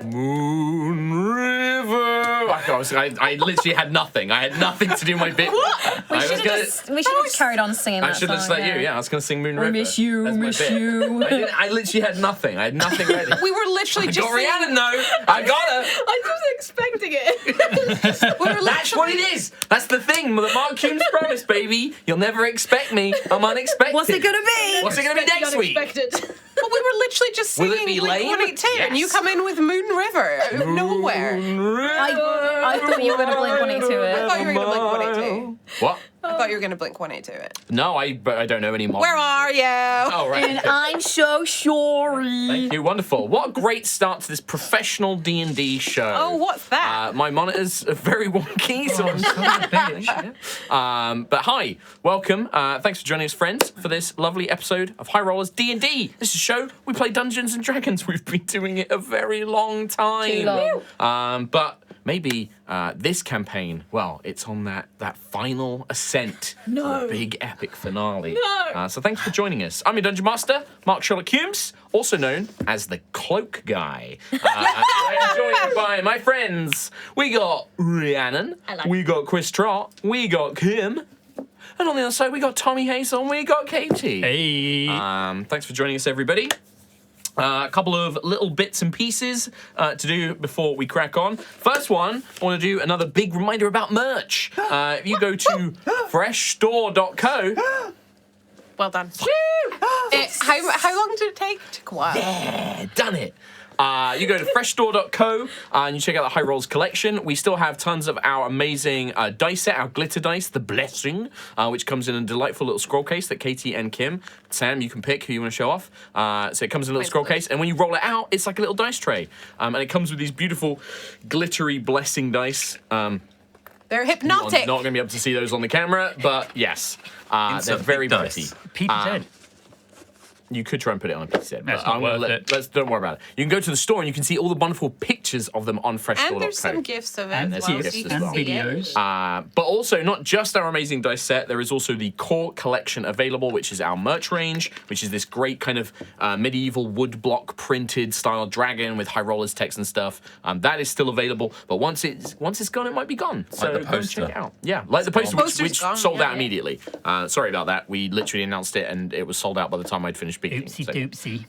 Moon River. I literally had nothing. I had nothing to do my bit. What? We should have just carried on singing that I should have just song, let you. Yeah, I was going to sing Moon River. Miss you, That's my miss bit. you. I literally had nothing. I had nothing ready. We were literally just got Rhiannon, though. I got her. I was expecting it. That's what it is. That's the thing. The Mark Coombs promise, baby. You'll never expect me. I'm unexpected. What's it gonna be? What's it going to be next week? Well, we were literally just Will singing it be Blink lame? 182, and you Yes. come in with Moon River out of nowhere. I thought you were going to Blink 182 I it. thought you were going to Blink 182. What? I thought you were going to Blink 182 it. No, but I don't know any more. Where are you? Oh, right. And I'm so sorry. Thank you. Wonderful. What a great start to this professional D&D show. Oh, what's that? My monitors are very wonky, so I'm bitch. But hi, welcome. Thanks for joining us, friends, for this lovely episode of High Rollers D&D. This is a show we play Dungeons and Dragons. We've been doing it a very long time. Too long. But maybe this campaign, well, it's on that final ascent to the big epic finale. No. So thanks for joining us. I'm your Dungeon Master, Mark Sherlock Coombs, also known as the Cloak Guy. I'm joined by my friends. We got Rhiannon, we got Chris Trott, we got Kim, and on the other side we got Tommy Hazel, and we got Katie. Hey. Thanks for joining us, everybody. A couple of little bits and pieces to do before we crack on. First one, I want to do another big reminder about merch. If you go to freshstore.co. Well done. How long did it take? It took a while. Yeah, done it. You go to freshstore.co and you check out the High Rolls collection. We still have tons of our amazing dice set, our glitter dice, the Blessing, which comes in a delightful little scroll case that Katie and Kim, Sam, you can pick who you want to show off. So it comes in a little scroll case, and when you roll it out, it's like a little dice tray. And it comes with these beautiful glittery Blessing dice. They're hypnotic. You're not going to be able to see those on the camera, but yes, they're very pretty. Peter's head. You could try and put it on a piece of it, That's but not I'm gonna worth let, it. let's don't worry about it. You can go to the store and you can see all the wonderful pictures of them on freshstore.co. And there's some gifts of it And as there's well, gifts so you as can well. see Videos. it. But also, not just our amazing dice set, there is also the core collection available, which is our merch range, which is this great kind of medieval woodblock printed style dragon with High Rollers text and stuff. That is still available, but once it's gone, it might be gone. So the go and poster. check it out. Yeah, like the poster, Poster's which gone, sold yeah. out immediately. Sorry about that. We literally announced it, and it was sold out by the time I'd finished speaking. Oopsie So, doopsie.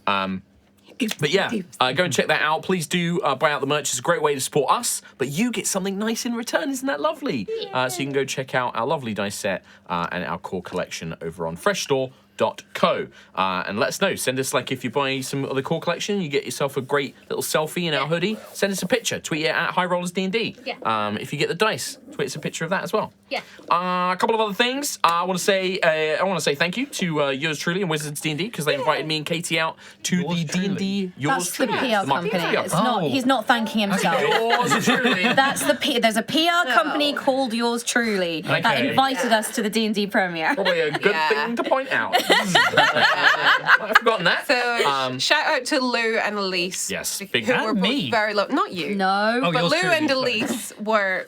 but yeah, go and check that out. Please do buy out the merch. It's a great way to support us, but you get something nice in return. Isn't that lovely? So you can go check out our lovely dice set and our core collection over on freshstore.co. And let us know. Send us, like, if you buy some of the core collection, you get yourself a great little selfie in our hoodie. Send us a picture. Tweet it at High Rollers D&D. Yeah. If you get the dice, tweet us a picture of that as well. Yeah. A couple of other things. I want to say thank you to yours truly and Wizards D&D because they invited me and Katie out to Yours the D&D. That's the PR company. It's Oh. not. He's not thanking himself. Yours truly. That's there's a PR company called Yours Truly that Okay. invited us to the D&D premiere. Probably a good Yeah. thing to point out. I've forgotten that. So shout out to Lou and Elise. Yes, who big were And both me. very low. Not you. No. Oh, But yours Lou truly, and sorry. Elise were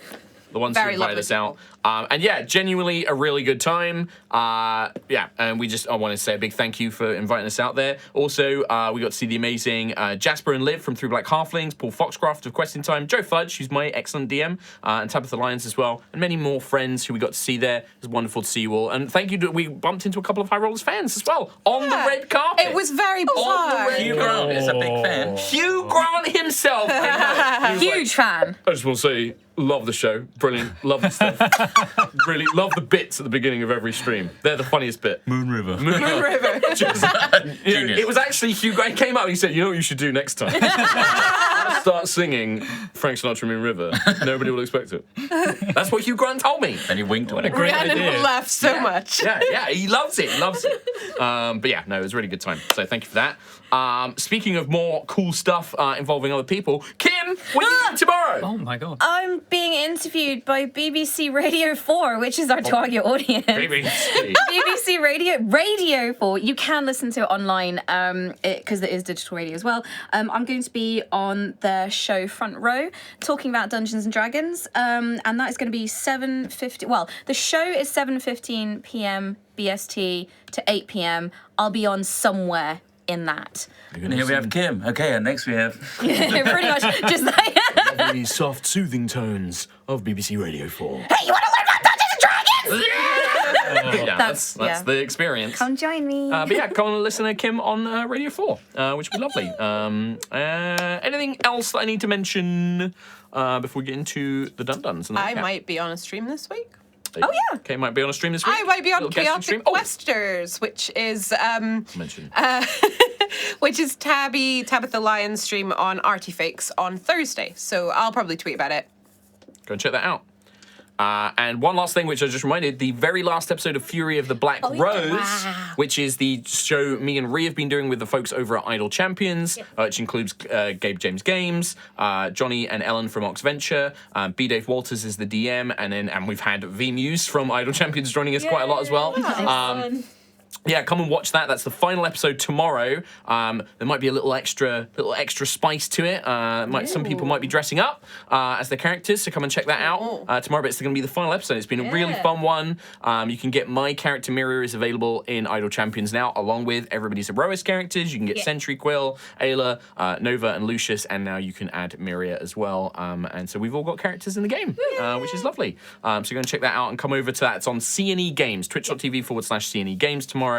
the ones who very invited lovely us out. And yeah, genuinely a really good time. And I want to say a big thank you for inviting us out there. Also, we got to see the amazing Jasper and Liv from Through Black Halflings, Paul Foxcroft of Questing Time, Joe Fudge, who's my excellent DM, and Tabitha Lyons as well, and many more friends who we got to see there. It was wonderful to see you all. And thank you we bumped into a couple of High Rollers fans as well on the red carpet. It was very On the bizarre. red Hugh carpet. Grant is a big fan. Hugh Grant himself. I know. He was Huge fan. I just want to say, love the show. Brilliant. Love the stuff. Really love the bits at the beginning of every stream. They're the funniest bit. Moon River. Moon River. Genius. It was actually Hugh Grant came out and he said, you know what you should do next time? Start singing Frank Sinatra Moon River. Nobody will expect it. That's what Hugh Grant told me. And he winked on a it. great Rhiannon idea. laughed so much. Yeah, he loves it. But yeah, no, it was a really good time. So thank you for that. Speaking of more cool stuff involving other people, Kim, what are you doing tomorrow? Oh my god. I'm being interviewed by BBC Radio 4, which is our target audience. BBC. BBC Radio 4. You can listen to it online because it is digital radio as well. I'm going to be on their show Front Row talking about Dungeons and Dragons, and that is going to be 7:50. Well, the show is 7:15 p.m. BST to 8 p.m. I'll be on somewhere in that. And here we have Kim. Okay, and next we have... Pretty much just like, Lovely, soft, soothing tones of BBC Radio 4. hey, you want to learn about Dungeons and Dragons? Yeah, that's the experience. Come join me. But yeah, come and listen to Kim on Radio 4, which would be lovely. Anything else that I need to mention before we get into the Dun-Duns? I might be on a stream this week. Oh, yeah. Okay, might be on a stream this week. I might be on Little guest stream. Chaotic Questers, which is Mention. which is Tabitha Lyon's stream on Artifakes on Thursday. So I'll probably tweet about it. Go and check that out. And one last thing, which I just reminded, the very last episode of Fury of the Black Rose, which is the show me and Rhee have been doing with the folks over at Idle Champions, which includes Gabe James Games, Johnny and Ellen from Oxventure, B. Dave Walters is the DM, and we've had V Muse from Idle Champions joining us quite a lot as well. Yeah, come and watch that. That's the final episode tomorrow. There might be a little extra spice to it. Some people might be dressing up as their characters, so come and check that out tomorrow. But it's going to be the final episode. It's been a really fun one. You can get my character Miria is available in Idle Champions now, along with everybody's Aerois characters. You can get Sentry, Quill, Ayla, Nova, and Lucius, and now you can add Miria as well. And so we've all got characters in the game, which is lovely. So go and check that out and come over to that. It's on C&E Games, twitch.tv/C&E Games tomorrow.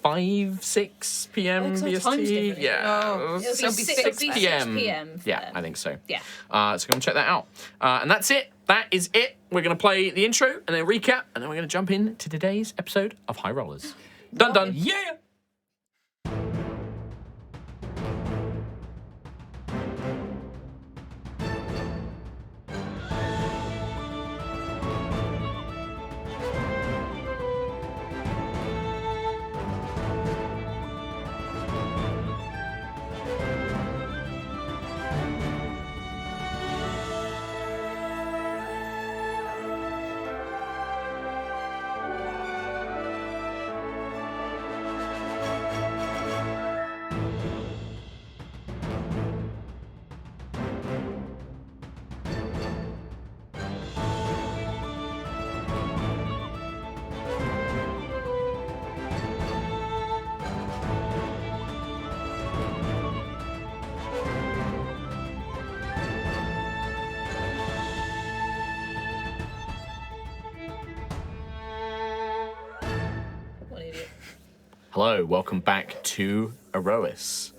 5-6 p.m. BST. Oh, It'll be 6 p.m. Yeah, I think so. Yeah. So go and check that out. And that's it. That is it. We're going to play the intro and then recap, and then we're going to jump into today's episode of High Rollers. Dun. Yeah. Hello, welcome back to Aerois.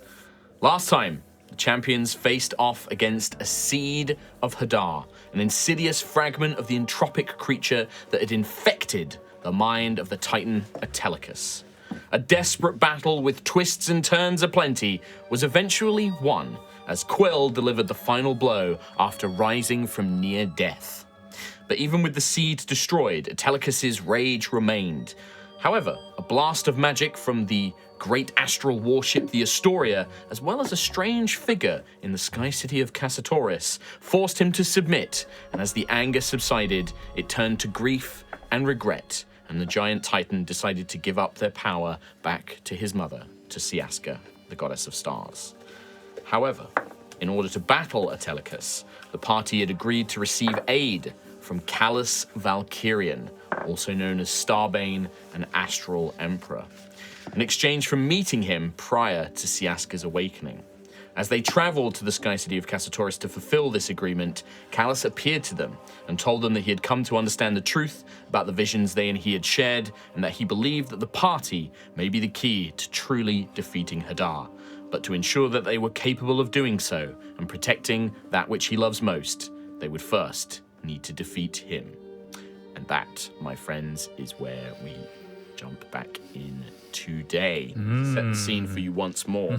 Last time, the champions faced off against a seed of Hadar, an insidious fragment of the entropic creature that had infected the mind of the Titan Atelicus. A desperate battle with twists and turns aplenty was eventually won as Quill delivered the final blow after rising from near death. But even with the seed destroyed, Atelicus's rage remained. However, a blast of magic from the great astral warship the Astoria, as well as a strange figure in the sky city of Cassatoris, forced him to submit, and as the anger subsided, it turned to grief and regret, and the giant titan decided to give up their power back to his mother, to Siaska, the goddess of stars. However, in order to battle Atelicus, the party had agreed to receive aid from Kalus Valkyrian, also known as Starbane and Astral Emperor, in exchange for meeting him prior to Siaska's awakening. As they traveled to the sky city of Cassatoris to fulfill this agreement, Kalus appeared to them and told them that he had come to understand the truth about the visions they and he had shared, and that he believed that the party may be the key to truly defeating Hadar. But to ensure that they were capable of doing so and protecting that which he loves most, they would first need to defeat him. And that, my friends, is where we jump back in today. Set the scene for you once more.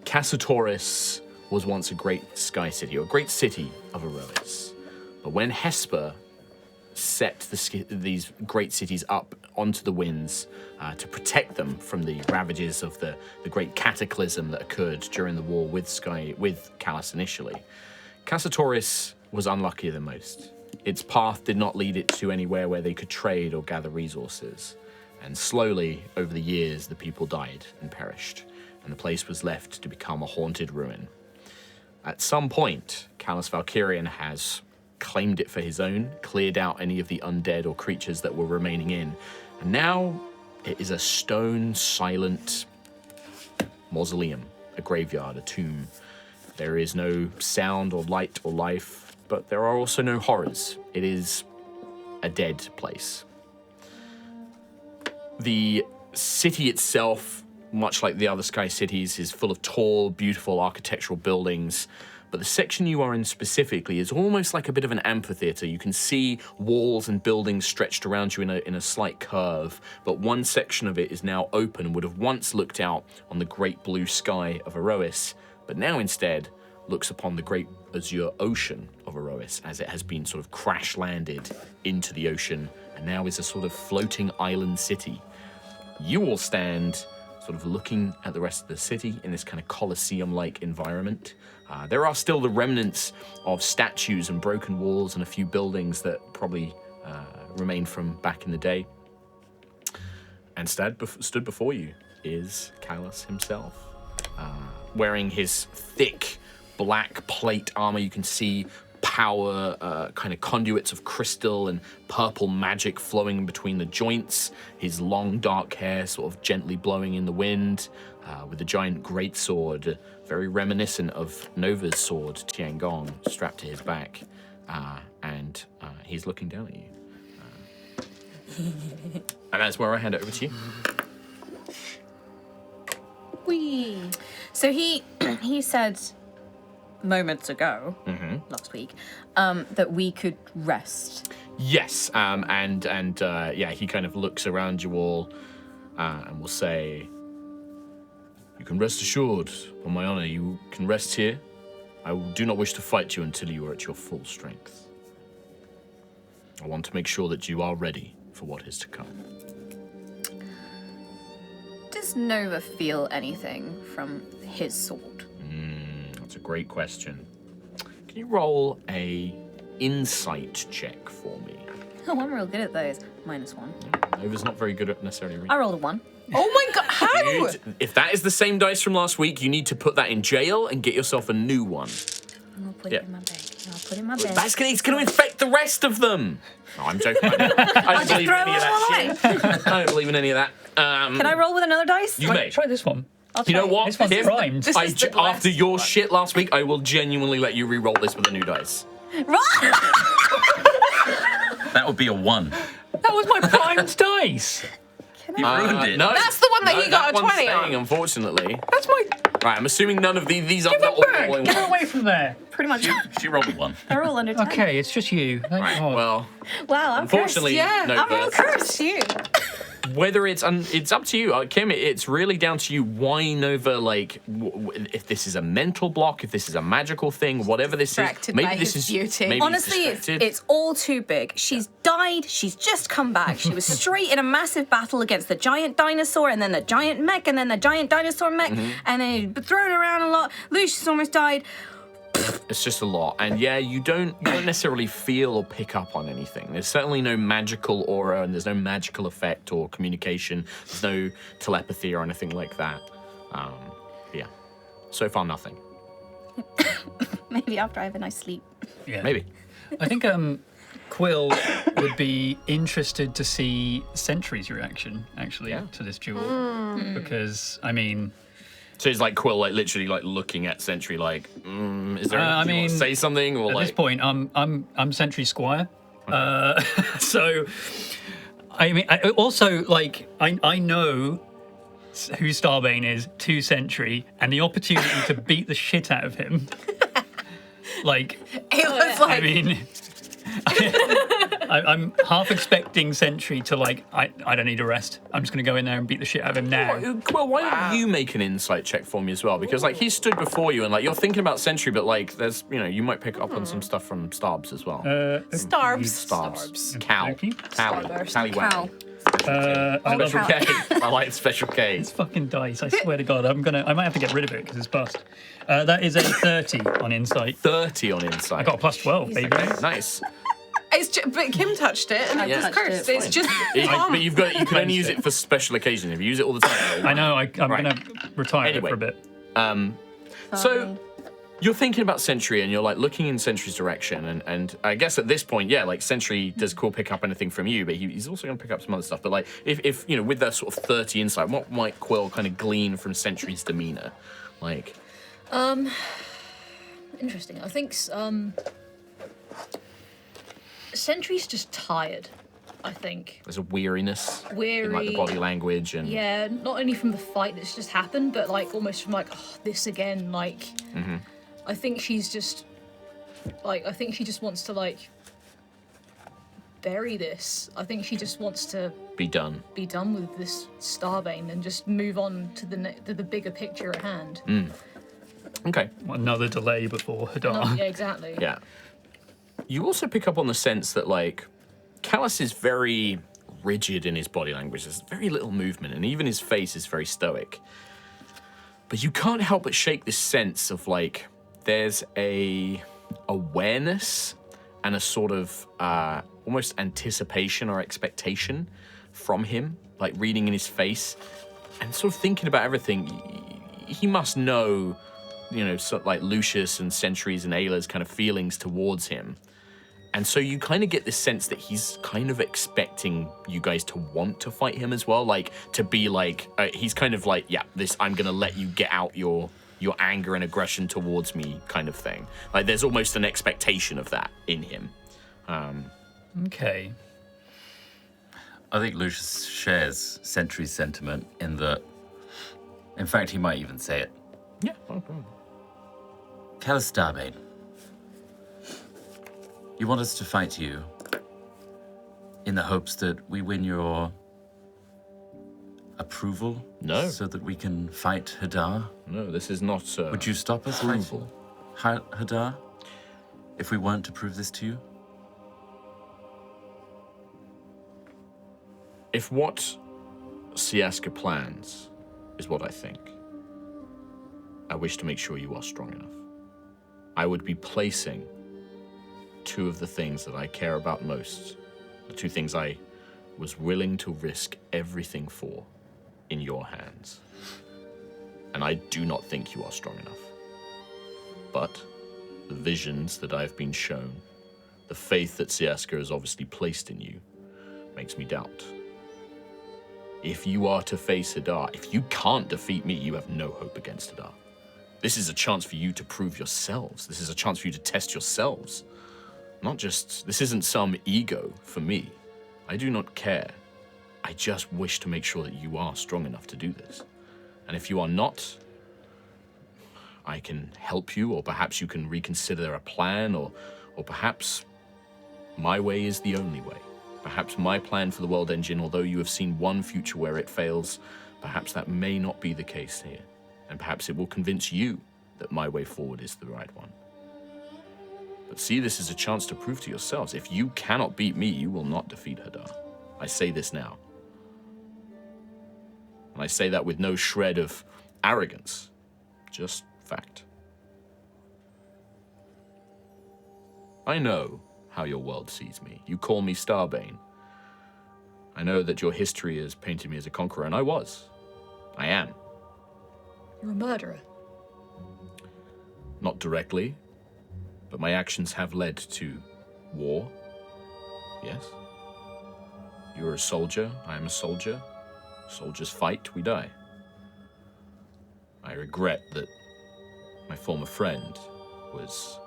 Cassatoris was once a great sky city, or a great city of Aerois. But when Hesper set these great cities up onto the winds to protect them from the ravages of the great cataclysm that occurred during the war with Kalus initially, Cassatoris was unluckier than most. Its path did not lead it to anywhere where they could trade or gather resources. And slowly, over the years, the people died and perished, and the place was left to become a haunted ruin. At some point, Kalus Valkyrian has claimed it for his own, cleared out any of the undead or creatures that were remaining in, and now it is a stone, silent mausoleum, a graveyard, a tomb. There is no sound or light or life, but there are also no horrors. It is a dead place. The city itself, much like the other Sky cities, is full of tall, beautiful architectural buildings. But the section you are in specifically is almost like a bit of an amphitheater. You can see walls and buildings stretched around you in a slight curve, but one section of it is now open and would have once looked out on the great blue sky of Aerois, but now instead looks upon the great azure ocean of Aerois as it has been sort of crash landed into the ocean and now is a sort of floating island city. You all stand sort of looking at the rest of the city in this kind of Colosseum-like environment. There are still the remnants of statues and broken walls and a few buildings that probably remain from back in the day. And stood before you is Kalus himself, wearing his thick black plate armor. You can see power kind of conduits of crystal and purple magic flowing between the joints. His long dark hair sort of gently blowing in the wind, with a giant greatsword, very reminiscent of Nova's sword, Tiangong, strapped to his back. And he's looking down at you. And that's where I hand it over to you. Whee! So he said moments ago, last week, that we could rest. Yes, and yeah, he kind of looks around you all and will say, "You can rest assured, on my honor, you can rest here. I do not wish to fight you until you are at your full strength. I want to make sure that you are ready for what is to come." Does Nova feel anything from his sword? That's a great question. Can you roll a insight check for me? Oh, I'm real good at those. -1. Nova's not very good at necessarily reading. I rolled a 1. Oh my god, how? If that is the same dice from last week, you need to put that in jail and get yourself a new one. I'll put Yeah. it in my bag. I'll put it in my bag. It's going to infect the rest of them. Oh, I'm joking. I don't believe in throw any of them all that shit. I don't believe in any of that. Can I roll with another dice? You may. Try this one. I'll You know try. what? This one's Kim? primed. This is the After blessed your one. shit last week, I will genuinely let you re-roll this with a new dice. Right! That would be a 1. That was my primed dice. You ruined it. No, That's the one that he got a one's 20 on. staying, unfortunately. That's my. Right, I'm assuming none of these are Give not it back. all in Get one. away from there. Pretty much. She rolled a 1. They're all under 10. Okay, it's just you. Thank Right, God. well, Wow, I'm unfortunately, Yeah, no I'm all birth. cursed. You. Whether it's up to you, Kim. It's really down to you. Why Nova? Like, if this is a mental block, if this is a magical thing, whatever this is, Distracted maybe by this his is beauty. maybe Honestly, distracted. it's all too big. She's died. She's just come back. She was straight in a massive battle against the giant dinosaur, and then the giant mech, and then the giant dinosaur mech, and then he'd thrown around a lot. Lucius almost died. It's just a lot, and yeah, you don't necessarily feel or pick up on anything. There's certainly no magical aura, and there's no magical effect or communication. There's no telepathy or anything like that. Yeah, so far nothing. Maybe after I have a nice sleep. Yeah. Maybe. I think Quill would be interested to see Sentry's reaction, actually, Yeah. to this duel. Because, I mean... So it's like Quill, like literally, like looking at Sentry, like, is there? I do you want to mean, say something or At like? this point, I'm Sentry Squire. So, I mean, I know who Starbane is to Sentry, and the opportunity to beat the shit out of him. Like, It was like, I mean, I'm half expecting Sentry to like, I don't need a rest. I'm just gonna go in there and beat the shit out of him now. Well, why don't you make an insight check for me as well? Because like he stood before you, and like you're thinking about Sentry, but like there's you might pick up on some stuff from Starbs as well. Starbs. Starbs. Cow. Okay. Tally. Cow. I love Special K. I like special K. It's fucking dice. I swear to God, I might have to get rid of it because it's bust. That is a 30 on insight. 30 on insight. I got a plus 12, baby. Okay, nice. But Kim touched it and I it's touched cursed. it. It's just But you can only use it for special occasions. If you use it all the time. I know. I'm gonna retire Anyway. it for a bit. So You're thinking about Sentry, and you're like looking in Sentry's direction, and I guess at this point, yeah, like Sentry does Quill pick up anything from you, but he's also going to pick up some other stuff. But like, if you know, with that sort of 30 insight, what might Quill kind of glean from Sentry's demeanor? Like, Interesting. I think Sentry's just tired. I think. There's a weariness Weary. in like the body language and Yeah, not only from the fight that's just happened, but like almost from like, oh, this again. Like, I think she's just like, I think she just wants to like bury this. I think she just wants to be done with this Starbane and just move on to the bigger picture at hand. Okay. Another delay before Hadar. Yeah, exactly. Yeah. You also pick up on the sense that like Kalus is very rigid in his body language. There's very little movement, and even his face is very stoic. But you can't help but shake this sense of like there's a awareness and a sort of almost anticipation or expectation from him, like reading in his face and sort of thinking about everything. He must know, you know, sort of like Lucius and Sentry's and Ayla's kind of feelings towards him. And so you kind of get this sense that he's kind of expecting you guys to want to fight him as well, like to be like, he's kind of like, yeah, this, I'm going to let you get out your anger and aggression towards me kind of thing. Like there's almost an expectation of that in him. Okay. I think Lucius shares Sentry's sentiment in that, in fact, he might even say it. Yeah, no problem. Kalus Starbane, you want us to fight you in the hopes that we win your approval? No. So that we can fight Hadar? No, this is not Would you stop us approval. fighting Hadar if we weren't to prove this to you? If what Siaska plans is what I think, I wish to make sure you are strong enough. I would be placing two of the things that I care about most, the two things I was willing to risk everything for, in your hands. And I do not think you are strong enough. But the visions that I've been shown, the faith that Siaska has obviously placed in you, makes me doubt. If you are to face Hadar, if you can't defeat me, you have no hope against Hadar. This is a chance for you to prove yourselves. This is a chance for you to test yourselves. Not just, this isn't some ego for me. I do not care. I just wish to make sure that you are strong enough to do this. And if you are not, I can help you, or perhaps you can reconsider a plan, or perhaps my way is the only way. Perhaps my plan for the world engine, although you have seen one future where it fails, perhaps that may not be the case here. And perhaps it will convince you that my way forward is the right one. But see this as a chance to prove to yourselves, if you cannot beat me, you will not defeat Hadar. I say this now. And I say that with no shred of arrogance, just fact. I know how your world sees me. You call me Starbane. I know that your history has painted me as a conqueror, and I was. I am. You're a murderer. Not directly, but my actions have led to war. Yes. You're a soldier, I am a soldier. Soldiers fight, we die. I regret that my former friend was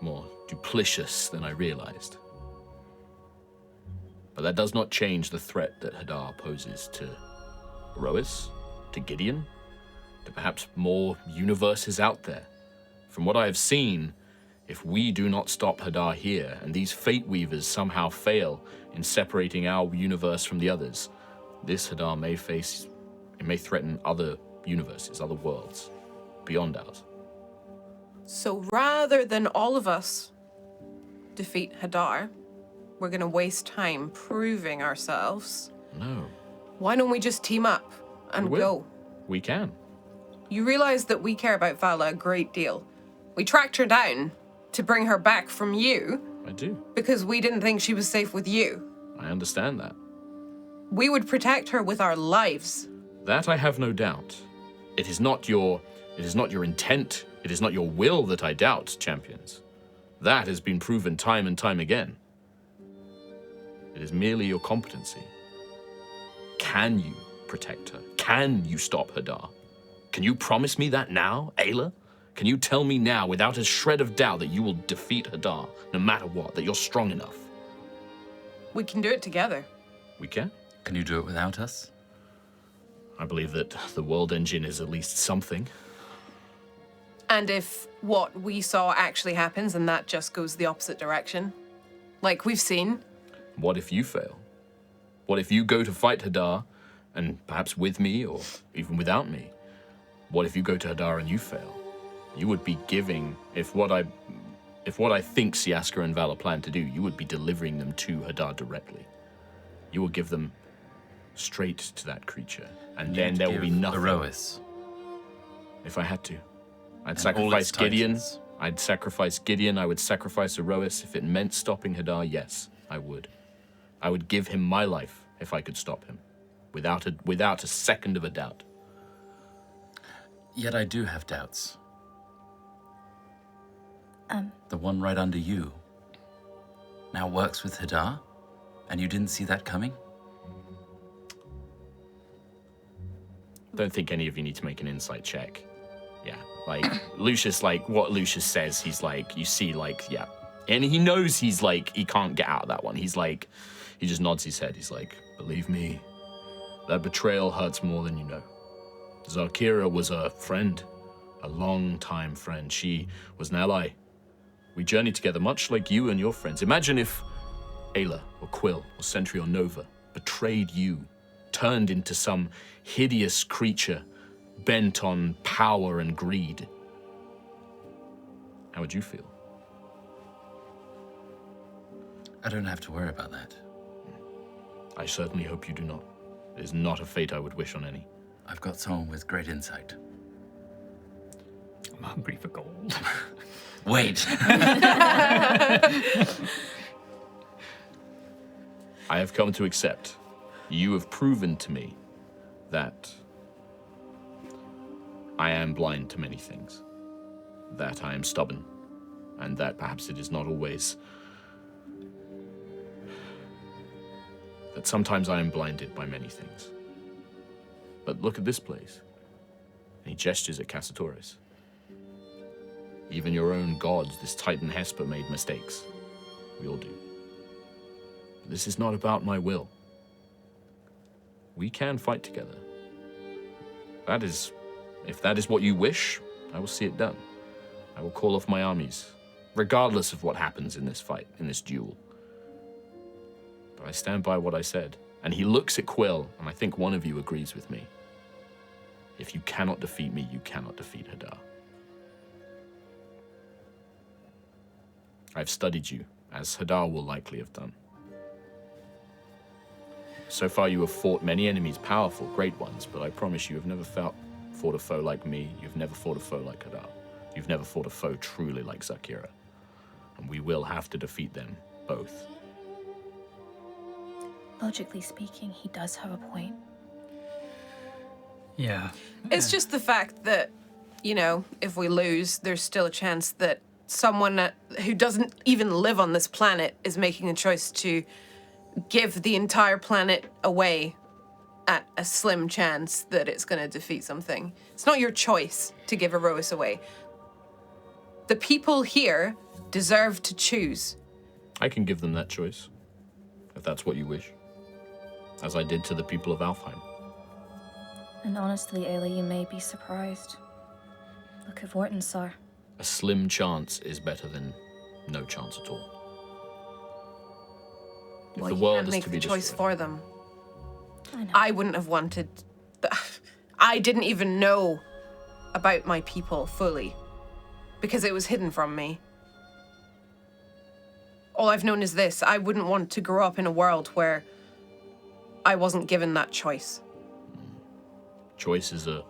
more duplicitous than I realized. But that does not change the threat that Hadar poses to Aerois, to Gideon, to perhaps more universes out there. From what I have seen, if we do not stop Hadar here, and these Fate Weavers somehow fail in separating our universe from the others, this Hadar may threaten other universes, other worlds, beyond ours. So rather than all of us defeat Hadar, we're going to waste time proving ourselves. No. Why don't we just team up and We will. go? We can. You realize that we care about Vala a great deal. We tracked her down to bring her back from you I do. because we didn't think she was safe with you. I understand that. We would protect her with our lives. That I have no doubt. It is not your intent. It is not your will that I doubt, champions. That has been proven time and time again. It is merely your competency. Can you protect her? Can you stop Hadar? Can you promise me that now, Ayla? Can you tell me now, without a shred of doubt, that you will defeat Hadar, no matter what, that you're strong enough? We can do it together. We can? Can you do it without us? I believe that the world engine is at least something. And if what we saw actually happens and that just goes the opposite direction, like we've seen, What if you fail? What if you go to fight Hadar, and perhaps with me, or even without me? What if you go to Hadar and you fail? You would be giving, if what I think Siaska and Vala plan to do, you would be delivering them to Hadar directly. You will give them straight to that creature, and then there will be nothing. Aerois. If I had to. I'd And all sacrifice its Gideon. titans. I'd sacrifice Gideon. I would sacrifice Aerois. If it meant stopping Hadar, yes, I would. I would give him my life if I could stop him, without a second of a doubt. Yet I do have doubts. The one right under you now works with Hadar, and you didn't see that coming? Don't think any of you need to make an insight check. Yeah, like Lucius, like what Lucius says, he's like, you see, like, yeah, and he knows he's like, he can't get out of that one. He's like, he just nods his head. He's like, believe me, that betrayal hurts more than you know. Zarkira was a friend, a long-time friend. She was an ally. We journeyed together, much like you and your friends. Imagine if Ayla or Quill or Sentry or Nova betrayed you, turned into some hideous creature bent on power and greed. How would you feel? I don't have to worry about that. I certainly hope you do not. It is not a fate I would wish on any. I've got someone with great insight. I'm hungry for gold. Wait! I have come to accept. You have proven to me that I am blind to many things, that I am stubborn, and that perhaps it is not always, that sometimes I am blinded by many things. But look at this place. And he gestures at Cassatoris. Even your own gods, this Titan Hesper, made mistakes. We all do. But this is not about my will. We can fight together. That is, if that is what you wish, I will see it done. I will call off my armies, regardless of what happens in this fight, in this duel. But I stand by what I said. And he looks at Quill, and I think one of you agrees with me. If you cannot defeat me, you cannot defeat Hadar. I've studied you, as Hadar will likely have done. So far you have fought many enemies, powerful, great ones, but I promise you have never fought a foe like me. You've never fought a foe like Hadar. You've never fought a foe truly like Zarkira. And we will have to defeat them, both. Logically speaking, he does have a point. Yeah. it's just the fact that, you know, if we lose, there's still a chance that someone who doesn't even live on this planet is making a choice to give the entire planet away at a slim chance that it's going to defeat something. It's not your choice to give Aerois away. The people here deserve to choose. I can give them that choice, if that's what you wish. As I did to the people of Alfheim. And honestly, Ayla, you may be surprised. Look at Vortensar. A slim chance is better than no chance at all. If Well, the you world can't is make to the be choice destroyed. for them. I know. I wouldn't have wanted... I didn't even know about my people fully because it was hidden from me. All I've known is this. I wouldn't want to grow up in a world where I wasn't given that choice. Choice is a...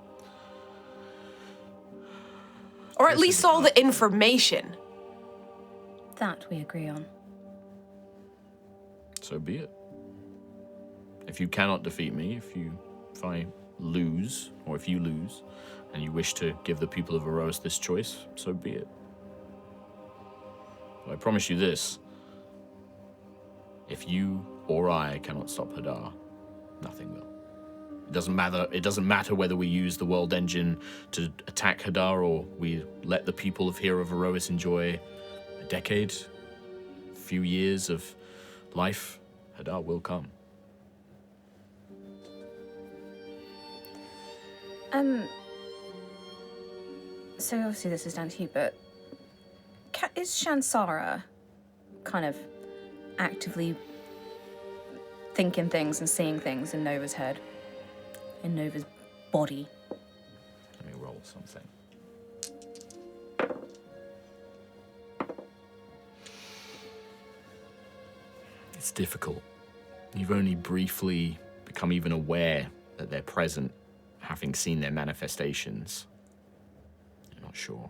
Or at This least is all about- the information. That we agree on. So be it. If you cannot defeat me, if I lose, or if you lose, and you wish to give the people of Aerois this choice, so be it. But I promise you this. If you or I cannot stop Hadar, nothing will. It doesn't matter whether we use the world engine to attack Hadar or we let the people of here of Aerois enjoy a decade, a few years of life. Hadar will come. So obviously this is down to you, but is Shansara kind of actively thinking things and seeing things in Nova's head? In Nova's body? Let me roll something. It's difficult. You've only briefly become even aware that they're present, having seen their manifestations. You're not sure.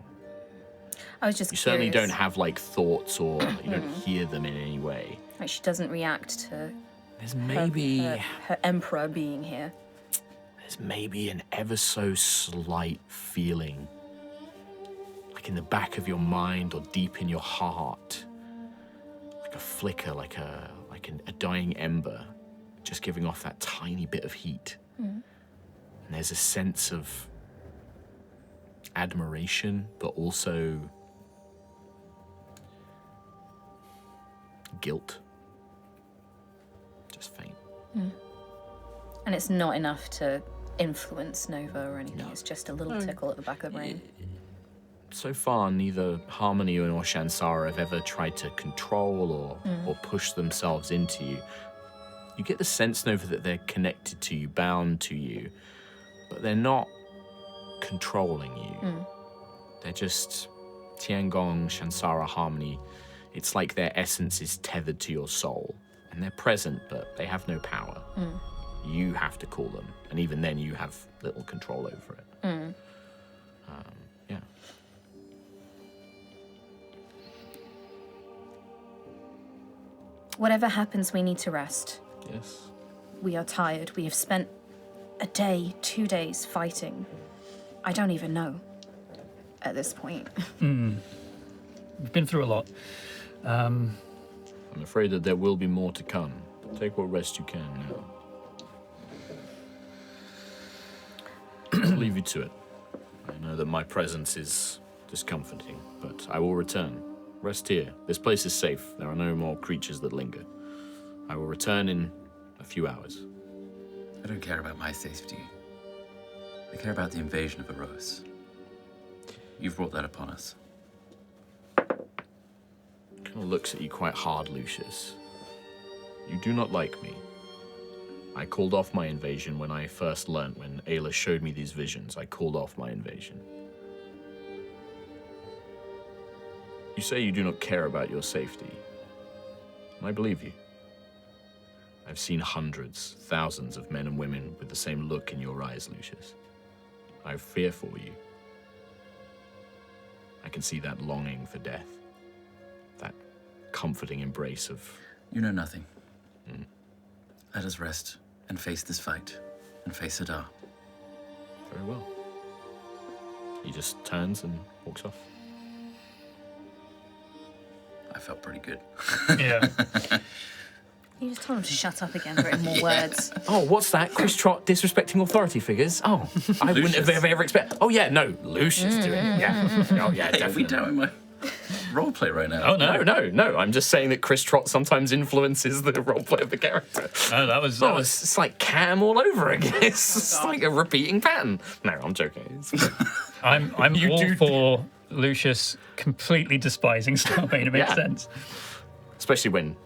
I was just You curious. certainly don't have like thoughts or you don't hear them in any way. Like she doesn't react to There's her, maybe her emperor being here. there's maybe an ever so slight feeling, like in the back of your mind or deep in your heart, like a flicker, like a dying ember, just giving off that tiny bit of heat. And there's a sense of admiration, but also guilt. Just faint. And it's not enough to influence Nova or anything. It's just a little tickle at the back of the brain. So far, neither Harmony nor Shansara have ever tried to control or push themselves into you. You get the sense, Nova, that they're connected to you, bound to you, but they're not controlling you. They're just Tiangong, Shansara, Harmony. It's like their essence is tethered to your soul, and they're present, but they have no power. You have to call them, and even then you have little control over it. Yeah. Whatever happens, we need to rest. Yes. We are tired. We have spent a day, 2 days fighting. I don't even know at this point. We've been through a lot. I'm afraid that there will be more to come. Take what rest you can now. I'll leave you to it. I know that my presence is discomforting, but I will return. Rest here. This place is safe. There are no more creatures that linger. I will return in a few hours. I don't care about my safety. I care about the invasion of Aerois. You've brought that upon us. Kind of looks at you quite hard, Lucius. You do not like me. I called off my invasion when I first learnt, when Ayla showed me these visions. I called off my invasion. You say you do not care about your safety. And I believe you. I've seen hundreds, thousands of men and women with the same look in your eyes, Lucius. I fear for you. I can see that longing for death. That comforting embrace of... You know nothing. Let us rest and face this fight and face Hadar. Very well. He just turns and walks off. I felt pretty good. Yeah. You just told him to shut up again for more words. Oh, what's that? Chris Trott disrespecting authority figures? Oh, I wouldn't have ever expected... Oh, yeah, no, Lucius doing it. Yeah. Oh, yeah, Hey, are we definitely. doing my roleplay right now? Oh, no. No. I'm just saying that Chris Trott sometimes influences the roleplay of the character. Oh, that was... Oh, it's like Cam all over again. It's like a repeating pattern. No, I'm joking. I'm You all do- for Lucius completely despising Starbane. It makes Yeah. sense. Especially when,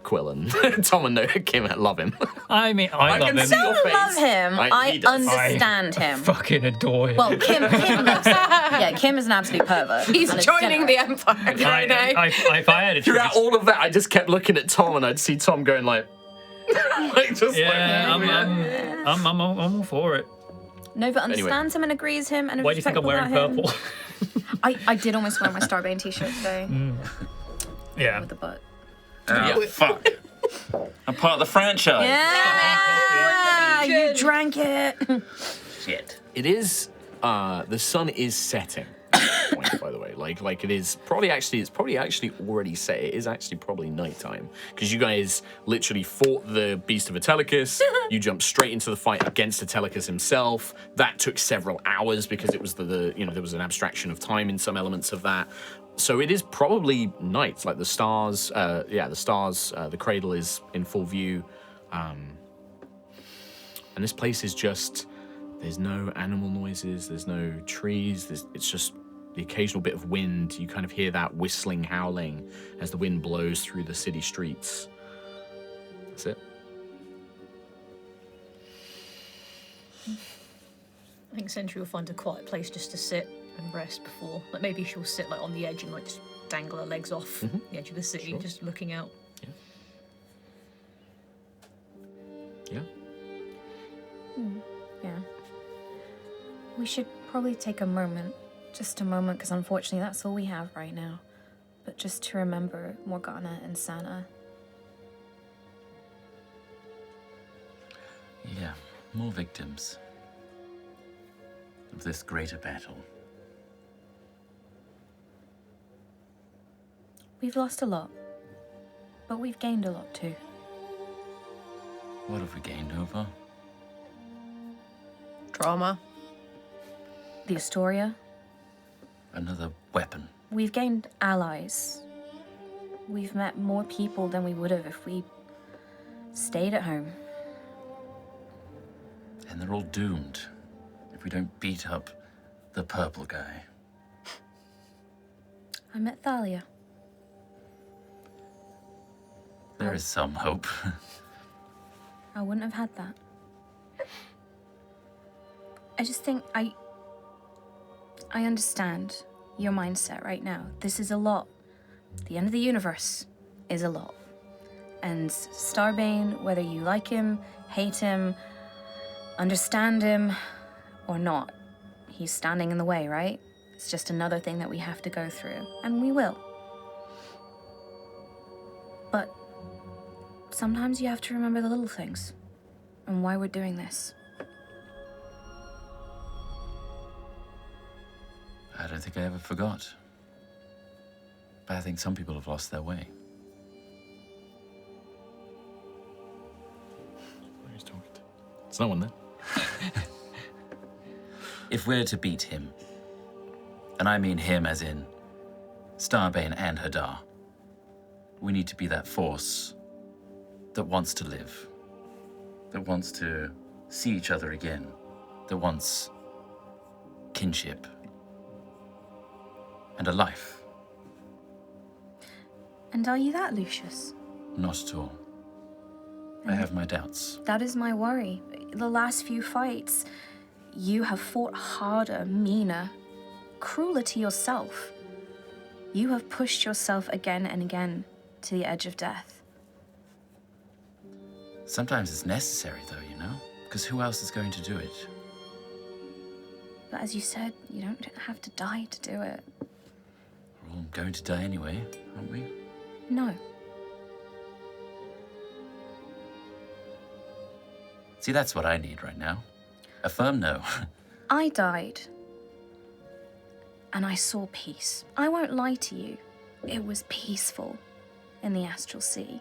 Quill and Tom and Kim love him. I mean, I love can him. see your face. Love him. I He does. understand him. Fucking adore him. Well, Kim loves him. Yeah, Kim is an absolute pervert. He's And it's joining the general. Empire right now. if I had a Throughout choice, all of that, I just kept looking at Tom and I'd see Tom going like... yeah, I'm all for it. Nova understands him and agrees him and is Why do you think I'm wearing respectful about purple? him. I did almost wear my Starbane t-shirt today Yeah. with the butt. Oh, fuck. I'm part of the franchise. Yeah, you drank it. Shit. It is the sun is setting. At this point, by the way, like it's probably actually already set. It is actually probably nighttime because you guys literally fought the beast of Atelicus. You jumped straight into the fight against Atelicus himself. That took several hours because it was the there was an abstraction of time in some elements of that. So it is probably night. Like the stars, the cradle is in full view, and this place is just. There's no animal noises, there's no trees, it's just the occasional bit of wind. You kind of hear that whistling, howling as the wind blows through the city streets. That's it. I think Sentry will find a quiet place just to sit and rest before. Like maybe she'll sit like on the edge and like just dangle her legs off the edge of the city, just looking out. Yeah. Yeah. We should probably take a moment, just a moment, because unfortunately that's all we have right now. But just to remember Morgana and Santa. Yeah, more victims of this greater battle. We've lost a lot, but we've gained a lot too. What have we gained over? Drama. The Astoria. Another weapon. We've gained allies. We've met more people than we would have if we stayed at home. And they're all doomed if we don't beat up the purple guy. I met Thalia. There is some hope. I wouldn't have had that. I just think I understand your mindset right now. This is a lot. The end of the universe is a lot. And Starbane, whether you like him, hate him, understand him, or not, he's standing in the way, right? It's just another thing that we have to go through. And we will. But sometimes you have to remember the little things and why we're doing this. I don't think I ever forgot. But I think some people have lost their way. Who's talking to? There's no one there. If we're to beat him, and I mean him as in Starbane and Hadar, we need to be that force that wants to live, that wants to see each other again, that wants kinship and a life. And are you that, Lucius? Not at all. I have my doubts. That is my worry. The last few fights, you have fought harder, meaner, crueler to yourself. You have pushed yourself again and again to the edge of death. Sometimes it's necessary, though, you know? Because who else is going to do it? But as you said, you don't have to die to do it. We're all going to die anyway, aren't we? No. See, that's what I need right now. A firm no. I died. And I saw peace. I won't lie to you. It was peaceful in the Astral Sea.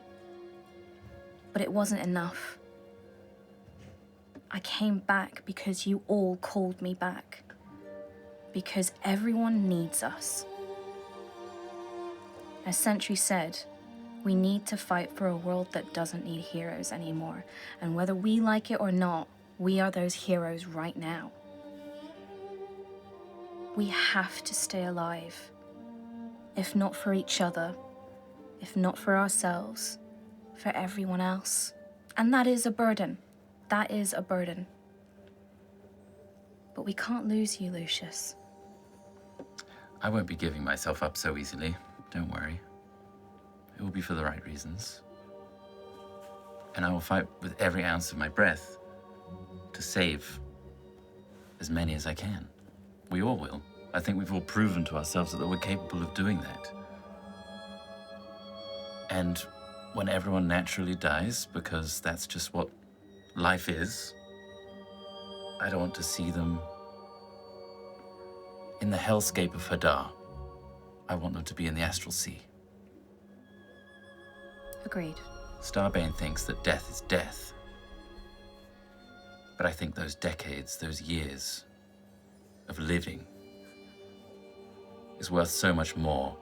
But it wasn't enough. I came back because you all called me back. Because everyone needs us. As Sentry said, we need to fight for a world that doesn't need heroes anymore. And whether we like it or not, we are those heroes right now. We have to stay alive. If not for each other, if not for ourselves, for everyone else. And that is a burden. That is a burden. But we can't lose you, Lucius. I won't be giving myself up so easily. Don't worry. It will be for the right reasons. And I will fight with every ounce of my breath to save as many as I can. We all will. I think we've all proven to ourselves that we're capable of doing that. And when everyone naturally dies, because that's just what life is, I don't want to see them in the hellscape of Hadar. I want them to be in the astral sea. Agreed. Starbane thinks that death is death. But I think those decades, those years of living is worth so much more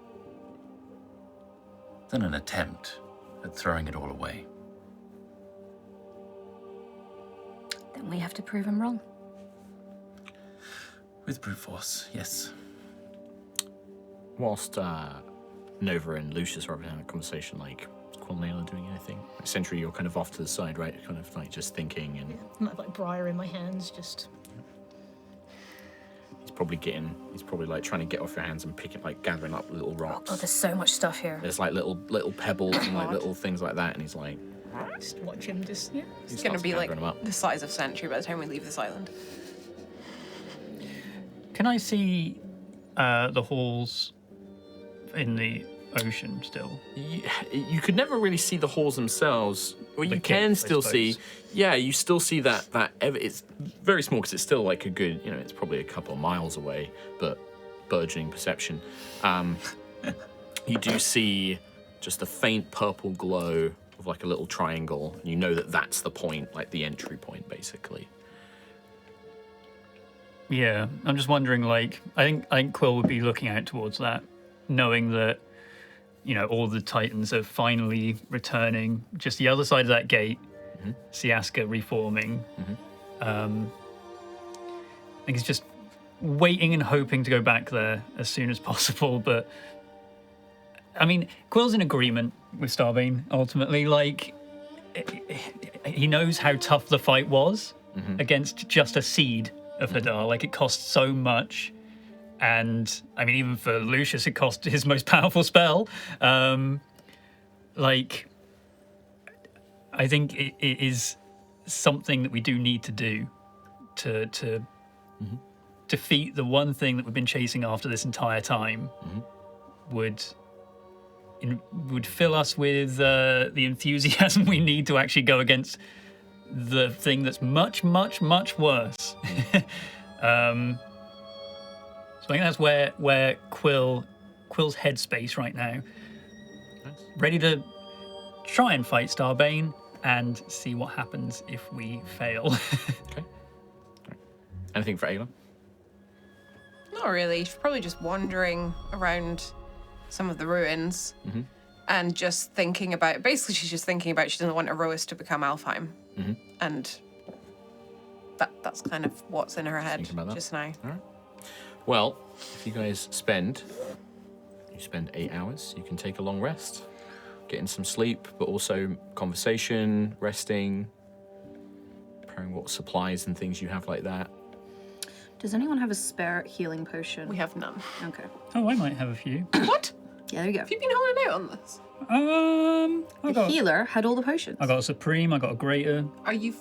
than an attempt at throwing it all away. Then we have to prove him wrong. With brute force, yes. Whilst Nova and Lucius are having a conversation, like, is Quill and Ayla doing anything? Like, Sentry, you're kind of off to the side, right? Kind of like just thinking, and I have like briar in my hands, just. he's probably like trying to get off your hands and picking, like gathering up little rocks. Oh, there's so much stuff here. There's like little pebbles and like little things like that, and he's like, Just watch him just. Yeah. It's going to be like the size of Sentry by the time we leave this island. Can I see the halls in the ocean still? you could never really see the halls themselves. Well, The you can gates, I still see. suppose. Yeah, you still see that. It's very small because it's still like a good. It's probably a couple of miles away, but burgeoning perception. You do see just a faint purple glow of like a little triangle. And you know that that's the point, like the entry point, basically. Yeah, I'm just wondering. Like, I think Quill would be looking out towards that, knowing that all the Titans are finally returning. Just the other side of that gate, Siaska reforming. I think he's just waiting and hoping to go back there as soon as possible. But I mean, Quill's in agreement with Starbane. Ultimately, like, he knows how tough the fight was against just a seed of Hadar. Like, it cost so much. And I mean, even for Lucius, it cost his most powerful spell. Like, I think it is something that we do need to do to defeat the one thing that we've been chasing after this entire time. Would fill us with the enthusiasm we need to actually go against the thing that's much, much, much worse. So I think that's where Quill's headspace right now. Nice. Ready to try and fight Starbane and see what happens if we fail. Okay. Right. Anything for Ayla? Not really. She's probably just wandering around some of the ruins and just thinking about. Basically, she's just thinking about she doesn't want Aerois to become Alfheim, and that's kind of what's in her head Thinking about that. just now. All right. Well, if you guys spend 8 hours, you can take a long rest, get in some sleep, but also conversation, resting, preparing what supplies and things you have like that. Does anyone have a spare healing potion? We have none. Okay. Oh, I might have a few. What? Yeah, there you go. Have you been holding out on this? The healer had all the potions. I got a Supreme, I got a Greater, Are you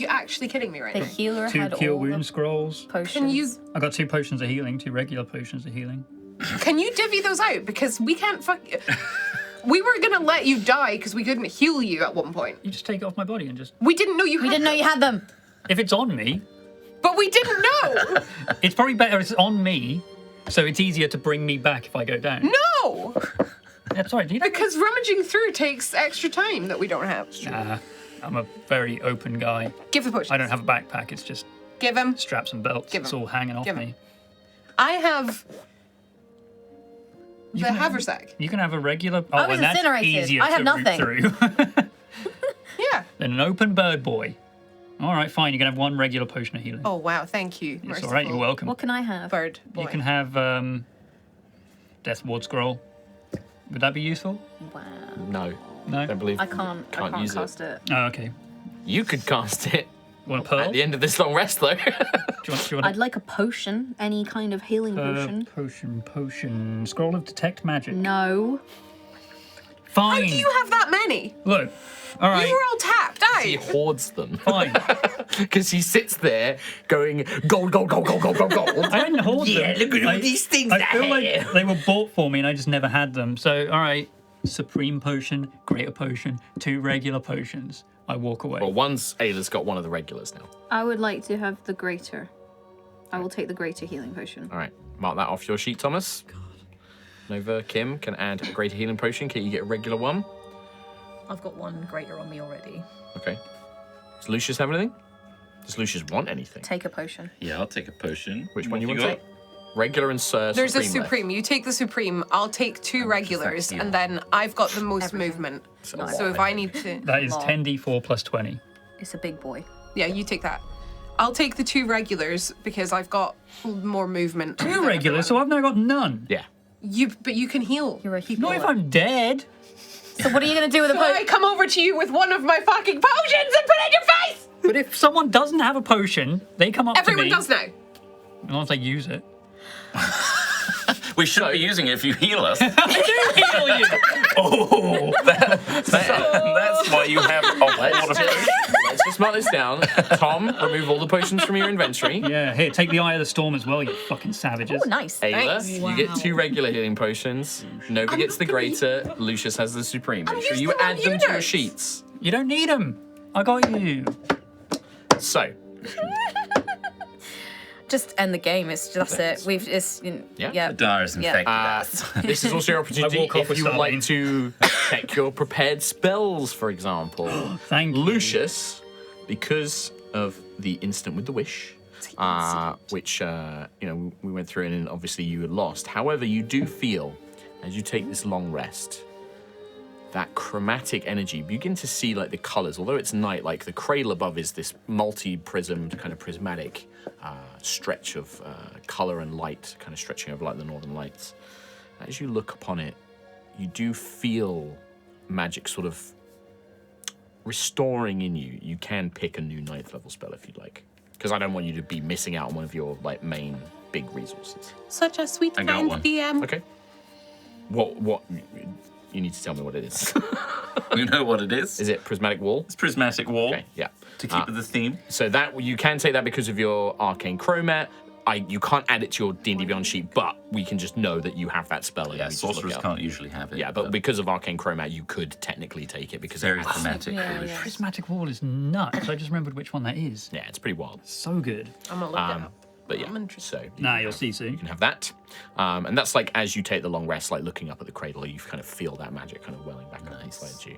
actually kidding me right The now? healer 2 had Cure all Wound the Scrolls. potions. Can you I got 2 potions of healing, 2 regular potions of healing. divvy those out? Because we can't We were gonna let you die because we couldn't heal you at one point. You just take it off my body and just... We didn't know you We had didn't know you had them. If it's on me, But we didn't know! it's probably better it's on me, so it's easier to bring me back if I go down. No! That's right, do you know? Because rummaging through takes extra time that we don't have. Nah, I'm a very open guy. Give the potion. I don't have a backpack, it's just Give him. straps and belts. Give It's him. all hanging off Give him. me. I have the can- haversack. You can have a regular... Oh, I was and that's incinerated. easier I have to nothing. root through Yeah. than an open bird boy. All right, fine, you can have 1 regular potion of healing. Oh wow, thank you. It's all right, you're welcome. What can I have? Bird boy. You can have Death Ward Scroll. Would that be useful? Wow. No, No? don't believe. I can't use cast it. Oh, okay. You could cast it Want a pearl? at the end of this long rest, though. Do you want I'd like a potion, any kind of healing potion. potion. Scroll of Detect Magic. No. How Fine. do you have that many? Look, all right, You were all tapped He out. hoards them fine. because he sits there going gold, gold, gold, gold, gold, gold, gold. I didn't hoard them. Yeah, look at all these things I that feel are like here. they were bought for me and I just never had them. So, all right, Supreme Potion, Greater Potion, 2 regular potions. I walk away. Well, Ayla's got one of the regulars now. I would like to have the greater. I will take the greater healing potion. All right, mark that off your sheet, Thomas. Nova, Kim can add a greater healing potion. Can you get a regular one? I've got one greater on me already. Okay. Does Lucius have anything? Does Lucius want anything? Take a potion. Yeah, I'll take a potion. Which What one you have want to take? Regular and There's Supreme a Supreme. You take the Supreme. I'll take 2 regulars, and then I've got the most movement. So if I need to... That is Lol. 10d4 plus 20. It's a big boy. Yeah, you take that. I'll take the 2 regulars because I've got more movement. 2 regulars, so I've now got none. Yeah. But you can heal. You're a healer. Not if I'm dead. So what are you going to do with the So I potion? come over to you with one of my fucking potions and put it in your face! But if someone doesn't have a potion, they come up Everyone to me. does now. As long as I use it. We shouldn't be using it if you heal us. I do heal you! Oh! That's why you have a whole of Let's just mark this down. Tom, remove all the potions from your inventory. Yeah, here, take the Eye of the Storm as well, you fucking savages. Oh, nice. Ayla, Thanks. you get 2 regular healing potions. Nova gets the greater. Lucius has the Supreme. Make sure used you the add wrong them to your units. sheets. You don't need them. I got you. So, Just end the game. That's it. We've just... Yeah. The Dar has infected us. this is also your opportunity I walk off if with you would like Starbane. to check your prepared spells, for example. Thank you. Lucius, because of the instant with the wish, which we went through and obviously you had lost. However, you do feel as you take this long rest, that chromatic energy, you begin to see like the colors. Although it's night, like the cradle above is this multi-prismed kind of prismatic stretch of color and light, kind of stretching over like the northern lights. As you look upon it, you do feel magic sort of restoring in you. You can pick a new 9th level spell if you'd like, because I don't want you to be missing out on one of your like main big resources. Such a sweet I got kind one. DM. Okay. What? You need to tell me what it is. You know what it is? Is it prismatic wall? It's prismatic wall. Okay. Yeah. To keep with the theme. So that you can take that because of your arcane chromat. You can't add it to your D&D Beyond sheet, but we can just know that you have that spell. And Yeah, we just look sorcerers it up. can't usually have it. Yeah, but because of arcane chromat, you could technically take it because very it has, thematic. Yeah. Prismatic Wall is nuts. I just remembered which one that is. yeah, it's pretty wild. So good. I'm gonna look it up. But yeah, I'm interested. so Nah, you'll see you soon. can have that, and that's like as you take the long rest, like looking up at the cradle, you kind of feel that magic kind of welling back up inside you.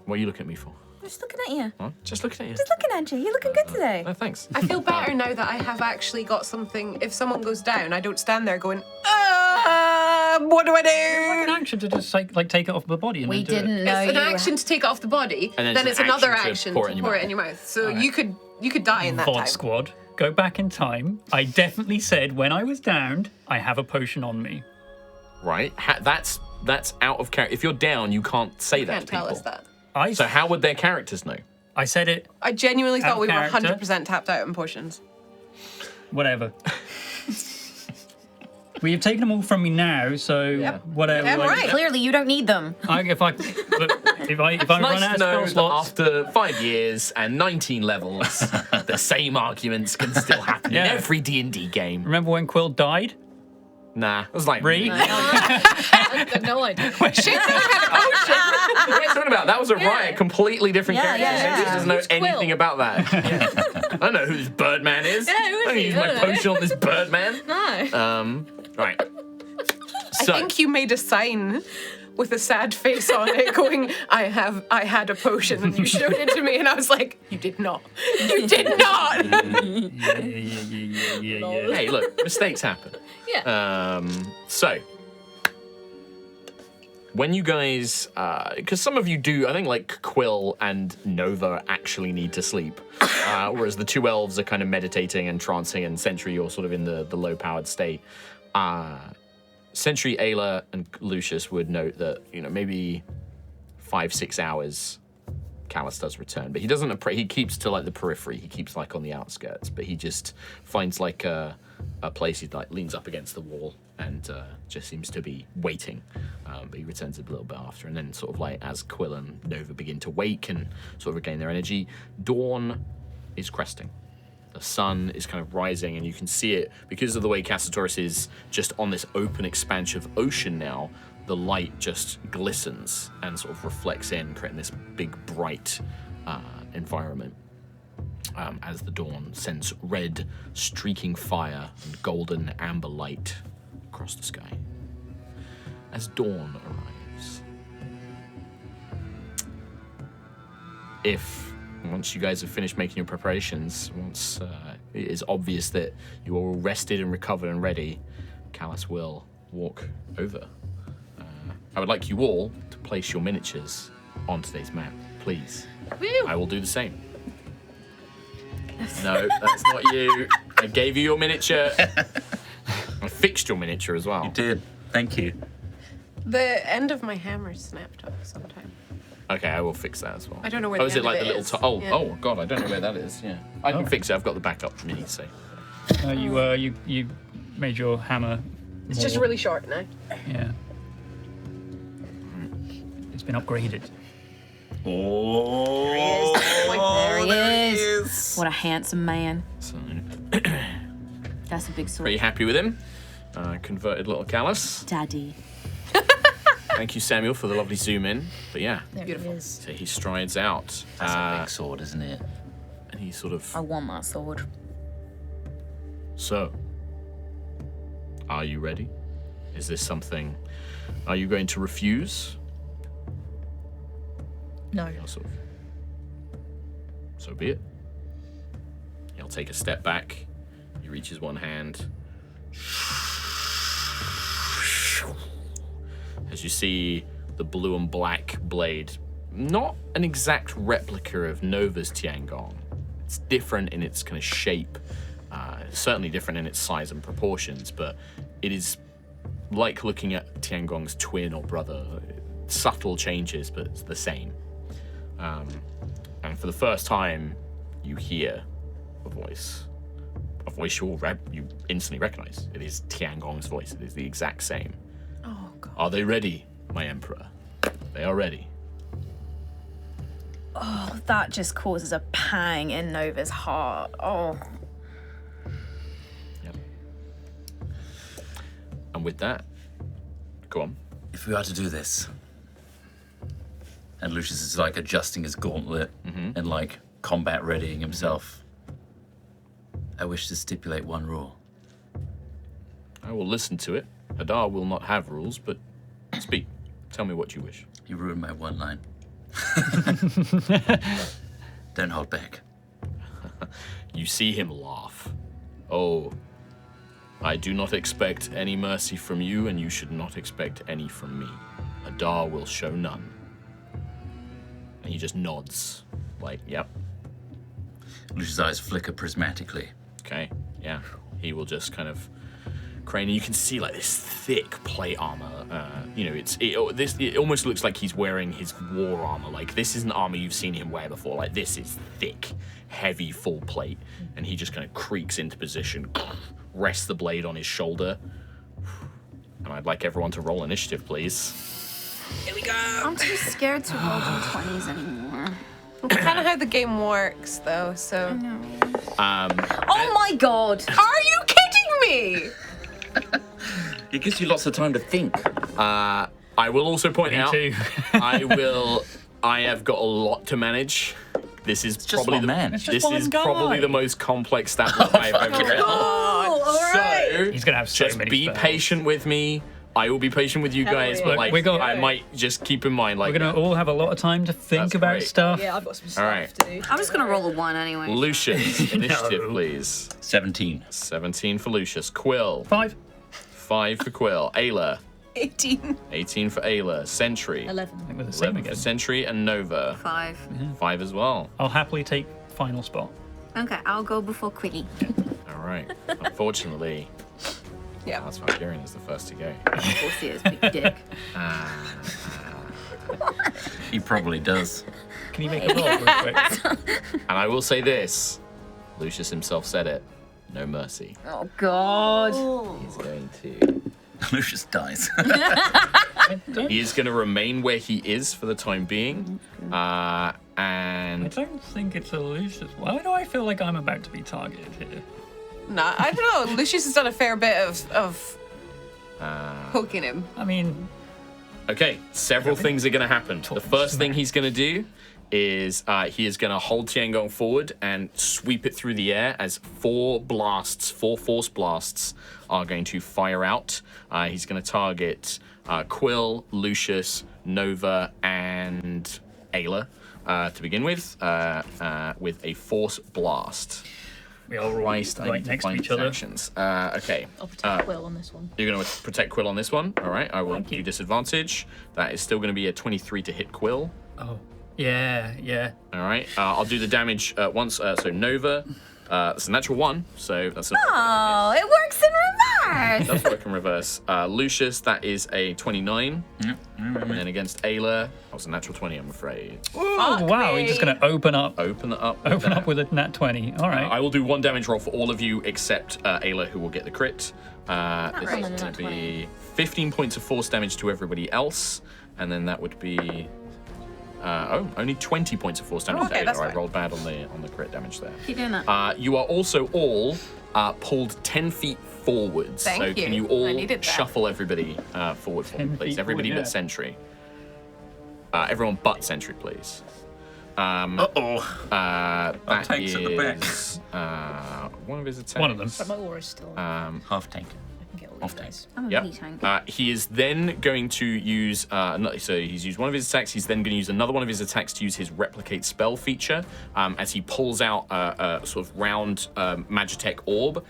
What are you looking at me for? Just looking at you. Huh? Just looking at you. Just looking at you. You're looking good today. No, thanks. I feel better now that I have actually got something. If someone goes down, I don't stand there going, what do I An do? action to just like take it off the body and We then do didn't it. know It's an you action to take it off the body, And then then it's it's an another action to action pour to it in your pour it mouth. in your mouth. So you could die in that VOD time. squad. Go back in time. I definitely said when I was downed, I have a potion on me. Right? That's out of character. If you're down, you can't say You that can't to tell people. us that. So how would their characters know? I said it. I genuinely Out thought of we were character. 100% tapped out on potions. Whatever. Well, you've taken them all from me now, so whatever. Yeah, like, right. Clearly, you don't need them. if I run Nice out to of know spell that slots, after 5 years and 19 levels, the same arguments can still happen in Yeah. every D&D game. remember when Quill died? Nah, it was like Ree? I've got no idea. What are you talking about? That was a riot, completely different Yeah, character. yeah, She yeah. doesn't know Who's Quill? anything about that. I don't know who this Birdman is. Yeah, who is I don't he? use I my don't know. potion on this Birdman. No. Right. I So, think you made a sign with a sad face on it going, I had a potion, and you showed it to me, and I was like, you did not. You did not! Yeah. hey, look, mistakes happen. Yeah. So, when you guys, because some of you do, I think like Quill and Nova actually need to sleep, whereas the 2 elves are kind of meditating and trancing, and Sentry, you're sort of in the low-powered state. Sentry, Ayla, and Lucius would note that, maybe 5-6 hours, Kalus does return, but he doesn't. He keeps to like the periphery. He keeps like on the outskirts, but he just finds like a place. He like leans up against the wall and just seems to be waiting. But he returns a little bit after, and then sort of like as Quill and Nova begin to wake and sort of regain their energy, dawn is cresting. The sun is kind of rising, and you can see it because of the way Cassatoris is just on this open expanse of ocean now. The light just glistens and sort of reflects in, creating this big, bright environment. as the dawn sends red, streaking fire and golden amber light across the sky. As dawn arrives, once you guys have finished making your preparations, once it is obvious that you are all rested and recovered and ready, Kalus will walk over. I would like you all to place your miniatures on today's map, please. Woo! I will do the same. No, that's not you. I gave you your miniature. I fixed your miniature as well. You did. Thank you. The end of my hammer snapped off sometime. Okay, I will fix that as well. I don't know where Oh, the is it end like of the it little? is. Yeah. Oh God, I don't know where that is. Yeah, I can fix it. I've got the backup mini. So You made your hammer. It's just more- really short now. Yeah. It's been upgraded. Oh, There he is. What a handsome man. That's a big sword. pretty happy with him. Converted little Kalus. Daddy. Thank you, Samuel, for the lovely zoom in. But yeah, There Beautiful. it is. so he strides out, That's a big sword, isn't it? and he sort of. I want my sword. So, are you ready? Is this something? Are you going to refuse? No. Or sort of, so be it. He'll take a step back. He reaches one hand. As you see the blue and black blade, not an exact replica of Nova's Tiangong. It's different in its kind of shape, certainly different in its size and proportions, but it is like looking at Tiangong's twin or brother. Subtle changes, but it's the same. And for the first time, you hear a voice you instantly recognize. It is Tiangong's voice. It is the exact same. Oh god. Are they ready, my emperor? They are ready. Oh, that just causes a pang in Nova's heart. Oh. Yep. And with that, go on. If we are to do this, and Lucius is like adjusting his gauntlet and like combat readying himself, I wish to stipulate one rule. I will listen to it. Hadar will not have rules, but speak. Tell me what you wish. You ruined my one line. Don't hold back. You see him laugh. Oh, I do not expect any mercy from you, and you should not expect any from me. Hadar will show none. And he just nods, like, yep, Lucius' eyes flicker prismatically. okay, yeah. He will just kind of crane, and you can see like this thick plate armor. It almost looks like he's wearing his war armor. Like this isn't armor you've seen him wear before. Like this is thick, heavy, full plate, and he just kind of creaks into position, rests the blade on his shoulder. And I'd like everyone to roll initiative, please. I'm too scared to roll d20s anymore. It's kind of how the game works, though. So. Oh my god! Are you kidding me? It gives you lots of time to think. I will also point Me out, too. I have got a lot to manage. This is just probably one man. It's just this one is guy. probably the most complex stat block I've ever read. So He's gonna have so just many be spells. patient with me. I will be patient with you Hell guys, yeah. but Look, like we got- I might just keep in mind like We're gonna all have a lot of time to think That's about great. stuff. Yeah, I've got some stuff right. to do. I'm just gonna roll a 1 anyway. Lucius, initiative, No. please. 17. 17 for Lucius. Quill, 5. 5 for Quill. Ayla, 18. 18 for Ayla. Sentry, 11. I think we're the same 11 for again. Sentry, and Nova, 5. 5 as well. I'll happily take final spot. Okay, I'll go before Quiggy. All right. Unfortunately, Yeah. Kalus Valkyrian is the first to go. Of course he is, big dick. He probably does. Can you make a roll real quick? And I will say this, Lucius himself said it, no mercy. Oh god. He's going to... Lucius dies. He is going to remain where he is for the time being. I And don't think it's a Lucius. Why do I feel like I'm about to be targeted here? Nah, I don't know. Lucius has done a fair bit of poking him. I mean, okay, several things are going to happen. The first thing he's going to do is he is going to hold Tiangong forward and sweep it through the air as 4 force blasts are going to fire out. He's going to target Quill, Lucius, Nova, and Ayla to begin with a force blast. We are all Christ, I right need to next to find each his other. actions. Okay. I'll protect Quill on this one. You're going to protect Quill on this one. All right. I will Thank give you you. disadvantage. That is still going to be a 23 to hit Quill. Oh, yeah. All right. I'll do the damage once. So Nova, it's a natural 1. So that's a Oh, it works in reverse. that's work in reverse. Lucius, that is a 29. And then against Ayla, that was a natural 20, I'm afraid. Oh, wow. We're just going to open up Open it up. Open up with a nat 20. All right. I will do 1 damage roll for all of you except Ayla, who will get the crit. This right. is going Nat to be 15 points of force damage to everybody else, and then that would be only 20 points of force damage Okay, to that's Ayla. I fine. rolled bad on the crit damage there. Keep doing that. You are also all pulled 10 feet forwards. Thank so you. can you I all needed that. shuffle everybody forward for me, 10 please? feet Everybody forward, but yeah. Sentry. Everyone but Sentry, please. Uh-oh. That tanks at the back. is one of his attacks. One of them. But my aura is still. I Half tank. can get all off these guys. I'm a Yep. P-tank. He is then going to use, so he's used one of his attacks. He's then going to use another one of his attacks to use his replicate spell feature as he pulls out a sort of round Magitech orb,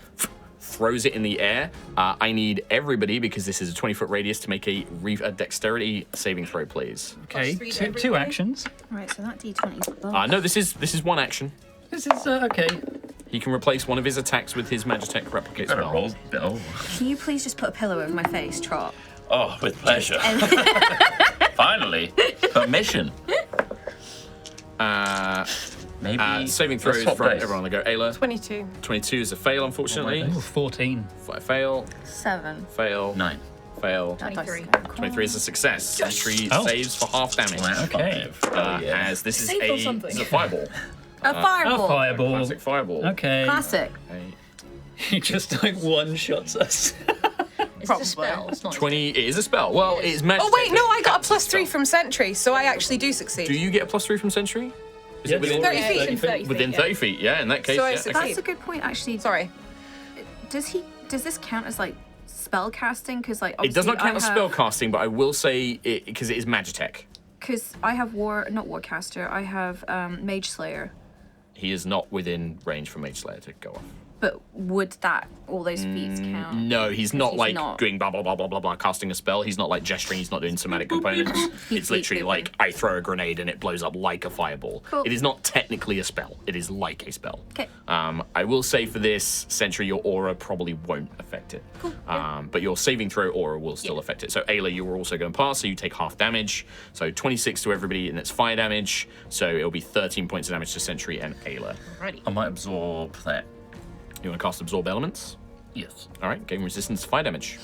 throws it in the air. I need everybody, because this is a 20-foot radius, to make a dexterity saving throw, please. Okay, Plus 3 to two everybody. actions. Right, so that D20. No, this is one action. This is okay. He can replace one of his attacks with his Magitech replicate Better spell. roll. Oh. Can you please just put a pillow over my face, Trot? Oh, with pleasure. Finally. Permission. Maybe. Saving let's throws swap from dice. everyone on the go. Ayla, 22. 22 is a fail, unfortunately. Oh, 14. Fail, 7. fail, 9. fail. That dice is 23. going cool. 23 is a success. Sentry Oh. saves for half damage. Wow, Okay. As this is Saved on a, something. this is a fireball. A fireball. A fireball. Classic fireball. Okay. Classic. He just like one-shots us. It's a spell. It's not. 20, it is a spell. Well, it's magic. Oh wait, no, I got a +3 from Sentry, so I actually do succeed. Do you get a +3 from Sentry? Is Yeah, it within, you're 30 feet. Within 30 feet. within yeah. 30 feet? Yeah, in that case, So I yeah. succeed. Okay. That's a good point, actually. Sorry. Does this count as like spell casting? Because like It does not count as I spell casting, but I will say it because it is Magitech. Because I have not Warcaster. I have Mage Slayer. He is not within range for Mage Slayer to go off. But would that all those feats count? No, he's not He's like not. doing blah blah blah blah blah blah casting a spell. He's not like gesturing. He's not doing somatic components. It's literally like I throw a grenade and it blows up like a fireball. Cool. It is not technically a spell. It is like a spell. Okay. I will say for this Sentry, your aura probably won't affect it. Cool. But your saving throw aura will still affect it. So Ayla, you are also going to pass, so you take half damage. So 26 to everybody, and it's fire damage. So it'll be 13 points of damage to Sentry and Ayla. Alrighty. I might absorb that. You want to cast Absorb Elements? Yes. All right, gain resistance to fire damage.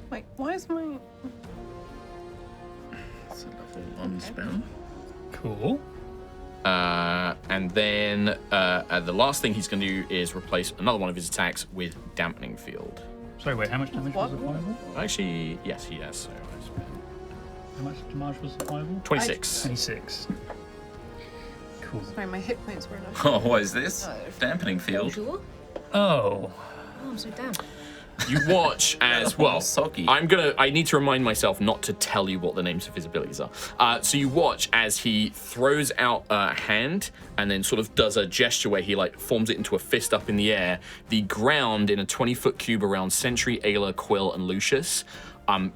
Wait, why is my... It's a level 1 spell. Cool. And then the last thing he's going to do is replace another one of his attacks with Dampening Field. Sorry, wait, how much damage was the fireball? Actually, yes, he has. So I spent How much damage was the fireball? 26. 26. Cool. Sorry, my hit points were enough. Oh, what is this? Dampening field. Bonjour. Oh. Oh, I'm so damp. You watch as well. Soggy. I need to remind myself not to tell you what the names of his abilities are. So you watch as he throws out a hand and then sort of does a gesture where he like forms it into a fist up in the air. The ground in a 20-foot cube around Sentry, Ayla, Quill, and Lucius.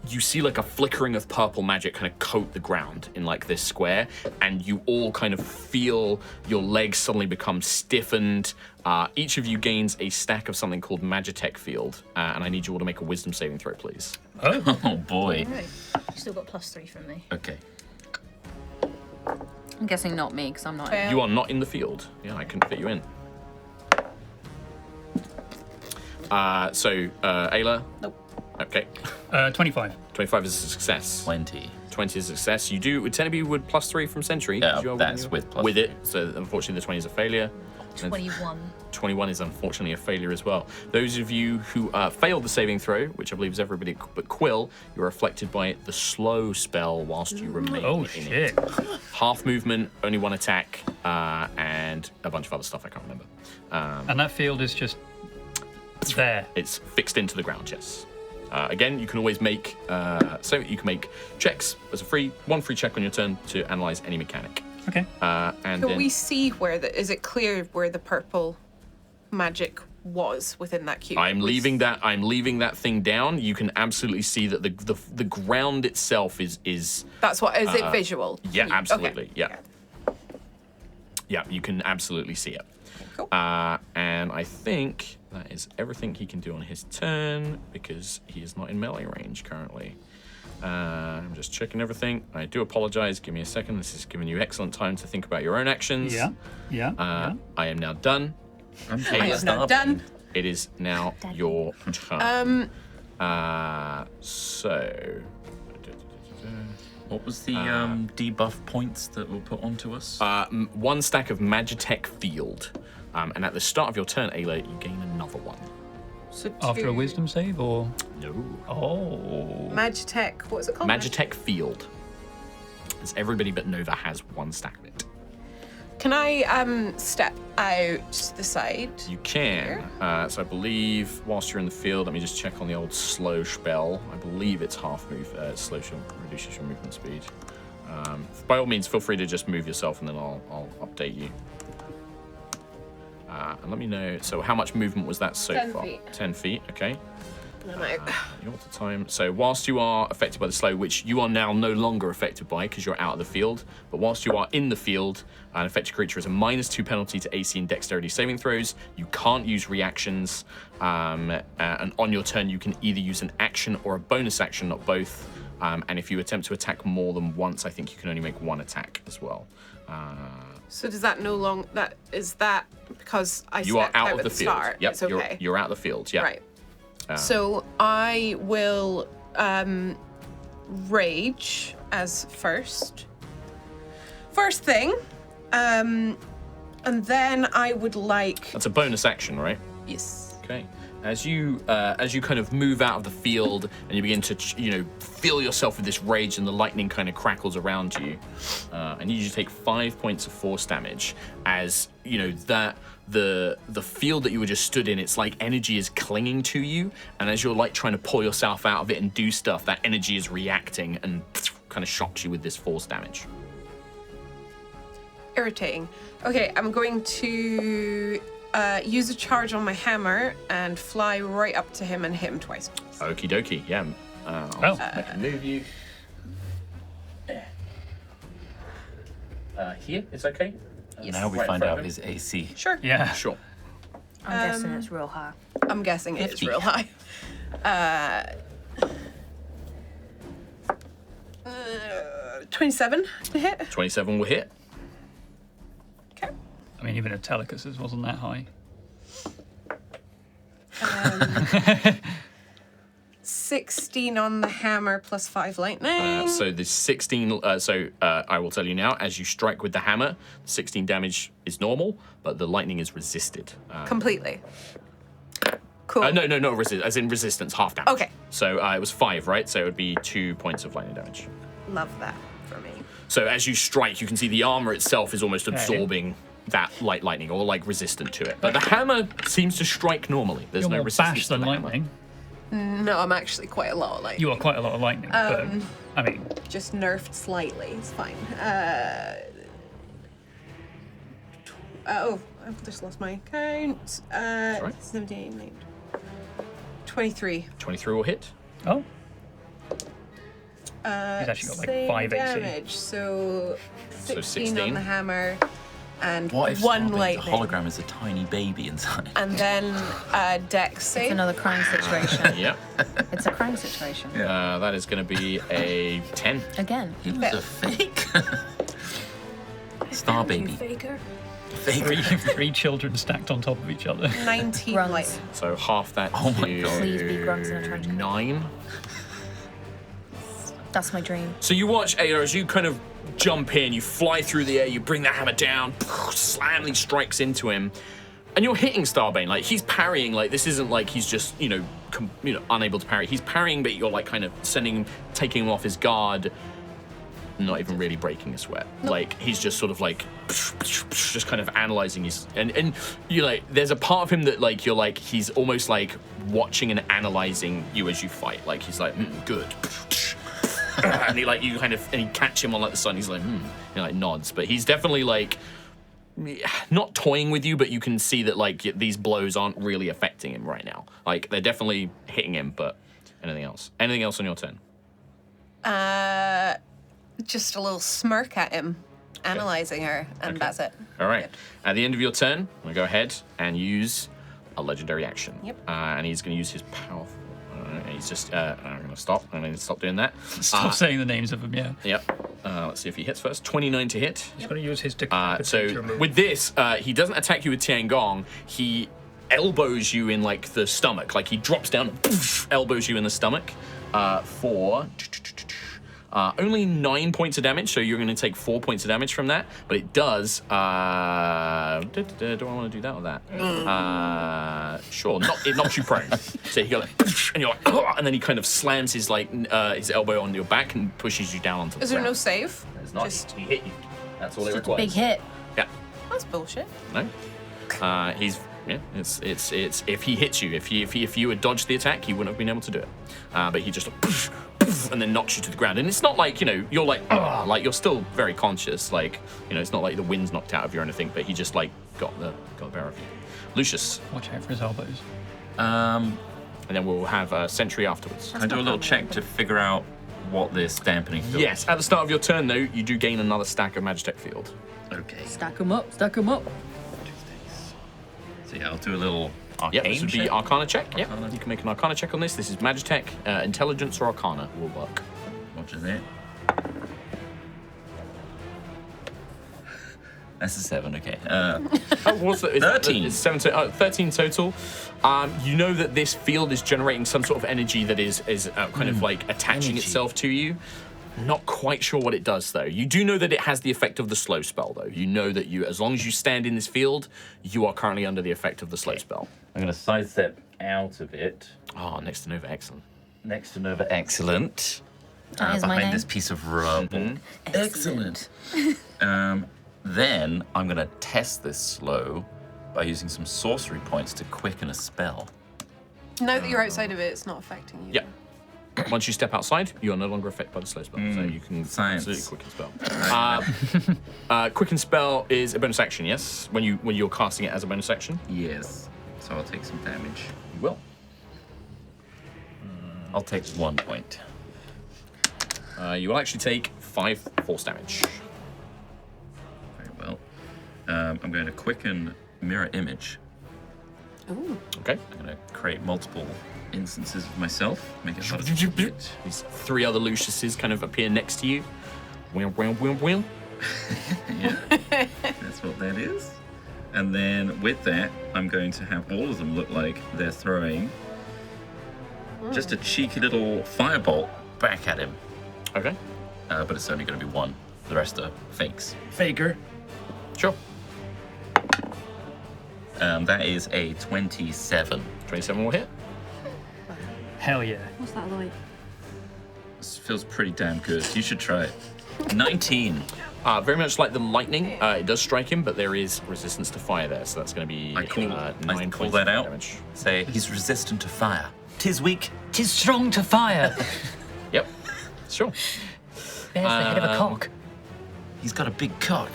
You see like a flickering of purple magic kind of coat the ground in like this square, and you all kind of feel your legs suddenly become stiffened. Each of you gains a stack of something called Magitech Field, and I need you all to make a Wisdom saving throw, please. Oh. Oh boy. Right. You still got +3 from me. Okay. I'm guessing not me, because I'm not. Fail. You are not in the field. Yeah, I couldn't fit you in. Ayla. Nope. Okay. 25. 25 is a success. 20. 20 is a success. You do. Would technically would +3 from Sentry. Yeah, 'cause you are that's within with plus with it. three. So unfortunately, the 20 is a failure. 21. 21 is unfortunately a failure as well. Those of you who failed the saving throw, which I believe is everybody but Quill, you're afflicted by the slow spell whilst you remain Oh in shit. it. Half movement, only 1 attack, and a bunch of other stuff I can't remember. And that field is just there. It's fixed into the ground, yes. Again, you can always make checks as a one free check on your turn to analyze any mechanic. Okay. And Can then we see is it clear where the purple magic was within that cube? I'm leaving that thing down. You can absolutely see that the ground itself is That's what, is it visual? yeah, Okay. absolutely. Yeah. Yeah, you can absolutely see it. Cool. And I think that is everything he can do on his turn because he is not in melee range currently. I'm just checking everything. I do apologize. Give me a second. This is giving you excellent time to think about your own actions. Yeah. I am now done. I am not done. It is now your turn. So. What was the debuff points that were put onto us? 1 stack of Magitech Field. And at the start of your turn, Ayla, you gain another one. So After a two- wisdom save, or No. Oh. Magitech, what was it called? Magitech Field. As everybody but Nova has 1 stack of it. Can I step out to the side? You can. So I believe whilst you're in the field, let me just check on the old slow spell. I believe it's half move. Slow reduces your movement speed. By all means, feel free to just move yourself, and then I'll update you. And let me know. So how much movement was that so 10 far? feet. 10 feet. Okay. I'm out. You know what the time. So whilst you are affected by the slow, which you are now no longer affected by because you're out of the field, but whilst you are in the field, an affected creature has a -2 penalty to AC and Dexterity saving throws. You can't use reactions, and on your turn you can either use an action or a bonus action, not both. And if you attempt to attack more than once, I think you can only make 1 attack as well. So does that no longer, is that because I You are stepped out out of at the the field. start? Yep, It's okay. you're out of the field. Yeah. Right. So I will rage as first. First thing. And then I would like, That's a bonus action, right? yes. Okay. As you kind of move out of the field and you begin to fill yourself with this rage and the lightning kind of crackles around you, I need you to take 5 points of force damage. As that the field that you were just stood in, it's like energy is clinging to you, and as you're like trying to pull yourself out of it and do stuff, that energy is reacting and kind of shocks you with this force damage. Irritating. Okay, I'm going to use a charge on my hammer and fly right up to him and hit him twice. Okie dokie. Yeah. I can move you. Here, it's okay. Yes. Now we Right in find front out of his AC. Sure. yeah. Sure. I'm guessing it's real high. I'm guessing it is 50. real high. 27 to hit. 27 will hit. Okay. I mean, even a Telecus's wasn't that high. 16 on the hammer plus 5 lightning. So the 16. I will tell you now. As you strike with the hammer, 16 damage is normal, but the lightning is resisted. Completely. Cool. No, not resist. As in resistance, half damage. Okay. So it was 5, right? So it would be 2 points of lightning damage. Love that for me. So as you strike, you can see the armor itself is almost absorbing that lightning, or like resistant to it. But the hammer seems to strike normally. There's You're no more resistance bash to than the hammer. lightning. No, I'm actually quite a lot of lightning. You are quite a lot of lightning, but I mean, Just nerfed slightly. It's fine. I've just lost my count. right. 17, 19, 23. 23 will hit. oh, he's actually got like Same 5 AC. damage. So 16 16. on the hammer and What if 1 Starbane's lightning. hologram is a tiny baby inside? And then Dex save. It's another crying situation. Yep. It's a crying situation. That is going to be a 10. Again. He was a fake. Star You baby. faker. Three children stacked on top of each other. 19 Runs. lightning. So half that Oh my to God. Please be grunts in a trench coat. 9. That's my dream. So you watch Aerois as you kind of jump in, you fly through the air, you bring that hammer down, slam these strikes into him, and you're hitting Starbane. Like, he's parrying. Like, this isn't like he's just, unable to parry. He's parrying, but you're like kind of taking him off his guard, not even really breaking a sweat. Like, he's just sort of like, just kind of analyzing his, and you like, there's a part of him that like, you're like, he's almost like watching and analyzing you as you fight. Like, he's like, good. And he like, you kind of, and you catch him on like the side, and he's like, he like nods. But he's definitely like, not toying with you, but you can see that like these blows aren't really affecting him right now. Like, they're definitely hitting him, but anything else? Anything else on your turn? Just a little smirk at him, analyzing her, and that's it. All right. At the end of your turn, I'm going to go ahead and use a legendary action. Yep. And he's going to use his powerful... he's just... I'm going to stop. I'm going to stop doing that. Stop saying the names of them, yeah. Yep. Let's see if he hits first. 29 to hit. He's going to use his So decapitator move. with this, he doesn't attack you with Tiangong. He elbows you in like the stomach. Like, he drops down and elbows you in the stomach for... only 9 points of damage, so you're going to take 4 points of damage from that. But it does. Do I want to do that or that? Sure. It knocks you prone. So you go like, and you're like, and then he kind of slams his his elbow on your back and pushes you down onto the Is there ground. no save? There's not. He hit you. That's all it Such a requires. big hit. Yeah. That's bullshit. No. It's if he hits you, if you had dodged the attack, he wouldn't have been able to do it. But he just and then knocks you to the ground. And it's not like, you're like, like you're still very conscious. Like, it's not like the wind's knocked out of you or anything, but he just like got the better of you. Lucius. Watch out for his elbows. And then we'll have a sentry afterwards. Can I do a little check to figure out what this dampening feels? Yes, at the start of your turn though, you do gain another stack of Magitech Field. Okay. Stack them up, stack them up. So yeah, I'll do a little arcane Yep, this would be check. Arcana check. Yep, Arcana. you can make an Arcana check on this. This is Magitech, Intelligence or Arcana will work. Roger that. That's a 7, okay. What's that? 13. It's 13 total. You know that this field is generating some sort of energy that is kind of like attaching itself to you. Not quite sure what it does though. You do know that it has the effect of the slow spell though. You know that as long as you stand in this field, you are currently under the effect of the slow spell. I'm going to sidestep out of it. Oh, next to Nova, excellent. Next to Nova, excellent. That is my behind name. this piece of rubble. Excellent. Then I'm going to test this slow by using some sorcery points to quicken a spell. Now that you're outside of it, it's not affecting you. Yeah. Once you step outside, you are no longer affected by the slow spell, so you can Science. absolutely quicken spell. Quicken spell is a bonus action, yes? When you're casting it as a bonus action, Yes. So I'll take some damage. you will. I'll take 1 point. You will actually take 5 force damage. Very well. I'm going to quicken mirror image. Ooh. Okay. I'm going to create multiple instances of myself, make it harder to forget. These 3 other Luciuses kind of appear next to you. Wheel. Yeah, that's what that is. And then with that, I'm going to have all of them look like they're throwing just a cheeky little firebolt back at him. Okay. But it's only going to be one. The rest are fakes. Faker. Sure. That is a 27. 27 will hit. Hell yeah. What's that like? This feels pretty damn good. You should try it. 19. Very much like the lightning, it does strike him, but there is resistance to fire there, so that's going to be I call 9 call points that of out. damage. Say, he's resistant to fire. 'Tis weak. 'Tis strong to fire. Yep. Sure. There's the head of a cock. He's got a big cock.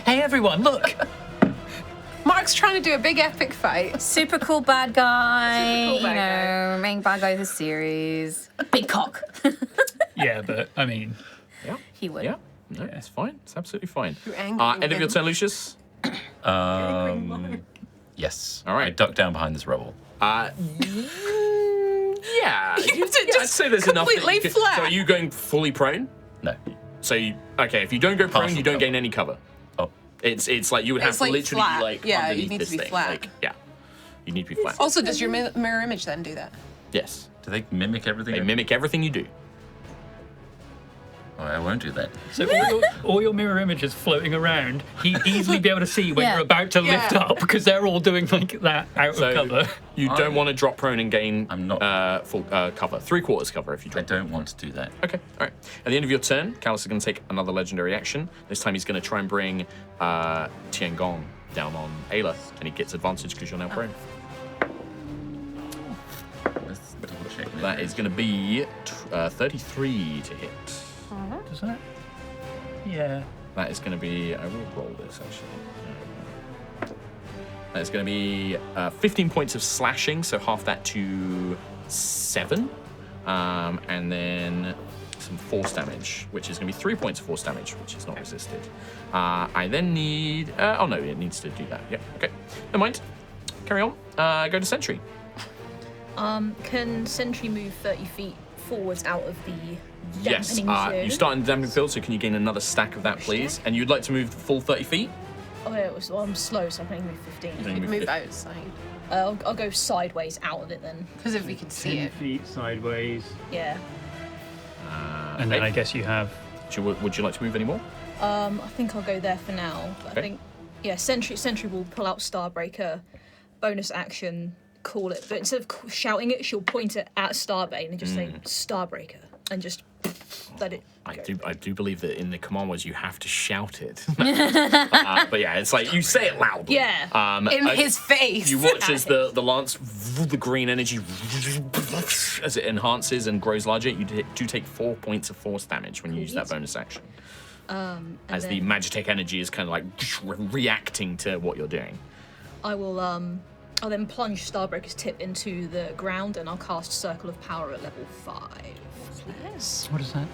Hey everyone, look! Mark's trying to do a big epic fight. Super cool bad guy. Super cool bad Main bad guy of the series. Big cock. Yeah, but I mean, Yeah. He would. Yeah. No, it's fine. It's absolutely fine. You're angry End of your with turn, Lucius. Yes. All right. I duck down behind this rubble. Yeah. to I'd just say there's enough. that completely you could- flat. So are you going fully prone? No. So if you don't go prone, Partial you don't cover. gain any cover. Oh. It's like you would have It's to like literally flat. be like Yeah, you underneath need to this be thing. flat. Like, yeah. You need to be flat. Also, does your mirror image then do that? Yes. Do they mimic everything? They mimic everything you do. Oh, I won't do that. So all your mirror images floating around, he'd easily be able to see when Yeah. you're about to lift up because they're all doing like that out So of cover. you don't want to drop prone and gain I'm not- full cover. 3/4 cover if you I drop. don't want to do that. Okay, all right. At the end of your turn, Kalus is going to take another legendary action. This time he's going to try and bring Tiangong down on Ayla, and he gets advantage because you're now prone. Let's double check. That is going to be 33 to hit. Does that? Yeah. That is going to be. I will roll this actually. That is going to be 15 points of slashing, so half that to 7, and then some force damage, which is going to be 3 points of force damage, which is not resisted. I then need. Oh no, it needs to do that. Yeah. Okay. Never mind. Carry on. Go to Sentry. Can Sentry move 30 feet forwards out of the Yes. dampening zone? You start in the dampening field, so can you gain another stack of that, please? And you'd like to move the full 30 feet? Oh, yeah, well, I'm slow, so I can only move 15. You can Move outside. I'll go sideways out of it then. Because if we could see it. feet sideways. Yeah. And then okay. I guess you have. Would you like to move any more? I think I'll go there for now. But Okay. I think, yeah, Sentry will pull out Starbreaker, bonus action, call it. But instead of shouting it, she'll point it at Starbane and just say Starbreaker and just let it go. I do believe that in the command words you have to shout it. But yeah, it's like you say it loudly. Yeah. In his face. You watch as the lance, the green energy, as it enhances and grows larger. You do take 4 points of force damage when you use that bonus action. As the then- Magitech energy is kind of like reacting to what you're doing. I will I'll then plunge Starbreaker's tip into the ground and I'll cast Circle of Power at level 5. Yes. What does that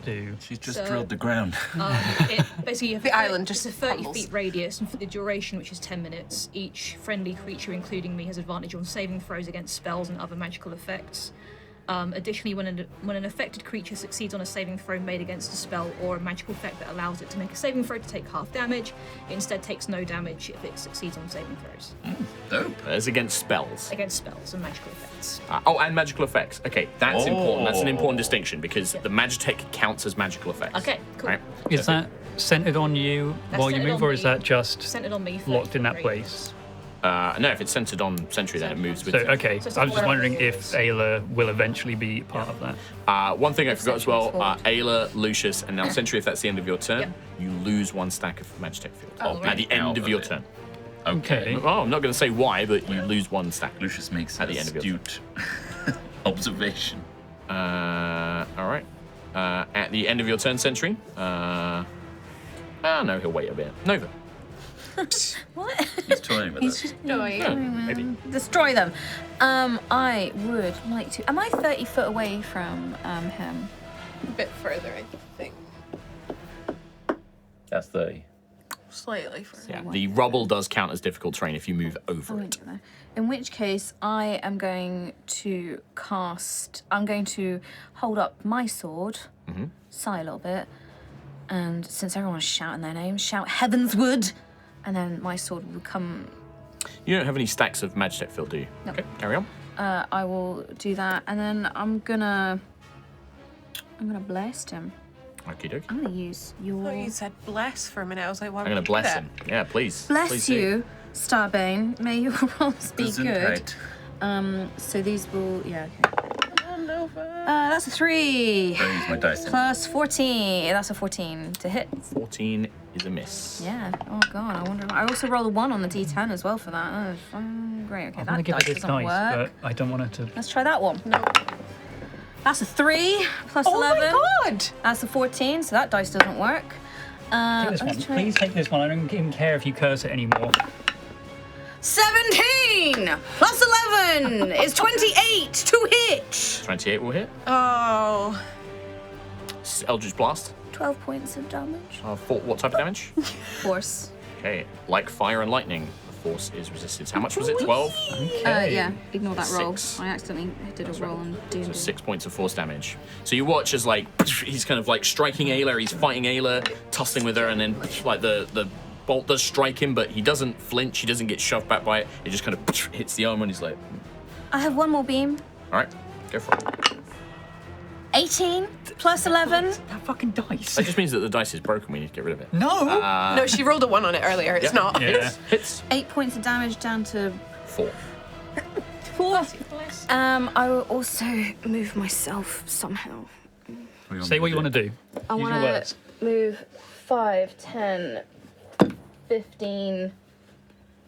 do? She's just So- drilled the ground. It basically The island just it's a 30 crumbles. feet radius, and for the duration, which is 10 minutes, each friendly creature, including me, has advantage on saving throws against spells and other magical effects. Additionally, when an affected creature succeeds on a saving throw made against a spell or a magical effect that allows it to make a saving throw to take half damage, it instead takes no damage if it succeeds on saving throws Dope. As against spells. against spells and magical effects. And magical effects. Okay, that's important. That's an important Oh. distinction because the Magitech counts as magical effects. Okay, cool. Right? Is that centered on you That's while you centered move, on or is me. that just Centered on me. 30 locked in that feet place? radius. No, if it's centered on Sentry, then it moves with So you. okay, So it's I was just like wondering whatever it if is. Ayla will eventually be part of that. One thing I forgot as well, Sentry Ayla, Lucius, and now Sentry, if that's the end of your turn, Yep. you lose 1 stack of Magitech field. Oh, At the end Out of of your it. turn. Okay. Oh, I'm not going to say why, but you lose 1 stack. Lucius makes At an the end of your astute observation. Alright. At the end of your turn, Sentry. No, he'll wait a bit. Nova. What? He's toying with us. Yeah, maybe. Destroy them. I would like to. Am I 30 foot away from him? A bit further, I think. That's 30. Slightly further. Yeah, the rubble does count as difficult terrain if you move over it. In which case, I am going to cast. I'm going to hold up my sword, sigh a little bit, and since everyone's shouting their names, shout Heavensward, and then my sword will come. You don't have any stacks of Magitech field, do you? No. Okay, carry on. I will do that, and then I'm gonna blast him. Okie dokie. I'm gonna use I your thought you said bless for a minute. I was like, why I'm going would to you do bless that? him. Yeah, please. bless Please do. you, Starbane. May your rolls be good. Gesundheit. So these will, yeah. Okay. Oh, Nova. That's a 3 Don't use my dice. plus 14. That's a 14 to hit. 14 is a miss. Yeah. Oh god. I wonder. I also rolled a 1 on the D10 as well for that. Oh, great. Okay, I'm that gonna give dice it this doesn't dice, work. but I don't want it to. Let's try that one. No. That's a 3 plus Oh 11. my god! That's a 14. So that dice doesn't work. Take this one. Let's try Please take this one. I don't even care if you curse it anymore. 17 plus 11 is 28 to hit. 28 will hit. Oh. Eldritch Blast. 12 points of damage. What type of damage? Force. Okay, like fire and lightning, the force is resisted. How much was it? 12? Yeah, ignore that roll. 6. I accidentally did a roll and did. So 6 points of force damage. So you watch as like he's kind of like striking Ayla, he's fighting Ayla, tussling with her, and then like the bolt does strike him, but he doesn't flinch, he doesn't get shoved back by it. It just kind of hits the arm and he's like, I have one more beam. all right, go for it. 18 plus 11. That fucking dice. That just means that the dice is broken. We need to get rid of it. No. No, she rolled a 1 on it earlier. It's not. Yeah. Hits. 8 points of damage down to 4. 4. I will also move myself somehow. Say what you want to do. I Use your want words. to move 5, 10, 15,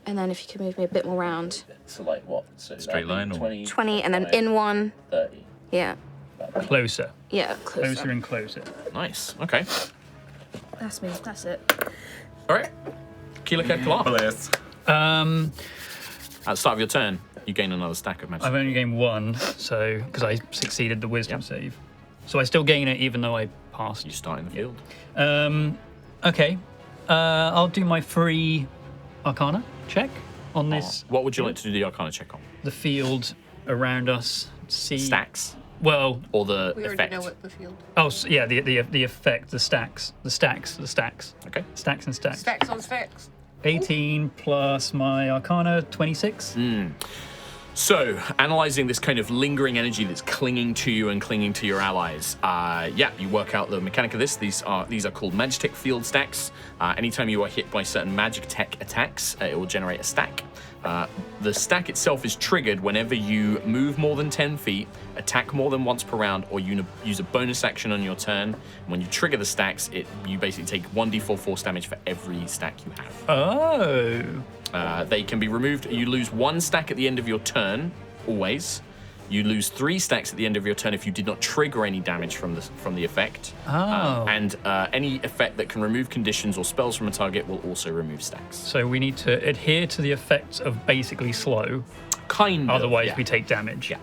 and then if you could move me a bit more round. So like what? So Straight line or- 20, and then in 1. 30. Yeah. Closer. Yeah, Closer and closer. Nice. Okay. That's me. That's it. All right. Keeler Kalar. Bless. At the start of your turn, you gain another stack of magic. I've only gained 1, so because I succeeded the wisdom save, so I still gain it even though I passed. You start in the field. Okay. I'll do my free Arcana check on this. What would you like to do the Arcana check on? The field around us. See. Stacks Well. or the We already effect? know what the field. Oh, yeah. The effect. The stacks. Okay. Stacks and stacks. Stacks on stacks. 18 plus my Arcana, 26. So, analyzing this kind of lingering energy that's clinging to you and clinging to your allies, you work out the mechanic of this. These are called Magitech field stacks. Anytime you are hit by certain Magitech attacks, it will generate a stack. The stack itself is triggered whenever you move more than 10 feet, attack more than once per round, or use a bonus action on your turn. And when you trigger the stacks, you basically take 1d4 force damage for every stack you have. Oh. They can be removed. You lose 1 stack at the end of your turn, always. You lose 3 stacks at the end of your turn if you did not trigger any damage from the effect. Oh. And any effect that can remove conditions or spells from a target will also remove stacks. So we need to adhere to the effects of basically slow, Kind of. otherwise yeah. we take damage. Yeah.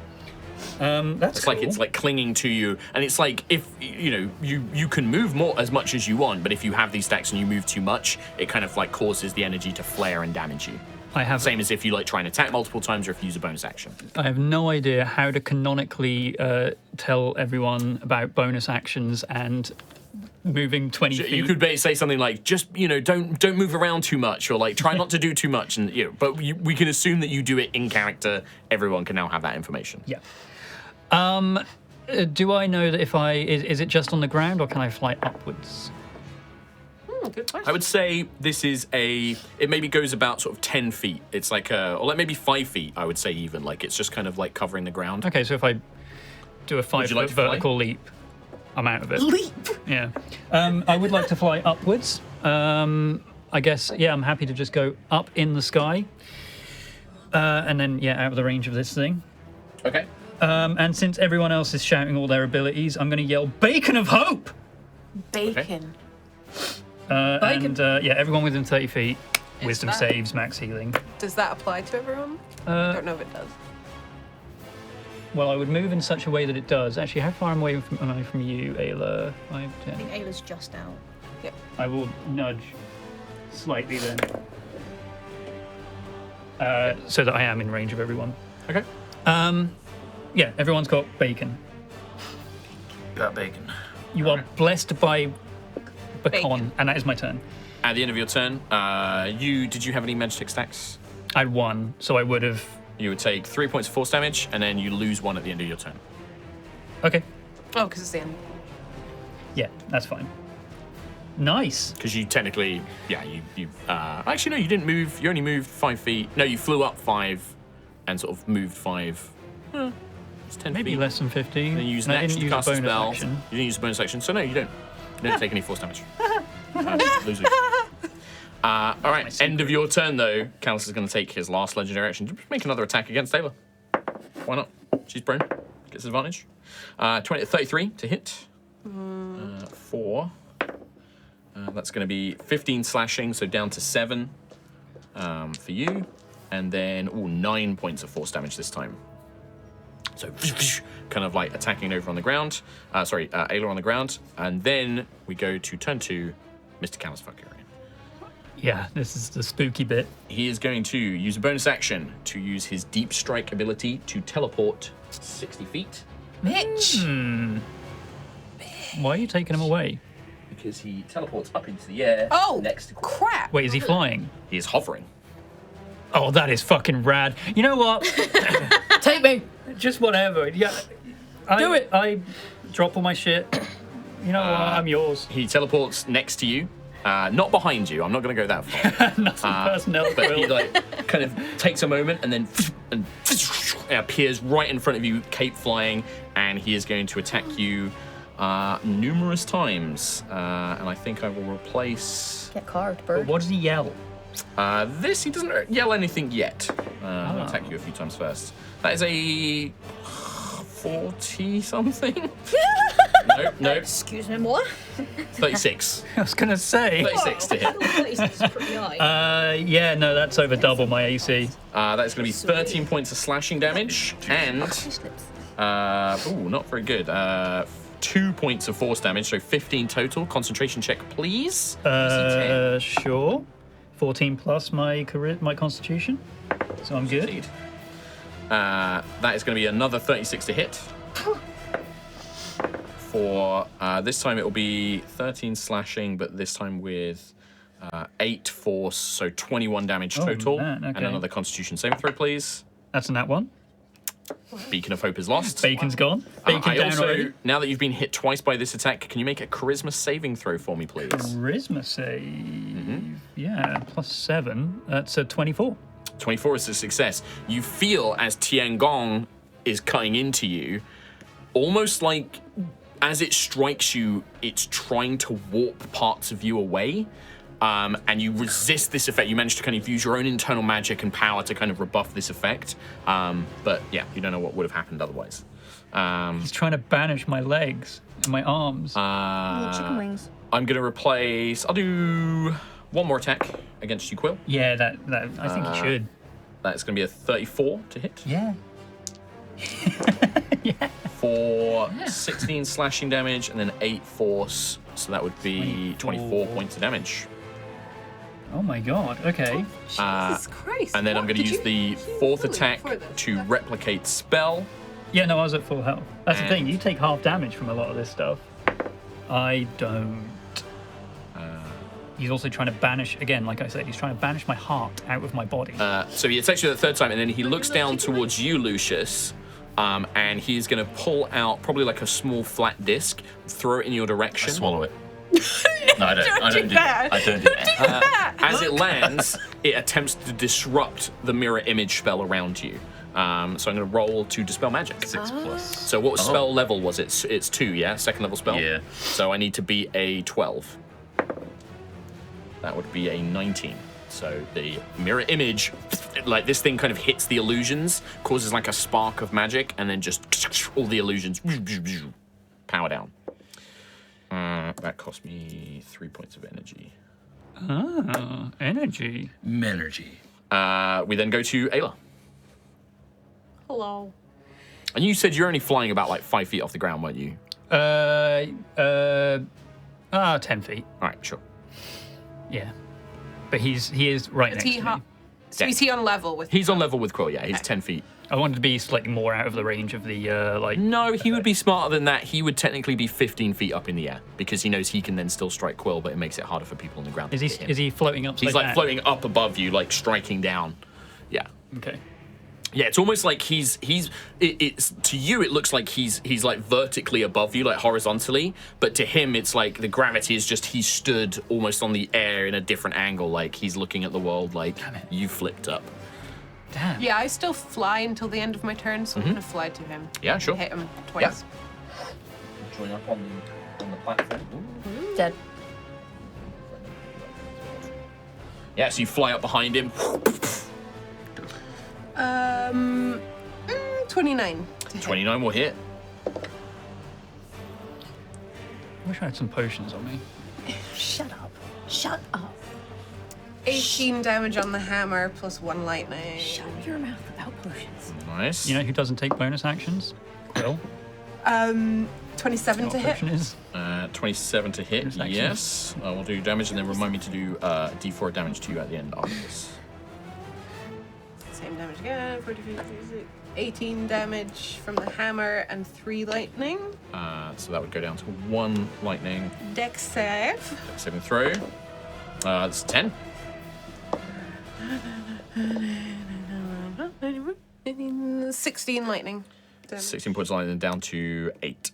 That's It's cool. like it's like clinging to you, and it's like if you can move more as much as you want, but if you have these stacks and you move too much, it kind of like causes the energy to flare and damage you. I have Same as if you like try and attack multiple times or if you use a bonus action. I have no idea how to canonically tell everyone about bonus actions and moving 20 feet. You could say something like, just don't move around too much, or like try not to do too much, and we can assume that you do it in character. Everyone can now have that information. Yeah. Do I know that if is it just on the ground or can I fly upwards? Good question. I would say this is it maybe goes about sort of 10 feet. It's like or like maybe 5 feet, I would say even. Like it's just kind of like covering the ground. Okay, so if I do a 5 you like foot to fly? vertical leap, I'm out of it. Leap. Yeah. I would like to fly upwards. I guess, yeah, I'm happy to just go up in the sky. And then, out of the range of this thing. Okay. And since everyone else is shouting all their abilities, I'm going to yell, Bacon of Hope! Bacon. And everyone within 30 feet, Is wisdom that- saves, max healing. Does that apply to everyone? I don't know if it does. Well, I would move in such a way that it does. Actually, how far am I from you, Ayla? 5, 10. I think Ayla's just out. I will nudge slightly then. So that I am in range of everyone. Okay. Everyone's got bacon. Got bacon. You are blessed by Bacon, Bacon. and that is my turn. At the end of your turn, did you have any Magitech stacks? I had 1, so I would have. You would take 3 points of force damage, and then you lose 1 at the end of your turn. Okay. Oh, because it's the end. Yeah, that's fine. Nice. Because you technically, actually no, you didn't move. You only moved 5 feet. No, you flew up 5, and sort of moved 5. It's 10 Maybe feet. less than 15. Then you use And an I action didn't to use a cast a bonus spell. action. You didn't use a bonus action, so no, you don't. You don't take any force damage. Lose. All right, end of your turn though. Kalus is going to take his last legendary action. Just make another attack against Ayla. Why not? She's prone. Gets advantage. 33 to hit. 4. That's going to be 15 slashing, so down to 7 for you. And then 9 points of force damage this time. So kind of like attacking over on the ground. Ayla on the ground. And then we go to turn 2, Mr. Kalus Valkyrian. Yeah, this is the spooky bit. He is going to use a bonus action to use his deep strike ability to teleport 60 feet. Bitch. Why are you taking him away? Because he teleports up into the air Oh, next to crap. Wait, is he flying? He is hovering. Oh, that is fucking rad. You know what? Take me. Just whatever. Yeah. Do it. drop all my shit. You know what? I'm yours. He teleports next to you. Not behind you. I'm not going to go that far. Nothing personnel. But he like kind of takes a moment and then appears right in front of you, cape flying, and he is going to attack you numerous times. And I think I will replace Get carved, But bird. what does he yell? this. He doesn't yell anything yet. I'm going to attack you a few times first. That is a 40 something. Nope. Excuse me, what? 36. I was gonna say. 36 to hit. 36 is pretty high. Yeah, no, that's over double my AC. That is going to be 13 points of slashing damage and not very good. 2 points of force damage, so 15 total. Concentration check, please. Sure. 14 plus my constitution, so I'm good. Indeed. That is going to be another 36 to hit. For this time it will be 13 slashing, but this time with 8 force, so 21 damage total. Man, okay. And another Constitution saving throw, please. That's a nat one. Beacon of Hope is lost. Bacon's gone. Bacon I down also, already. now that you've been hit twice by this attack, can you make a Charisma saving throw for me, please? Charisma save. Yeah, +7. That's a 24. 24 is a success. You feel as Tiangong is cutting into you, almost like as it strikes you, it's trying to warp parts of you away. And you resist this effect. You manage to kind of use your own internal magic and power to kind of rebuff this effect. But yeah, you don't know what would have happened otherwise. He's trying to banish my legs and my arms. Chicken wings. I'm going to replace... I'll do one more attack against you, Quill. Yeah, that I think he should. That's going to be a 34 to hit. Yeah. For 16 slashing damage and then 8 force. So that would be 24 points of damage. Oh my god, okay. Jesus Christ. And then I'm going to use the fourth attack to replicate spell. Yeah, no, I was at full health. That's the thing, you take half damage from a lot of this stuff. I don't. He's also trying to banish, again, like I said, he's trying to banish my heart out of my body. So he attacks you the third time, and then he looks down towards you, Lucius, and he's going to pull out probably like a small flat disc, throw it in your direction. Swallow it. No, I don't do that. I don't do that. As it lands, it attempts to disrupt the mirror image spell around you. So I'm going to roll to dispel magic. 6 plus. So what spell level was it? It's 2, yeah? Second level spell? Yeah. So I need to be a 12. That would be a 19. So the mirror image, like this thing kind of hits the illusions, causes like a spark of magic, and then just all the illusions power down. That cost me 3 points of energy. Energy. Menergy. We then go to Ayla. Hello. And you said you're only flying about like 5 feet off the ground, weren't you? 10 feet. All right, sure. Yeah. But he is right next to me. So is he on level with? He's on level with Quill, yeah. He's 10 feet. I wanted to be slightly more out of the range of the, No, he would be smarter than that. He would technically be 15 feet up in the air because he knows he can then still strike Quill, but it makes it harder for people on the ground. Is to hit him. he floating up? He's like floating up above you, like striking down. Yeah. Okay. Yeah, it's almost like it's to you it looks like he's like vertically above you, like horizontally, but to him it's like the gravity is just he stood almost on the air in a different angle, like he's looking at the world like you flipped up. Damn. Yeah, I still fly until the end of my turn, so I'm gonna fly to him. Yeah, sure. Hit him twice. Join up on the platform. Dead. Yeah, so you fly up behind him. 29. to hit. 29 will hit. I wish I had some potions on me. Shut up. Shut up. 18 damage on the hammer plus 1 lightning. Shut your mouth about potions. Nice. You know who doesn't take bonus actions? Quill. 27 What to hit. potion is? 27 to hit, Bonus action. yes. I will do damage and then remind me to do d4 damage to you at the end after this. Same damage again. 40, 50, 60, 18 damage from the hammer and 3 lightning. So that would go down to 1 lightning. Dex save. Saving throw. That's 10. 16 lightning. Damage. 16 points lightning down to 8.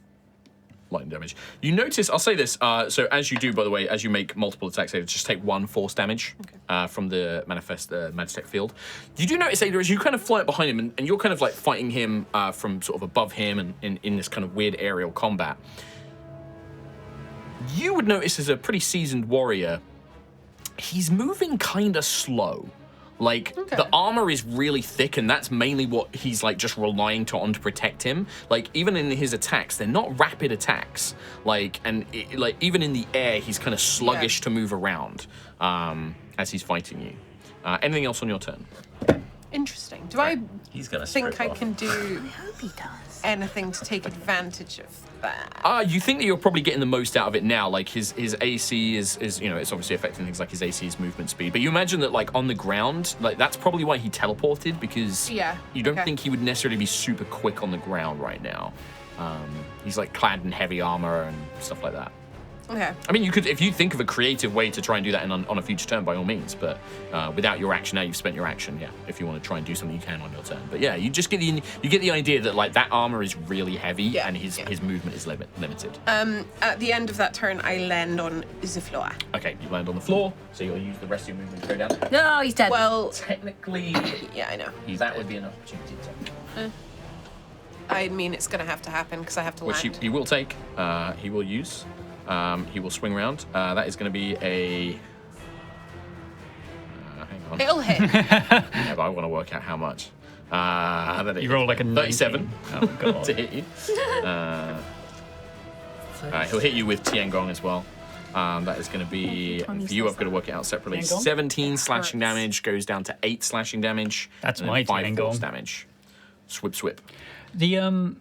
lightning damage. You notice, I'll say this, so as you do, by the way, as you make multiple attacks, Ada, just take 1 force damage from the Magitech field. You do notice, Ada, as you kind of fly up behind him, and you're kind of like fighting him from sort of above him and in this kind of weird aerial combat. You would notice as a pretty seasoned warrior, he's moving kind of slow. Like, the armor is really thick, and that's mainly what he's, like, just relying on to protect him. Like, even in his attacks, they're not rapid attacks. Like, and, even in the air, he's kind of sluggish to move around as he's fighting you. Anything else on your turn? Interesting. Do I He's gonna think strip I off. can do I hope he does. anything to take advantage of that? You think that you're probably getting the most out of it now. Like, his AC is you know, it's obviously affecting things like his AC, his movement speed. But you imagine that, like, on the ground, like, that's probably why he teleported, because you don't think he would necessarily be super quick on the ground right now. He's, like, clad in heavy armor and stuff like that. Okay. I mean, you could, if you think of a creative way to try and do that on a future turn, by all means. But without your action, now you've spent your action. Yeah, if you want to try and do something, you can on your turn. But yeah, you just get the idea that, like, that armor is really heavy and his movement is limited. At the end of that turn, I land on the floor. Okay, you land on the floor, so you'll use the rest of your movement to go down. No, he's dead. Well, Technically, yeah, I know. that would be an opportunity to. I mean, it's going to have to happen because I have to Which land. he will take. He will use. He will swing around. That is going to be a. Hang on. It'll hit. Yeah, but I want to work out how much. You roll like a 37 19. Oh, God. to hit you. He'll hit you with Tiangong as well. That is going to be, for you, I've got to work it out separately. Tiangong? 17 slashing damage goes down to 8 slashing damage. That's and then my 5 Tiangong. force damage. Swip. The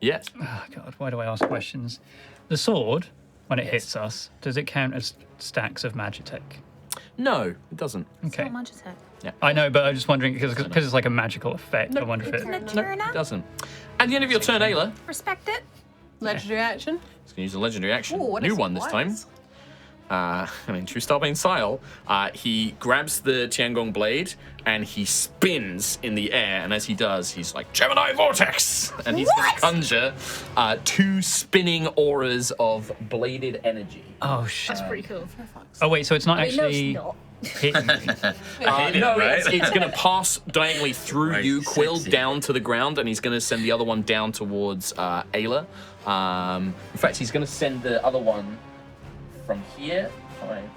Yes. oh God, why do I ask questions? The sword, when it hits us, does it count as stacks of Magitech? No, it doesn't. Okay. Not Magitech. I know, but I'm just wondering because it's like a magical effect. I wonder if it. No, it doesn't. At the end of your turn, Ayla, Respect it. Legendary action. he's going to use a legendary action. Ooh, what New is one this time. wise? I mean, true Starbane style, he grabs the Tiangong blade and he spins in the air. And as he does, he's like, Gemini Vortex! And he's going to conjure 2 spinning auras of bladed energy. Oh shit. That's pretty cool. Oh wait, so it's not I mean, no, actually it's not. hitting me. No, right? it's going to pass diagonally through Right, you, Quill, sexy. down to the ground, and he's going to send the other one down towards Ayla. In fact, he's going to send the other one from here, 5, 10,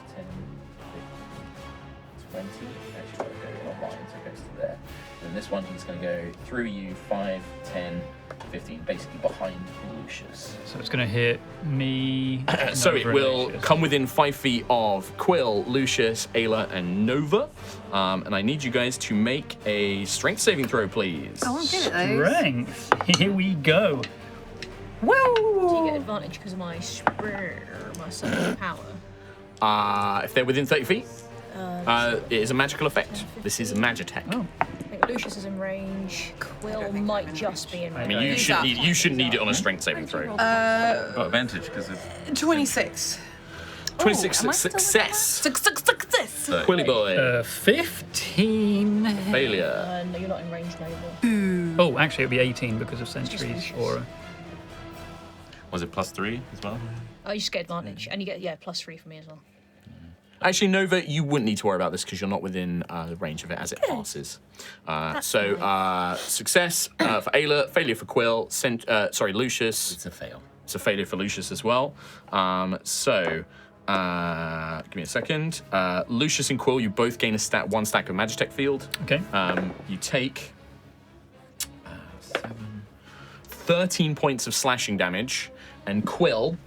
15, 20. Actually, I'll go online, so it goes to there. Then this one, he's going to go through you, 5, 10, 15, basically behind Lucius. So it's going to hit me. So it Nova, will Lucius. come within 5 feet of Quill, Lucius, Ayla, and Nova. And I need you guys to make a strength saving throw, please. Oh, I'm good at those. Strength. Here we go. Do you get advantage because of my my psychic power? If they're within 30 feet, it is a magical effect. This is Magitech. Oh. I think Lucius is in range. Quill might just be in range. I mean, you shouldn't need it on a strength saving throw. Got advantage because of 26. 26 am I still success. Success. Quilly boy. 15. Failure. No, you're not in range no more. Oh, actually, it'll be 18 because of Sentry's Lucius. aura. was it +3 as well? Oh, you just get advantage, and you get +3 for me as well. Actually, Nova, you wouldn't need to worry about this because you're not within the range of it as it passes. Success for Ayla, failure for Quill, Lucius. It's a fail. It's a failure for Lucius as well. Give me a second. Lucius and Quill, you both gain one stack of Magitech field. Okay. You take 13 points of slashing damage, and Quill,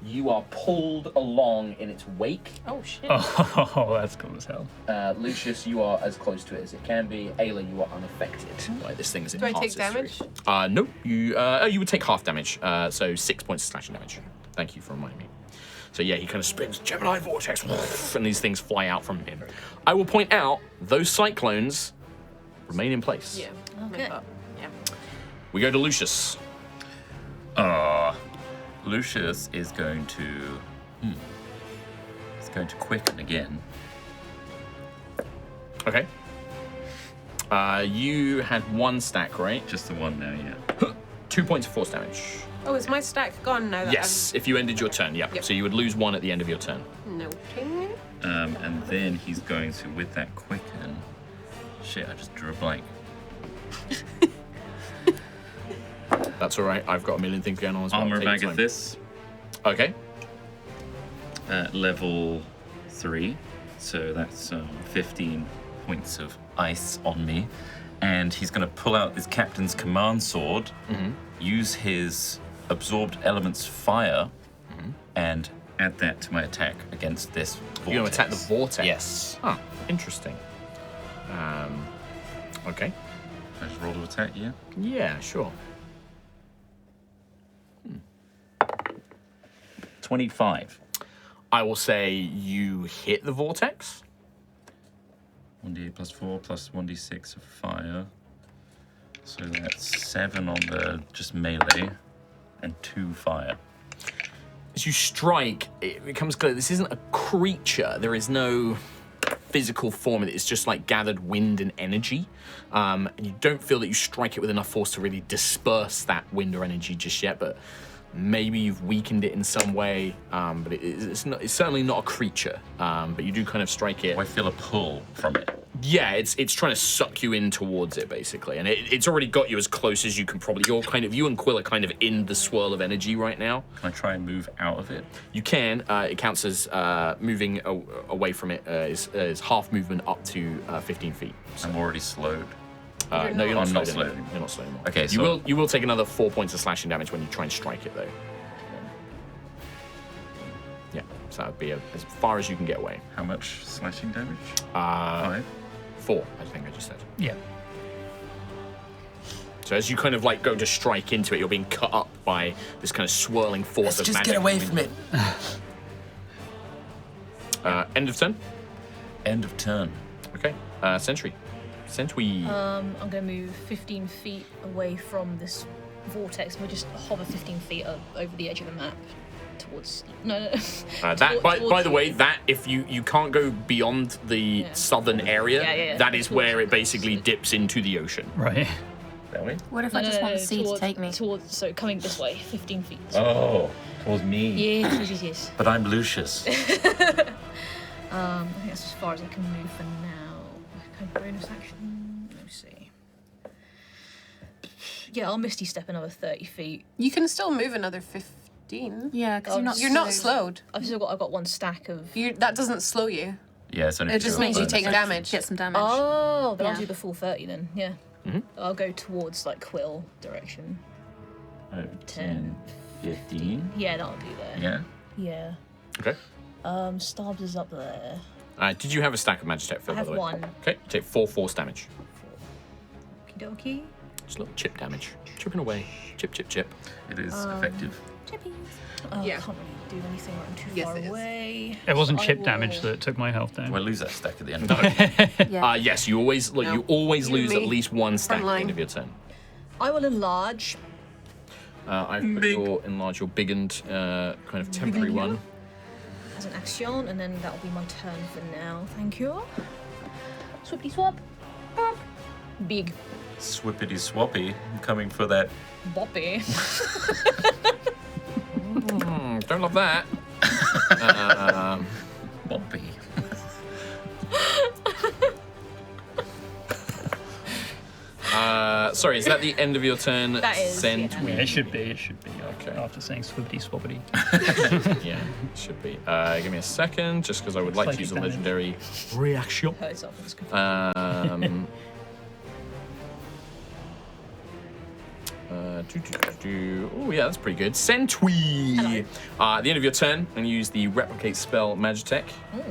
you are pulled along in its wake. Oh, shit. Oh, that's cool as hell. Lucius, you are as close to it as it can be. Ayla, you are unaffected by this thing as it Do I passes take damage? through. No, you would take half damage, so 6 points of slashing damage. Thank you for reminding me. So yeah, he kind of spins Gemini Vortex, and these things fly out from him. I will point out, those cyclones remain in place. Yeah. Okay. Yeah. We go to Lucius. Lucius is going to. He's going to quicken again. Okay. You had 1 stack, right? Just the one now, yeah. 2 points of force damage. Oh, is my stack gone now? That Yes, if you ended your turn, yep. Yep. So you would lose 1 at the end of your turn. I'm noting. And then he's going to, with that quicken. Shit, I just drew a blank. That's all right. I've got a million things going on as well. Armor Take your bag time. of this. Okay. Level 3. So that's 15 points of ice on me. And he's going to pull out his captain's command sword, use his absorbed elements fire, and add that to my attack against this vortex. You're going to attack the vortex? Yes. Huh, interesting. Okay. I just roll to attack, yeah? Yeah, sure. 25. I will say you hit the vortex. 1d8 plus 4 plus 1d6 of fire. So that's 7 on the just melee and 2 fire. As you strike, it becomes clear this isn't a creature. There is no physical form. It's just like gathered wind and energy. And you don't feel that you strike it with enough force to really disperse that wind or energy just yet, but maybe you've weakened it in some way. But it's certainly not a creature. But you do kind of strike it. I feel a pull from it. Yeah, it's trying to suck you in towards it, basically. And it's already got you as close as you can probably... You and Quill are kind of in the swirl of energy right now. Can I try and move out of it? You can. It counts as moving away from it is half movement up to 15 feet. I'm already slowed. No, you're not I'm not slowed slowed. anymore. You're not slowed anymore. Okay, you so- you will take another 4 points of slashing damage when you try and strike it, though. Yeah, so that would be as far as you can get away. How much slashing damage? 5. 5. 4, I think I just said. Yeah. So as you kind of like go to strike into it, you're being cut up by this kind of swirling force of magic. it. End of turn. End of turn. Okay. Sentry. Sentry. I'm gonna move 15 feet away from this vortex. We'll just hover 15 feet over the edge of the map towards. No. By the way, that if you can't go beyond the southern area, Yeah. that is where it basically dips into the ocean. Right. That way? What if I just want the sea to take me? So coming this way, 15 feet. Oh, towards me. Yes. But I'm Lucius. I think that's as far as I can move for now. Kind of bonus action. Let me see. Yeah, I'll Misty Step another 30 feet. You can still move another 15. Yeah, because You're not slowed. I've got one stack of. That doesn't slow you. Yeah, it's only It just two makes you bonus take action. damage. get some damage. Oh, then I'll Yeah. do the full 30 then. Yeah. I'll go towards like Quill direction. 10, 15. Yeah, that'll be there. Yeah. Yeah. Okay. Starbs is up there. Did you have a stack of Magitech, Phil, I by have the way? one. Okay, you take 4 force damage. Okie dokie. Just a little chip damage. Chipping away. Chip, chip, chip. It is effective. Oh, Yeah. I can't really do anything right. I'm too Yes, far it is. away. It wasn't I chip will- damage that took my health down. Do I lose that stack at the end of it? Yeah. Yes, you always No. you always You and lose at me. least 1 stack at the line. end of your turn. I will enlarge. I've put your enlarge your big and kind of temporary one. As an action, and then that'll be my turn for now. Thank you. Swippity swap. Bop. Big Swippity swappy. I'm coming for that. boppy. Don't love that. Boppy. Sorry, is that the end of your turn? That is the end. Yeah, it should be. It should be. Okay. After saying swippity swappity. Yeah, it should be. Give me a second, just because I would like to Psychic use a damage. legendary reaction. Hurt itself. It's good. Oh yeah, that's pretty good. Sentui. At the end of your turn, I'm gonna use the replicate spell Magitech. Oh.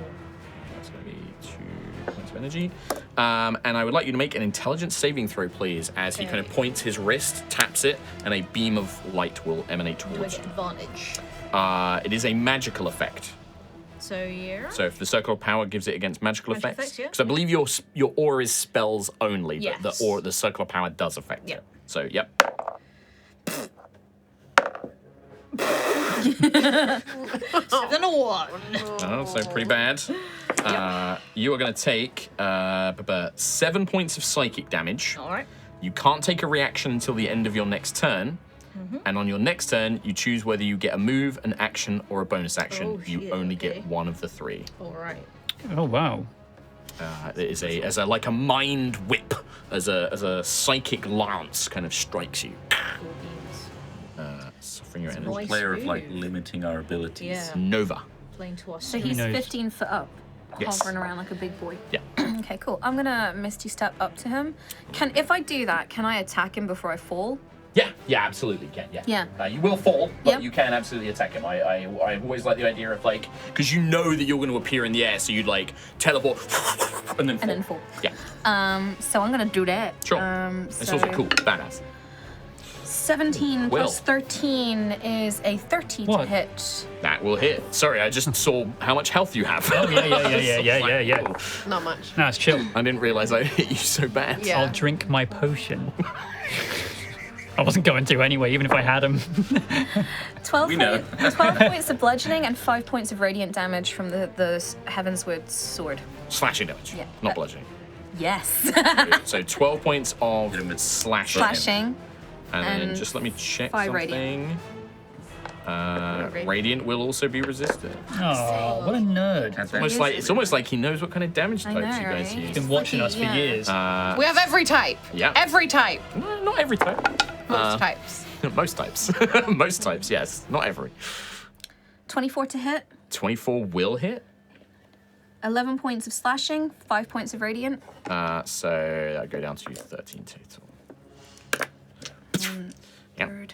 That's gonna be 2 points of energy. And I would like you to make an intelligence saving throw, please, as he kind of Okay. points his wrist, taps it, and a beam of light will emanate Do I towards get you. advantage? It is a magical effect. So yeah. So if the circle of power gives it against magical Magical effects, effects, yeah. because I believe your aura is spells only, but Yes. the circle of power does affect Yep. it. So yep. 7 and 1. Oh, so pretty bad. You are going to take 7 points of psychic damage. All right. You can't take a reaction until the end of your next turn, And on your next turn, you choose whether you get a move, an action, or a bonus action. Oh, You shit, only okay. get one of the three. All right. Oh wow. It is as a like a mind whip, as a psychic lance kind of strikes you, Cool beans. suffering your energy. Nice Player of like move. limiting our abilities. Yeah. Nova. Playing to us. So he's knows? 15 foot up, Yes. hovering around like a big boy. Yeah. Okay, cool. I'm gonna Misty Step up to him. If I do that, can I attack him before I fall? Yeah, absolutely can. Yeah. Yeah. You will fall, but Yep. you can absolutely attack him. I always like the idea of like, because you know that you're going to appear in the air, so you'd like teleport and then fall. And then fall. Yeah. So I'm gonna do that. Sure. It's also cool. Badass. 17 Will. plus 13 is a 30 to What? hit. That will hit. Sorry, I just saw how much health you have. Oh yeah. Not much. No, it's chill. I didn't realize I hit you so bad. Yeah. I'll drink my potion. I wasn't going to anyway, even if I had him. 12, We know. 12 points of bludgeoning and 5 points of radiant damage from the Heavensward sword. Slashing damage, Yeah. not bludgeoning. Yes. So 12 points of Hit him with slashing. Slashing. And then and just let me check 5 something. radiant. Radiant will also be resistant. Oh, what a nerd. That's Almost like it's almost like he knows what kind of damage I types know, you guys right? use. Been watching us for Yeah. years. We have every type. Yeah. Every type. No, not every type. Most types. Most types. Most types, yes. Not every. 24 to hit. 24 will hit. 11 points of slashing, 5 points of radiant. So that'll go down to 13 total. Yep. Third.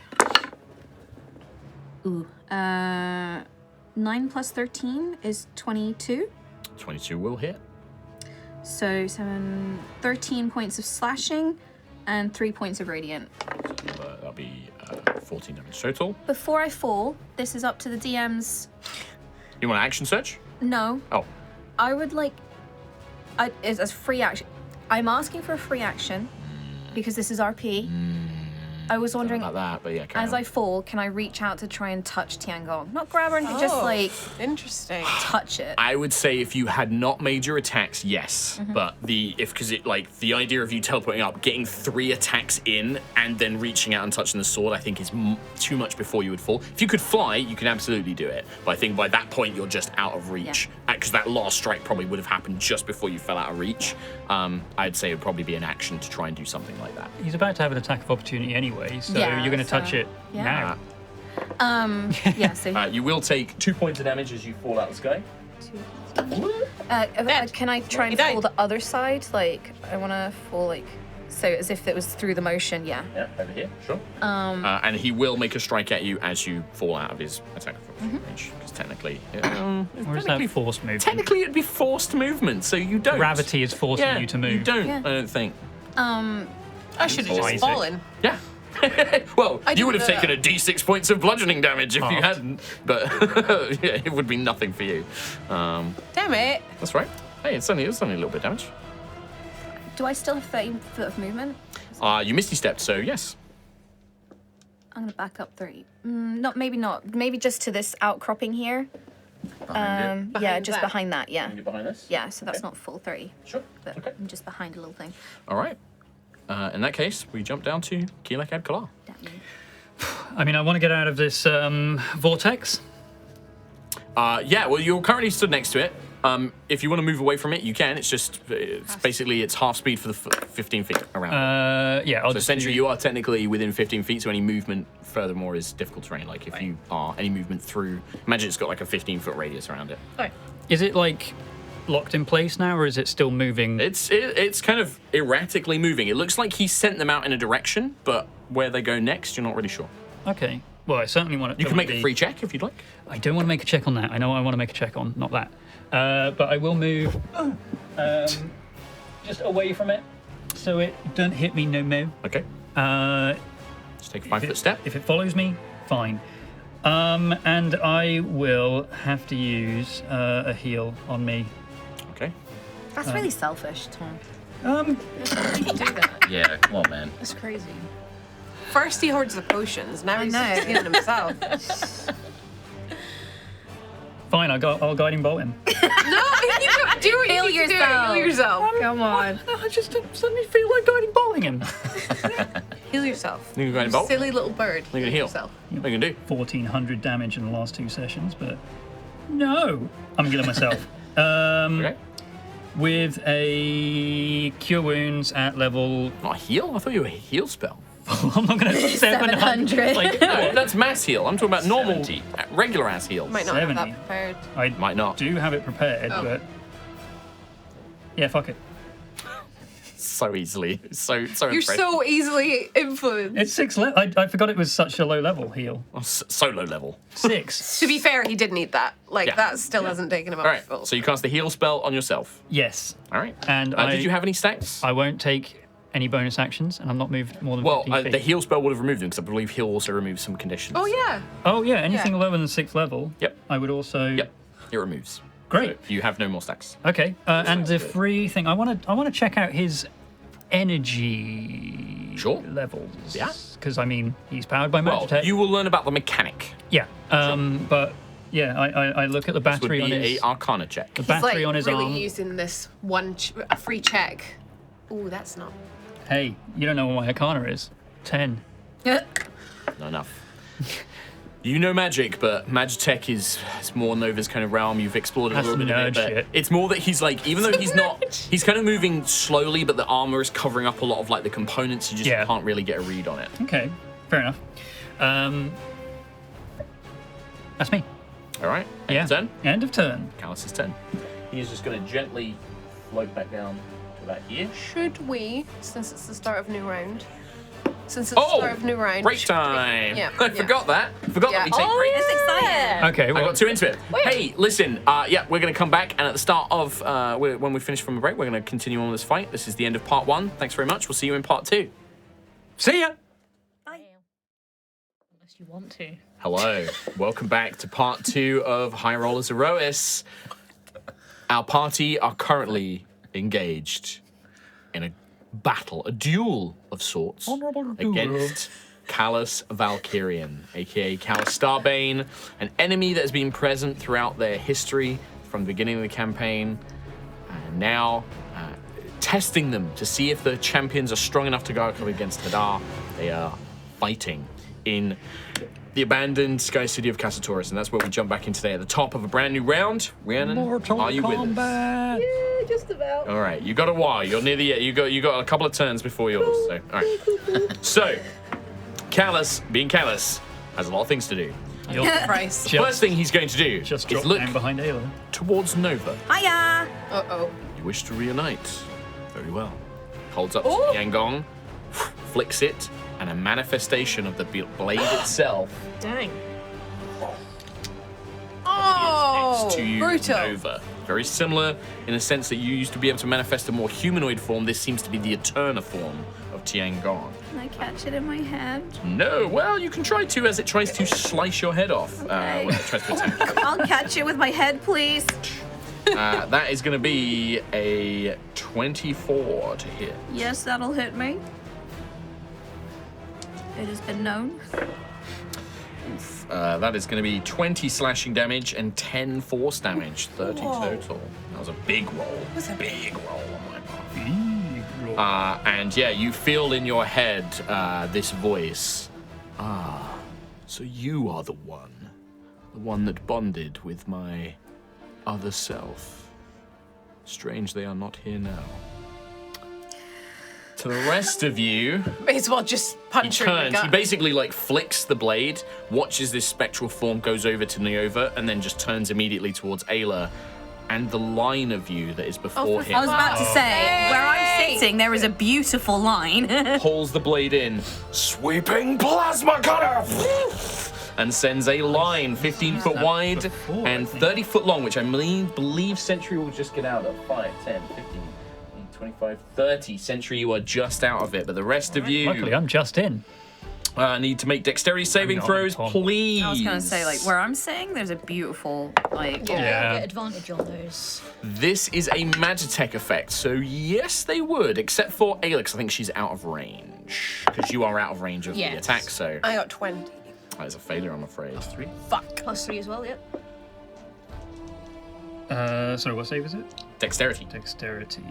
Ooh. 9 plus 13 is 22. 22 will hit. So 13 points of slashing and 3 points of radiant. That'll be 14 damage total. Before I fall, this is up to the DM's. You want an action search? No, Oh, I would like. It's a free action. I'm asking for a free action because this is RP. I was wondering, about that, but yeah. carry as on. I fall, can I reach out to try and touch Tiangong? Not grab her, anything, just Oh. like Interesting. touch it. I would say if you had not made your attacks, yes. Mm-hmm. But the idea of you teleporting up, getting 3 attacks in, and then reaching out and touching the sword, I think is too much before you would fall. If you could fly, you can absolutely do it. But I think by that point you're just out of reach, because that last strike probably would have happened just before you fell out of reach. I'd say it would probably be an action to try and do something like that. He's about to have an attack of opportunity anyway, so Yeah, you're going to touch so- it yeah. now. Yeah, so You will take 2 points of damage as you fall out of the sky. can I try and He died. fall the other side? Like, I want to fall like, so as if it was through the motion, yeah. Yeah, over here, sure. And he will make a strike at you as you fall out of his attack range, because technically, Or is that forced movement? technically it'd be forced movement, so you don't. Gravity is forcing Yeah, you to move. You don't. Yeah. I don't think. I should have just Isaac. fallen. Yeah. Well, you would have didn't taken a d6 points of bludgeoning damage if you Halved. hadn't, but yeah, it would be nothing for you. Damn it. That's right. Hey, it's only a little bit of damage. Do I still have 30 foot of movement? You misty stepped, so yes. I'm gonna back up 30. Maybe not. Maybe just to this outcropping here. Behind Yeah, Behind just that. behind that. Yeah. You're behind this. Yeah. So that's Okay. not full 30, Sure. but Okay. I'm just behind a little thing. All right. In that case, we jump down to Keelak Ad Kalar. Damn you. I mean, I want to get out of this vortex. Yeah, well, you're currently stood next to it. If you want to move away from it, you can. It's just, it's basically, it's half speed for the 15 feet around. Yeah, I'll So just essentially, do- you are technically within 15 feet, so any movement furthermore is difficult terrain. Like, if you are any movement through, imagine it's got like a 15-foot radius around it. Is it like locked in place now, or is it still moving? It's kind of erratically moving. It looks like he sent them out in a direction, but where they go next, you're not really sure. Okay. Well, I certainly want to. You can make a free check if you'd like. I don't want to make a check on that. I know I want to make a check on, not that. But I will move just away from it, so it don't hit me no more. Okay. Uh, Just take a 5-foot step. If it follows me, fine. And I will have to use a heal on me. Okay. That's really selfish, Tom. You can do that. Yeah, come on, man. That's crazy. First he hoards the potions, now he's know. just healing himself. Fine, I'll guiding bolt him. No, you don't do it. Heal You need to do it. yourself. Heal yourself. Come on. I just suddenly feel like guiding bolting him. Heal yourself. You can go ahead and You bolt. silly little bird. You're gonna heal. yourself. What are you gonna do? 1,400 damage in the last 2 sessions, but no, I'm gonna myself. Okay. With a Cure Wounds at level. Not a heal? I thought you were a heal spell. I'm not gonna 700. Like, No, that's mass heal. I'm talking about normal, 70. regular ass heals. Might not have 70. that prepared. I Might not. do have it prepared, Oh. but yeah, fuck it. So easily. So You're impressive. so easily influenced. It's 6 level. I forgot it was such a low level heal. Oh, so low level. 6. To be fair, he did need that. Like, Yeah. that still hasn't taken him up All right. full. So you cast the heal spell on yourself. Yes. All right. And Did you have any stacks? I won't take any bonus actions, and I'm not moved more than Well, 15 feet. the heal spell would have removed them because I believe heal also removes some conditions. Oh, yeah. Oh yeah, anything Yeah. lower than 6th level. Yep. I would also. Yep. It removes. Great. So you have no more stacks. Okay. And the free thing, I want to check out his energy Sure. levels. Yeah. Because I mean, he's powered by Well, Magitech. you will learn about the mechanic. Yeah. But yeah, I look at the This would battery be on his a Arcana check. the He's battery like on his really arm. using this one a free check. Ooh, that's not. Hey, you don't know what my Arcana is. 10. Not enough. You know magic, but Magitech is more Nova's kind of realm. You've explored a That's little bit of nerd it, but shit. it's more that he's like, even though he's not, he's kind of moving slowly, but the armor is covering up a lot of like the components. You just Yeah. can't really get a read on it. Okay, fair enough. That's me. All right. Yeah. End of turn. End of turn. Calus' turn. He's just going to gently float back down to about here. Should we, since it's the start of new round, since it's the start of new round, break should we- time. Yeah. I forgot that. Forgot that we take breaks. That's exciting. Okay, I well, got too into it. Hey, listen, yeah, we're going to come back, and at the start of, when we finish from the break, we're going to continue on with this fight. This is the end of part 1. Thanks very much. We'll see you in part 2. see ya. Unless you want to. Hello. Welcome back to part 2 of High Rollers Aerois. Our party are currently engaged in a battle, a duel of sorts, against Kalus Valkyrian, aka Kalus Starbane, an enemy that has been present throughout their history from the beginning of the campaign, and now testing them to see if the champions are strong enough to go up against Hadar. They are fighting in the abandoned Sky City of Cassatoris, and that's where we jump back in today at the top of a brand new round. Rhiannon, are you with us? Kombat. Yeah, just about. All right, you got a while. You're near the end. You got a couple of turns before yours. So, all right. So, Kalus, being Kalus, has a lot of things to do. You'll Price. The first thing he's going to do just is drop look down behind Ayla. towards Nova. Hiya. Uh-oh. You wish to reunite. Very well. Holds up to the Yangong, flicks it, and a manifestation of the blade itself Dang. Oh, next to you, brutal. Nova. Very similar in the sense that you used to be able to manifest a more humanoid form. This seems to be the Eterna form of Tiangong. Can I catch it in my hand? No, well, you can try to as it tries to slice your head off Okay. when it tries to attack. I'll catch it with my head, please. That is going to be a 24 to hit. Yes, that'll hit me. It has been known. That is going to be 20 slashing damage and 10 force damage, 30 total. That was a big roll. Was a big roll on my part. And yeah, you feel in your head this voice. So you are the one that bonded with my other self. Strange they are not here now. To the rest of you, May as well just he punch her in the turns, gut. he basically like flicks the blade, watches this spectral form goes over to Nova, and then just turns immediately towards Ayla. And the line of you that is before him I was about to say, where I'm Hey! sitting, there is a beautiful line. pulls the blade in, sweeping plasma cutter, and sends a line 15 foot wide before, I and think. 30 foot long, which I believe Sentry will just get out of. 5, 10, 15, 25, 30. Sentry, you are just out of it, but the rest of you Luckily, I'm just in. need to make dexterity saving not, throws, Tom. please. I was gonna say, like, where I'm sitting, there's a beautiful, like, Yeah. Get advantage on those. This is a Magitech effect, so yes, they would, except for Alex. I think she's out of range because you are out of range of the Yes. attack. So I got 20. that is a failure, I'm afraid. Fuck. +3 as well, yep. Sorry, what save is it? Dexterity. Dexterity.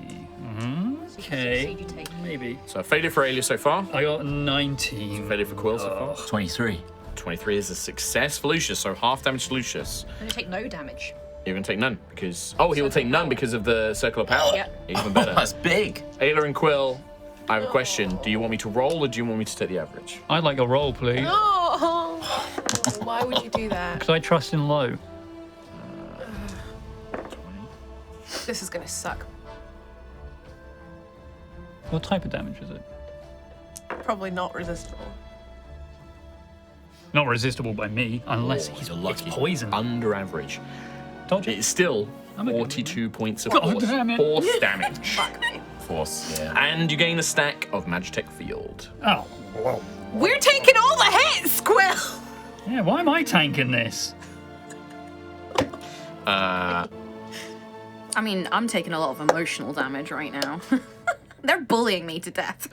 Okay. Okay. Maybe. So a failure for Aelia so far. I got 19. Failure for Quill so far. 23. 23 is a success for Lucius, so half damage to Lucius. I'm gonna take no damage. You're going to take none because... Oh, he will take none because of the Circle of Power. Yeah. Even better. That's big. Ayla and Quill, I have a question. Do you want me to roll or do you want me to take the average? I'd like a roll, please. Oh, why would you do that? Because I trust in low. This is gonna suck. What type of damage is it? Probably not resistible. Not resistible by me, unless Oh, he's you're lucky. poison. Under average. Dodge It it. is still I'm okay. 42 points of God force, damn it. force damage. Fuck me. Force, yeah. And you gain a stack of Magitech Field. Oh, whoa. We're taking all the hits, Quill! Yeah, why am I tanking this? Uh, I mean, I'm taking a lot of emotional damage right now. They're bullying me to death.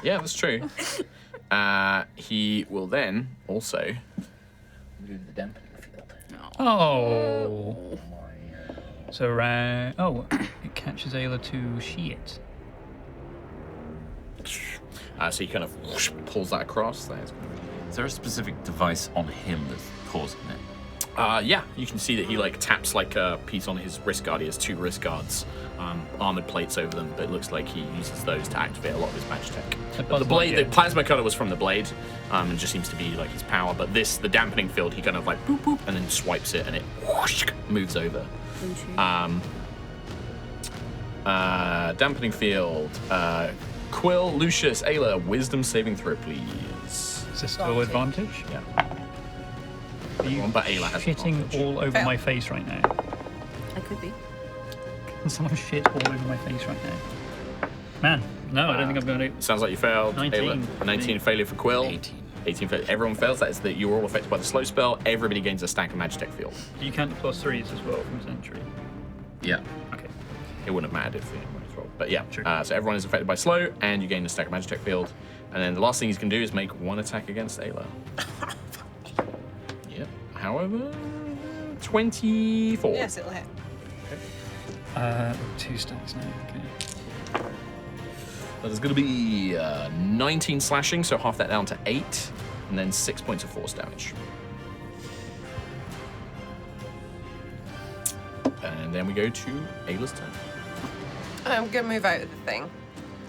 yeah, that's true. He will then also do the dampening field. Oh. So, oh, it catches Ayla to shit. So he kind of whoosh, pulls that across. Is there a specific device on him that's causing it? Yeah, you can see that he like taps like a piece on his wrist guard. He has 2 wrist guards, armored plates over them, but it looks like he uses those to activate a lot of his Magitech. But the blade, the plasma cutter was from the blade, and just seems to be like his power. But this, the dampening field, he kind of like boop boop, and then swipes it, and it whoosh, moves over. Dampening field. Quill, Lucius, Ayla, wisdom saving throw, please. Is this still advantage? Yeah. Are you But Ayla has shitting advantage. all over Fail. my face right now? I could be. Can someone shit all over my face right now? Man, no, I don't think I'm going to. Sounds like you failed. 19 Ayla. for 19 me. failure for Quill. 18. 18 failure. Everyone fails. That is that you are all affected by the slow spell. Everybody gains a stack of Magitech Field. Do you count the +3s as well from Sentry? Yeah. Okay. It wouldn't have mattered if you as well. But yeah, True. so everyone is affected by slow, and you gain a stack of Magitech Field. And then the last thing he's going to do is make 1 attack against Ayla. Yep. However, 24. Yes, it'll hit. 2 stacks now. Okay. That is going to be 19 slashing, so half that down to 8, and then 6 points of force damage. And then we go to Ayla's turn. I'm gonna move out of the thing.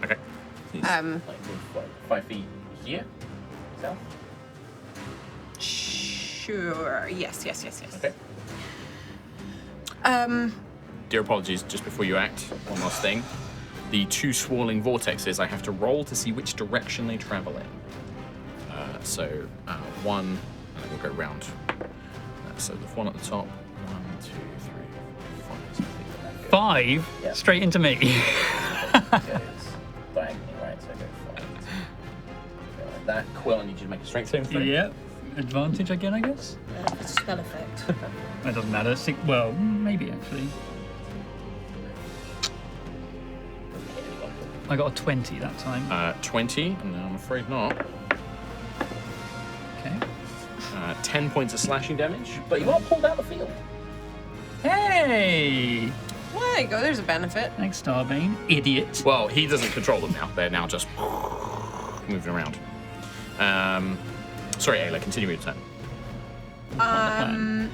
Okay. Please, like move 5 feet here. South. Sure. Yes. Okay. Dear apologies, just before you act, one last thing. The 2 swirling vortexes, I have to roll to see which direction they travel in. So, 1, and we'll go round. So the one at the top. 1, 2, 3, 4, 5. So I think that goes- 5? Yeah. Straight into me. goes diagonally, right? So go 5. Go like that. Quill, I need you to make a strength saving throw. Yeah. Advantage again, I guess? It's a spell effect. That doesn't matter. Well, maybe actually. I got a 20 that time. 20, no, I'm afraid not. Okay. 10 points of slashing damage, but you are pulled out of the field. Hey! Well, there you go. There's a benefit. Thanks, Starbane. Idiot. Well, he doesn't control them now. They're now just moving around. Sorry, Ayla, continue your turn. I'm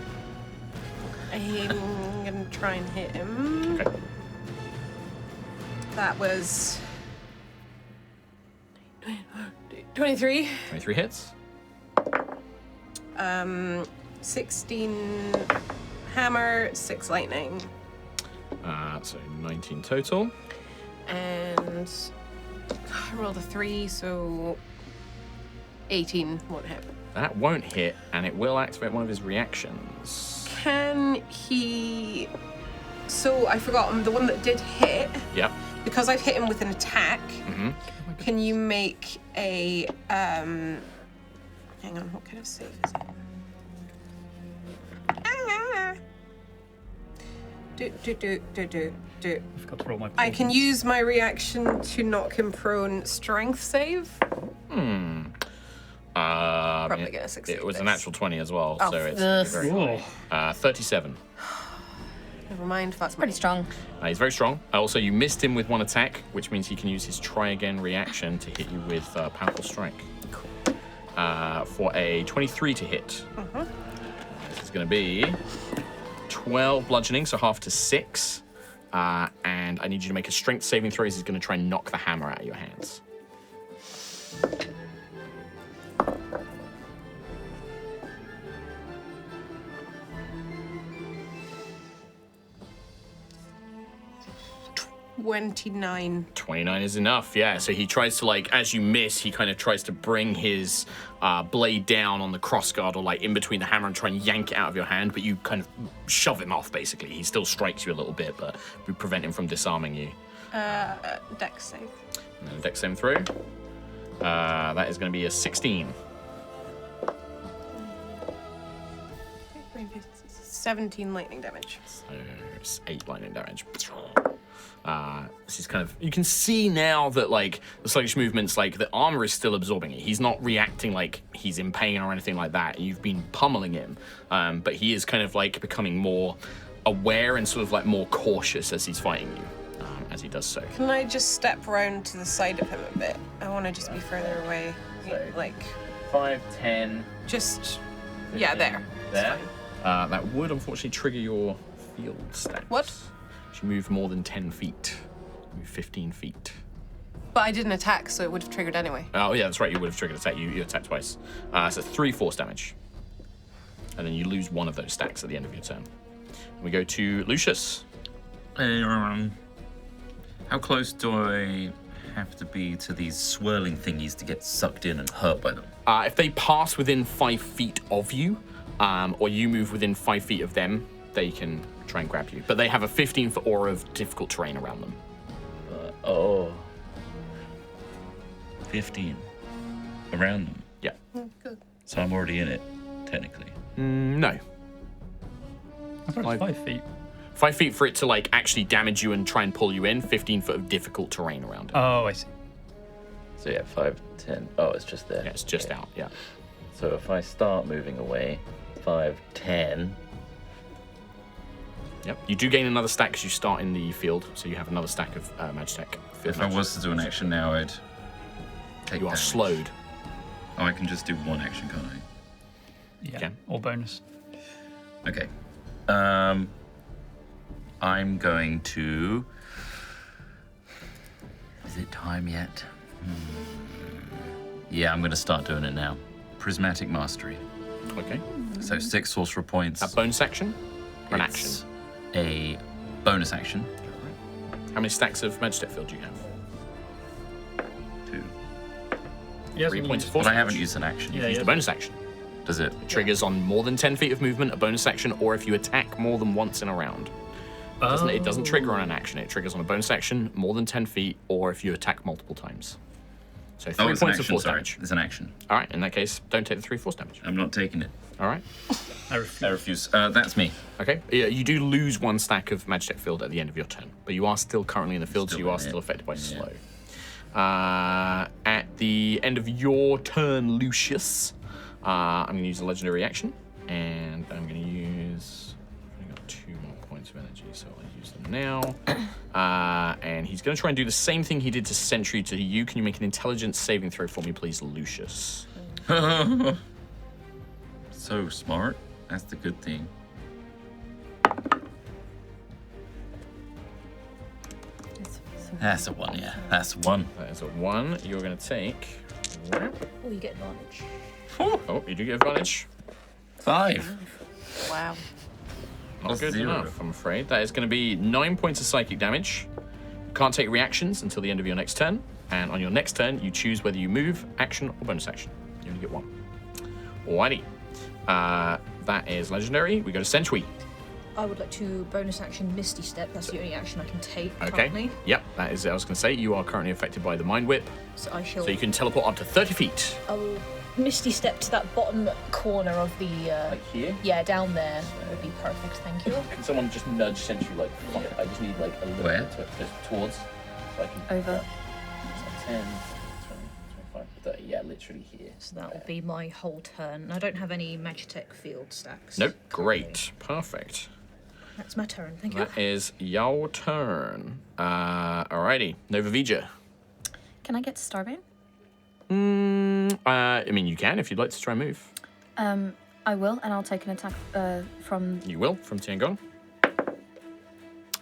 gonna try and hit him. Okay. That was 23. 23 hits. 16 hammer, 6 lightning, So 19 total. and I rolled a 3, so 18 won't hit. That won't hit, and it will activate one of his reactions. Can he? So I forgot. The one that did hit, Yep. because I've hit him with an attack. Mhm. Can you make a? Hang on. What kind of save is it? Ah. Do. I forgot to roll my I can poisons. use my reaction to knock him prone. Strength save. Probably gonna succeed It was a this. natural 20 as well, Oh, so it's ugh. very Whoa. high. 37. Never mind. That's Pretty strong. He's very strong. Also, you missed him with one attack, which means he can use his try again reaction to hit you with Powerful Strike. For a 23 to hit. This is going to be 12 bludgeoning, so half to 6. And I need you to make a strength saving throw as he's going to try and knock the hammer out of your hands. $29. 29 is enough, yeah. So he tries to, like, as you miss, he kind of tries to bring his blade down on the crossguard or, like, in between the hammer and try and yank it out of your hand, but you kind of shove him off, basically. He still strikes you a little bit, but we prevent him from disarming you. Dex save. And then a dex saving throw. That is going to be a 16. 17 lightning damage. So it's 8 lightning damage. This is kind of, you can see now that, like, the sluggish movements, like, the armor is still absorbing it. He's not reacting like he's in pain or anything like that. You've been pummeling him, but he is kind of, like, becoming more aware and sort of, like, more cautious as he's fighting you, as he does so. Can I just step round to the side of him a bit? I want to just be further away. Like, 5, 10. just, yeah, there. There. That would unfortunately trigger your field stats. What? You move more than 10 feet. Move 15 feet. But I didn't attack, so it would have triggered anyway. Oh, yeah, that's right. You would have triggered attack. You attacked twice. So 3 force damage. And then you lose one of those stacks at the end of your turn. And we go to Lucius. How close do I have to be to these swirling thingies to get sucked in and hurt by them? If they pass within 5 feet of you, or you move within 5 feet of them, they can try and grab you. But they have a 15-foot aura of difficult terrain around them. 15 around them. Yeah. Good. So I'm already in it, technically. No. I thought it was 5 feet. 5 feet for it to, like, actually damage you and try and pull you in. 15 foot of difficult terrain around it. Oh, I see. So yeah, 5, 10. Oh, it's just there. Yeah, it's just out, yeah. So if I start moving away, 5, 10. Yep. You do gain another stack because you start in the field, so you have another stack of Magitech. If I was to do an action now, I'd take You are damage. slowed. Oh, I can just do one action, can't I? Yeah. Okay. Or bonus. Okay. I'm going to... Is it time yet? Yeah, I'm going to start doing it now. Prismatic Mastery. Okay. So 6 sorcerer points. A bonus action or an action? It's a bonus action. How many stacks of Magitech field do you have? 2. Yes, 3 points of force But I haven't damage. used an action. You've used a bonus action. Does it? It triggers on more than 10 feet of movement, a bonus action, or if you attack more than once in a round. It doesn't trigger on an action. It triggers on a bonus action, more than 10 feet, or if you attack multiple times. So 3 it's an points of action, force sorry. damage. It's an action. All right, in that case, don't take the 3 force damage. I'm not taking it. All right. I refuse. I refuse. That's me. Okay. Yeah, you do lose 1 stack of Magitech field at the end of your turn, but you are still currently in the field, so Still you are in it. still affected by Yeah. slow. At the end of your turn, Lucius, I'm going to use a legendary action, and I'm going to use. I've only got 2 more points of energy, so I'll use them now. And he's going to try and do the same thing he did to Sentry to you. Can you make an intelligence saving throw for me, please, Lucius? So smart. That's the good thing. That's a 1, yeah. That's 1. That is a 1. You're going to take. Oh, you get advantage. Oh, you do get advantage. 5. Wow. Not Plus good 0. enough, I'm afraid. That is going to be 9 points of psychic damage. You can't take reactions until the end of your next turn. And on your next turn, you choose whether you move, action, or bonus action. You only get 1. Alrighty. That is legendary. We go to Sentry. I would like to bonus action Misty Step. That's the only action I can take Okay. currently. Yep, that is, I was going to say, you are currently affected by the Mind Whip. So I shall. So you can teleport up to 30 feet. I will Misty Step to that bottom corner of the. Here? Yeah, down there would be perfect. Thank you. Can someone just nudge Sentry, like, I just need, like, a little Where? bit just towards. So I can. Over. 10, 20, 25, 30. Yeah, literally here. So that will be my whole turn. I don't have any Magitech field stacks. Nope. currently. Great. Perfect. That's my turn. Thank you. That is your turn. Alrighty. Nova Vija. Can I get to Starbane? I mean, you can if you'd like to try and move. I will, and I'll take an attack from. You will, from Tiangong.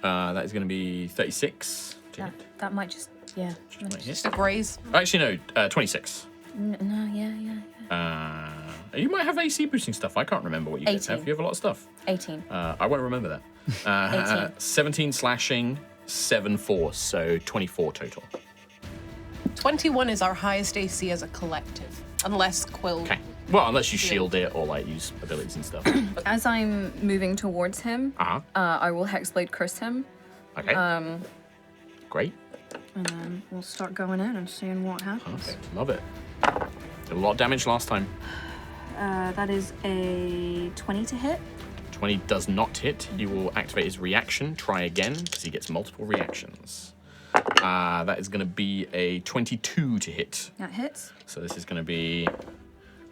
That is going to be 36. to hit. That might just. Yeah. Might hit. Just a graze. Actually, no, 26. No, yeah. You might have AC boosting stuff. I can't remember what you guys have. 18. You have a lot of stuff. 18. I won't remember that. 18. 17 slashing, 7 force, so 24 total. 21 is our highest AC as a collective, unless Quill. Okay. Well, unless you shield it or like use abilities and stuff. As I'm moving towards him, Uh-huh. I will Hexblade curse him, Okay. Great. and then we'll start going in and seeing what happens. Perfect. Love it. Did a lot of damage last time. That is a 20 to hit. 20 does not hit. You will activate his reaction. Try again, because he gets multiple reactions. That is going to be a 22 to hit. That hits. So this is going to be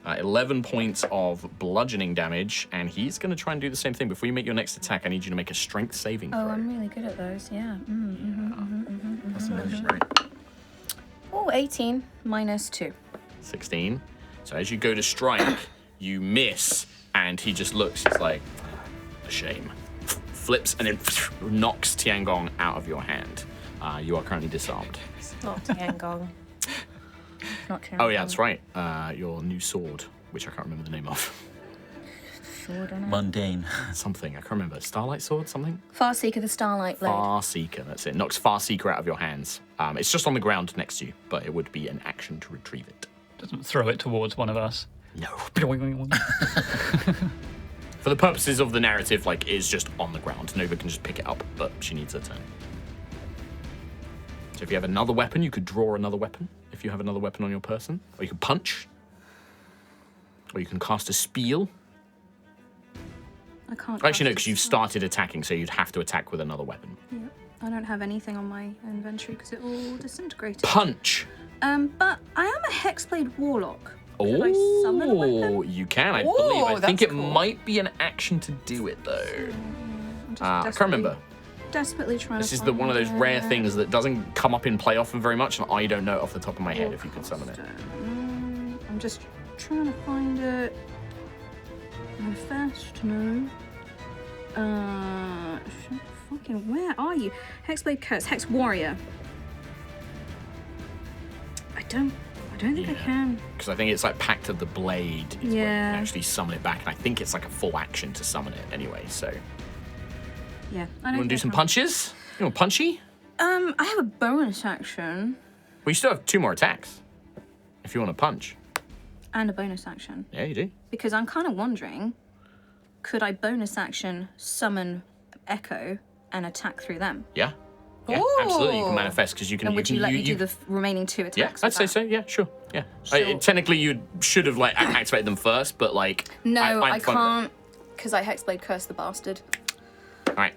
11 points of bludgeoning damage, and he's going to try and do the same thing. Before you make your next attack, I need you to make a strength saving throw. Oh, I'm really good at those, yeah. That's amazing. Oh, 18 minus 2. 16. So as you go to strike, you miss, and he just looks, he's like, a shame. Flips and then knocks Tiangong out of your hand. You are currently disarmed. Not Tiangong. Not true. Oh yeah, that's right. Your new sword, which I can't remember the name of. Sword, I know. Mundane. Something, I can't remember. Starlight sword, something? Farseeker the Starlight Blade. Farseeker, that's it. Knocks Farseeker out of your hands. It's just on the ground next to you, but it would be an action to retrieve it. Doesn't throw it towards one of us. No. That's For the purposes of the narrative, like, it's just on the ground. Nova can just pick it up, but she needs her turn. So if you have another weapon, you could draw another weapon. If you have another weapon on your person. Or you can punch. Or you can cast a spiel. I can't. Actually, no, cast because it. you've started attacking, so you'd have to attack with another weapon. Yeah. I don't have anything on my inventory because it all disintegrated. Punch! But I am a Hexblade Warlock. Could I summon a weapon? Oh, you can, I Ooh, believe. I think that's it cool. might be an action to do it, though. I'm just I can't remember. Desperately trying This to is the one of those find rare it. things that doesn't come up in play often very much, and I don't know it off the top of my head if you could summon it. I'm just trying to find it. Manifest, no. Fucking, where are you? Hexblade Curse, Hex Warrior. I don't think I can. Because I think it's like Pact of the Blade is where you Yeah. can actually summon it back, and I think it's like a full action to summon it anyway, so. Yeah, I You don't want to do think some I can. punches? You want punchy? I have a bonus action Well, you still have 2 more attacks. If you want to punch. and a bonus action. Yeah, you do. Because I'm kind of wondering, could I bonus action summon Echo and attack through them? Yeah. Yeah, absolutely. You can Ooh. manifest because you can. And would you let me do the remaining 2 Yeah, attacks? I'd with say that? so. Yeah, sure. Yeah. So- Technically, you should have like activated them first, but like. No, I'm I fine with it. can't, because I Hexblade Curse the bastard. All right.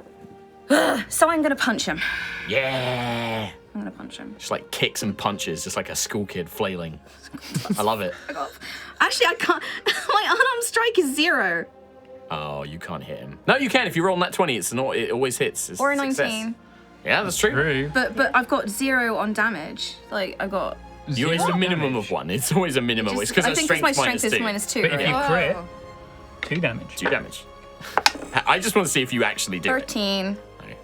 So I'm gonna punch him. Yeah. I'm gonna punch him. Just like kicks and punches, just like a school kid flailing. I love it. Actually, I can't. My unarmed strike is 0. Oh, you can't hit him. No, you can. If you roll that 20, it always hits. It's Or a success. 19. Yeah, that's true. true. But I've got 0 on damage. Like, I've got. You always a minimum of 1. It's always a minimum. It's because I think because my strength is -2. But if you right? crit, Oh. 2 damage. 2 damage. I just want to see if you actually do it. 13. Okay.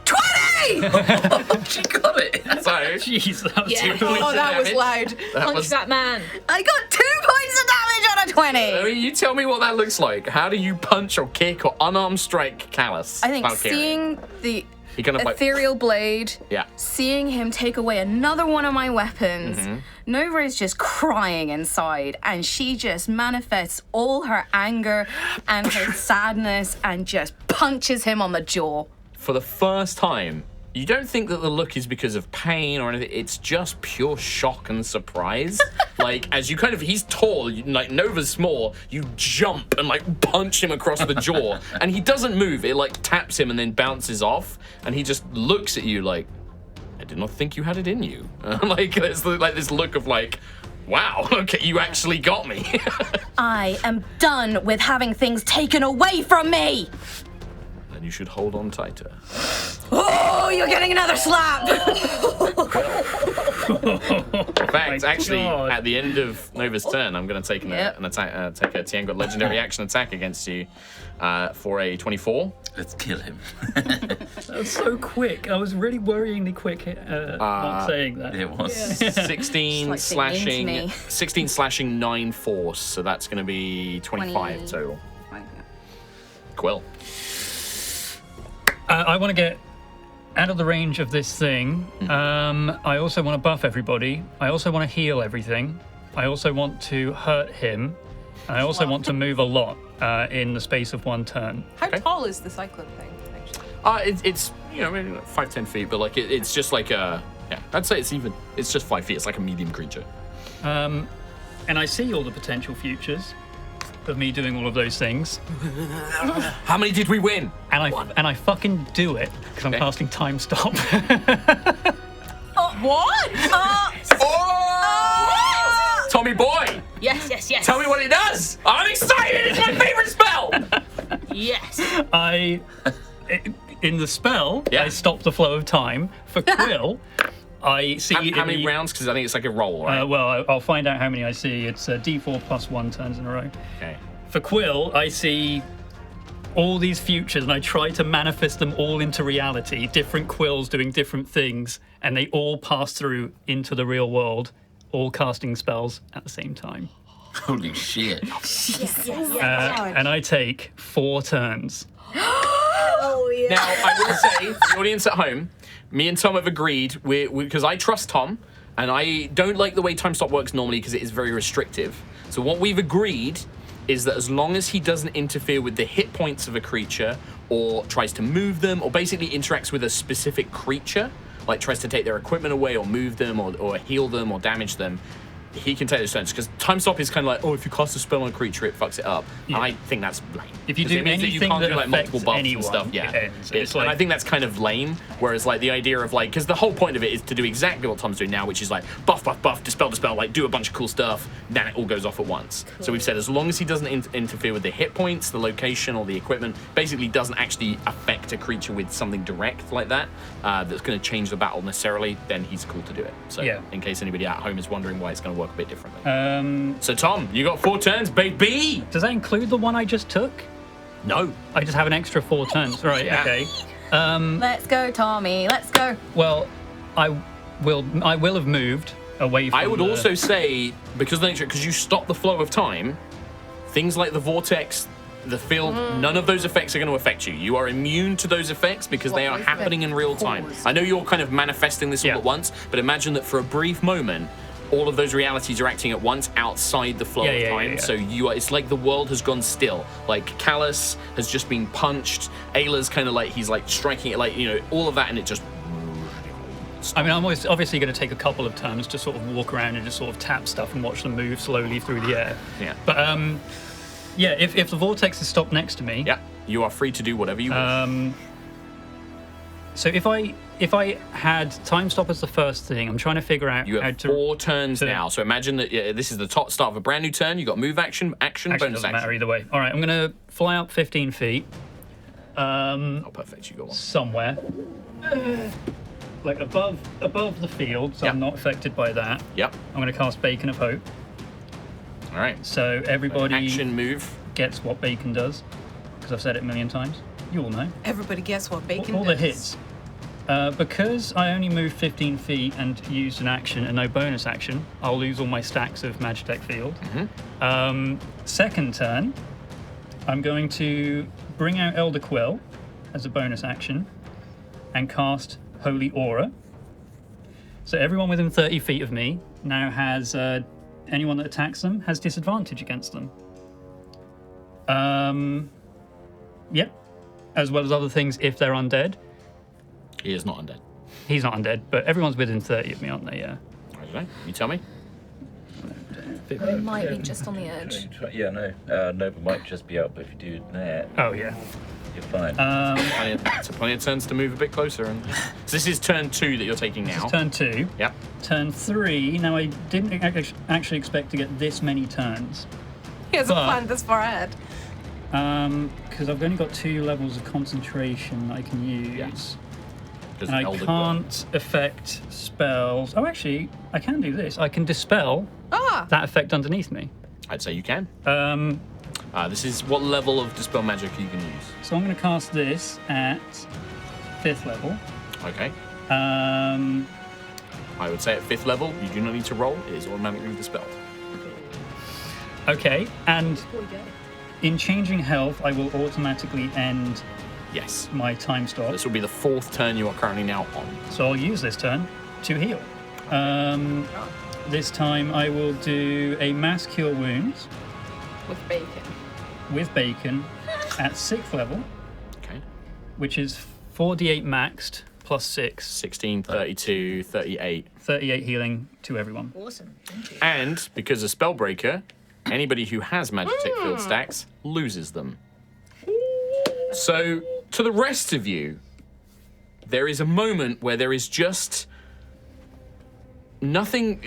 20! She got it. So, Jeez, that was Yeah. too Oh, that was damage. loud. that Punch was. that man. I got 2 points of damage on a 20. I mean, you tell me what that looks like. How do you punch or kick or unarmed strike Kalus? I think Valkyrian? seeing the He kind of like. ethereal blade, Yeah. seeing him take away another one of my weapons, Mm-hmm. Nova is just crying inside, and she just manifests all her anger and her sadness and just punches him on the jaw. For the first time, you don't think that the look is because of pain or anything. It's just pure shock and surprise. Like, as you kind of, he's tall, like Nova's small, you jump and like punch him across the jaw, and he doesn't move. It like taps him and then bounces off, and he just looks at you like, I did not think you had it in you. Like, there's like this look of like, Wow. Okay, you actually got me. I am done with having things taken away from me! Then you should hold on tighter. Oh, you're getting another slap! In fact, actually, God. at the end of Nova's turn, I'm going to take Yep. an attack. Take a Tiangot legendary action attack against you for a 24. Let's kill him. That was so quick. I was really worryingly quick not saying that. It was. 16 It's like being mean to slashing, me. 16 slashing, 9 force. So that's going to be 25 20. total. Quill. I want to get out of the range of this thing. I also want to buff everybody. I also want to heal everything. I also want to hurt him. And I also want to move a lot in the space of 1 turn. How tall is the cyclone thing, actually? It's maybe like 5-10 feet, but like it's just like I'd say it's just 5 feet. It's like a medium creature. And I see all the potential futures of me doing all of those things. How many did we win? And I fucking do it because I'm Okay. casting Time Stop. What? Oh! Tommy boy, Yes, yes, yes. tell me what it does. I'm excited. It's my favorite spell. Yes. In the spell, Yeah. I stop the flow of time. For Quill, I see. How many rounds? Because I think it's like a roll, right? Well, I'll find out how many I see. It's D4 plus 1 turns in a row. Okay. For Quill, I see all these futures and I try to manifest them all into reality. Different Quills doing different things, and they all pass through into the real world, all casting spells at the same time. Holy shit. And I take 4 turns. Oh yeah. Now, I will say, for the audience at home, me and Tom have agreed, because I trust Tom, and I don't like the way Time Stop works normally because it is very restrictive. So what we've agreed is that as long as he doesn't interfere with the hit points of a creature, or tries to move them, or basically interacts with a specific creature, like tries to take their equipment away, or move them, or heal them, or damage them, he can take those turns. Because Time Stop is kind of like, if you cast a spell on a creature, it fucks it up. Yeah. And I think that's lame. If you 'Cause do it means anything that you can't that do like multiple affects buffs anyone, and stuff. Yeah, it ends. It's It's and I like- think that's kind of lame. Whereas like the idea of like, because the whole point of it is to do exactly what Tom's doing now, which is like buff, buff, buff, dispel, dispel, like do a bunch of cool stuff. Then it all goes off at once. So we've said as long as he doesn't interfere with the hit points, the location, or the equipment, basically doesn't actually affect a creature with something direct like that, that's going to change the battle necessarily, then he's cool to do it. So Yeah. in case anybody at home is wondering why it's going to work a bit differently. So So Tom, you got 4 turns, baby. does that include the one I just took? No. I just have an extra 4 turns. Right, Yeah. okay. Let's go, Tommy. Let's go. Well, I will have moved away from I would also say, because of the nature, because you stop the flow of time, things like the vortex, the field, none of those effects are going to affect you. You are immune to those effects because they are was happening the in real time. cause? I know you're kind of manifesting this all Yeah. at once, but imagine that for a brief moment, all of those realities are acting at once outside the flow Yeah, of yeah, time. yeah, yeah. So it's like the world has gone still. Like Kalus has just been punched. Ayla's kind of like, he's like striking it, like, all of that, and it just. I mean, I'm obviously going to take a couple of turns to sort of walk around and just sort of tap stuff and watch them move slowly through the air. Yeah. But yeah, if the vortex is stopped next to me, Yeah, you are free to do whatever you want. so if I had Time Stop as the first thing, I'm trying to figure out You how have to. 4 turns to- now. So imagine that this is the top start of a brand new turn. You got move action, Actually, bonus doesn't matter action. either way. All right, I'm going to fly up 15 feet Oh, perfect. You got one. somewhere, like above the field, so Yeah. I'm not affected by that. Yep. I'm going to cast Beacon of Hope, All right. so everybody Action move. gets what Beacon does, because I've said it a million times. You all know. Everybody guess what bacon All the does. hits. Because I only moved 15 feet and used an action and no bonus action, I'll lose all my stacks of Magitech Field. Second turn, I'm going to bring out Elder Quill as a bonus action and cast Holy Aura. So everyone within 30 feet of me now has, anyone that attacks them has disadvantage against them. Yep. As well as other things if they're undead. He is not undead. He's not undead, but everyone's within 30 of me, aren't they? Yeah. I don't know. You tell me. Might be just on the edge. Yeah, no. Nova might just be up, but if you do that, Oh, yeah. You're fine. Plenty of turns to move a bit closer. And so this is turn 2 that you're taking now. Turn 2. Yep. Turn 3. Now, I didn't actually expect to get this many turns. He hasn't planned this far ahead. Because I've only got 2 levels of concentration that I can use. Yes. And I can't affect spells. Oh, actually, I can do this. I can dispel that effect underneath me. I'd say you can. This is what level of Dispel Magic you can use. So I'm going to cast this at 5th level. Okay. I would say at 5th level, you do not need to roll. It is automatically dispelled. Okay, and in changing health, I will automatically end Yes. my time stop. This will be the 4th turn you are currently now on. So I'll use this turn to heal. This time I will do a mass cure wounds With bacon. at 6th level, Okay. which is 4d8 maxed plus 6. 16, 32, 38. 38 healing to everyone. Awesome. Thank you. And because of Spellbreaker, anybody who has Magitek field stacks loses them. So, to the rest of you, there is a moment where there is just nothing.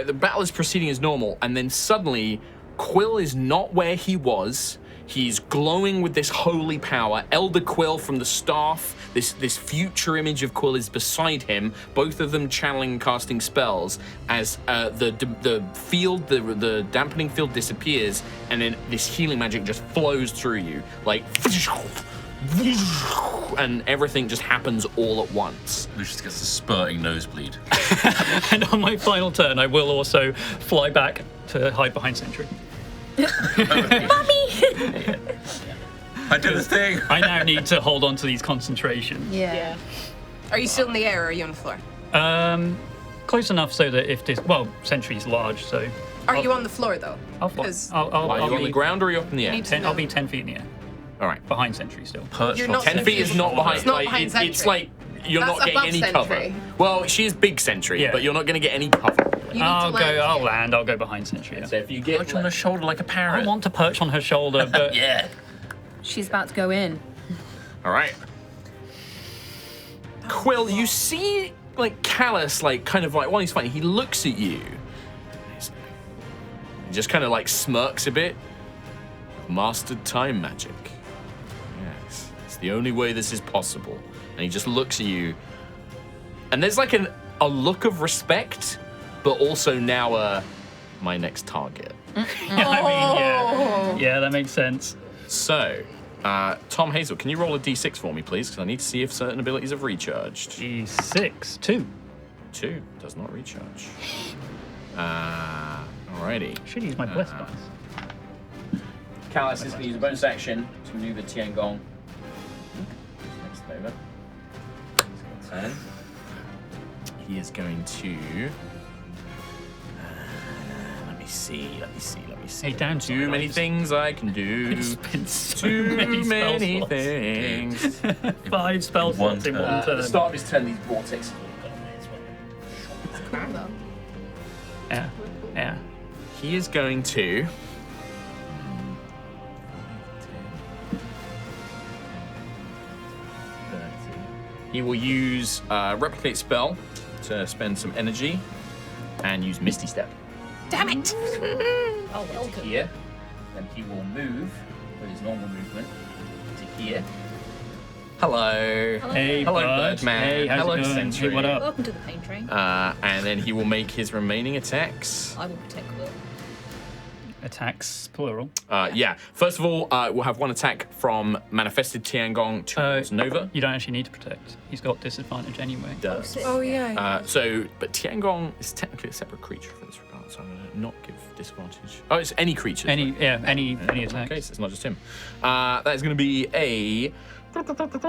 The battle is proceeding as normal, and then suddenly, Quill is not where he was. He's glowing with this holy power. Elder Quill from the staff, this future image of Quill is beside him, both of them channeling and casting spells as the field, the dampening field disappears, and then this healing magic just flows through you. Like, and everything just happens all at once. Lucius gets a spurting nosebleed. And on my final turn, I will also fly back to hide behind Sentry. I did the thing! I now need to hold on to these concentrations. Yeah. Are you still in the air or are you on the floor? Close enough so that if this... Well, Sentry's large, so... Are you on the floor though? I'll fly. 'Cause Are you on the ground or are you up in the air? need to- I'll be 10 feet in the air. All right. Behind Sentry still. Perched You're on not 10 feet is not behind. It's not like, behind it's Sentry. like you're That's not getting above any Sentry. cover. Well, she is big Sentry, Yeah. but you're not going to get any cover. You need I'll to go. land I'll here. land. I'll go behind Sentry. Yeah. So if you get Perched on her shoulder like a parrot. I want to perch on her shoulder, but Yeah. She's about to go in. all right, Quill, you see like Kalus, like kind of like while he's fighting, he looks at you. He just kind of like smirks a bit. Mastered time magic. Yes, it's the only way this is possible. And he just looks at you, and there's like a look of respect, but also now my next target. yeah, that makes sense. So, Tom Hazel, can you roll a d6 for me, please? Because I need to see if certain abilities have recharged. D6, 2. 2 does not recharge. Alrighty. Should use my bless dice. Kalus is going to use a bonus action to maneuver Tiangong. Next over. He's got 10. He is going to. Let me see. Hey, down Too many things I can do. Too many things. 5 spell slots in one At turn. the start of his turn, these vortexes will go away as well. Yeah, yeah. He is going to. He will use Replicate Spell to spend some energy and use Misty Step. Damn it! Oh, welcome. Here. Then he will move with his normal movement to here. Hello. Hey, Hello, bud. Birdman. Hey, how's Hello, it going? Sentry. Hey, what up? Welcome to the pain train. And then he will make his remaining attacks. I will protect Will. Attacks, plural. Yeah. First of all, we'll have one attack from Manifested Tiangong towards Nova. You don't actually need to protect. He's got disadvantage anyway. Does. Oh yeah. But Tiangong is technically a separate creature for this regard, so I'm going to not give disadvantage. Oh, it's any creature. Any In attack. that case, it's not just him. That is going to be a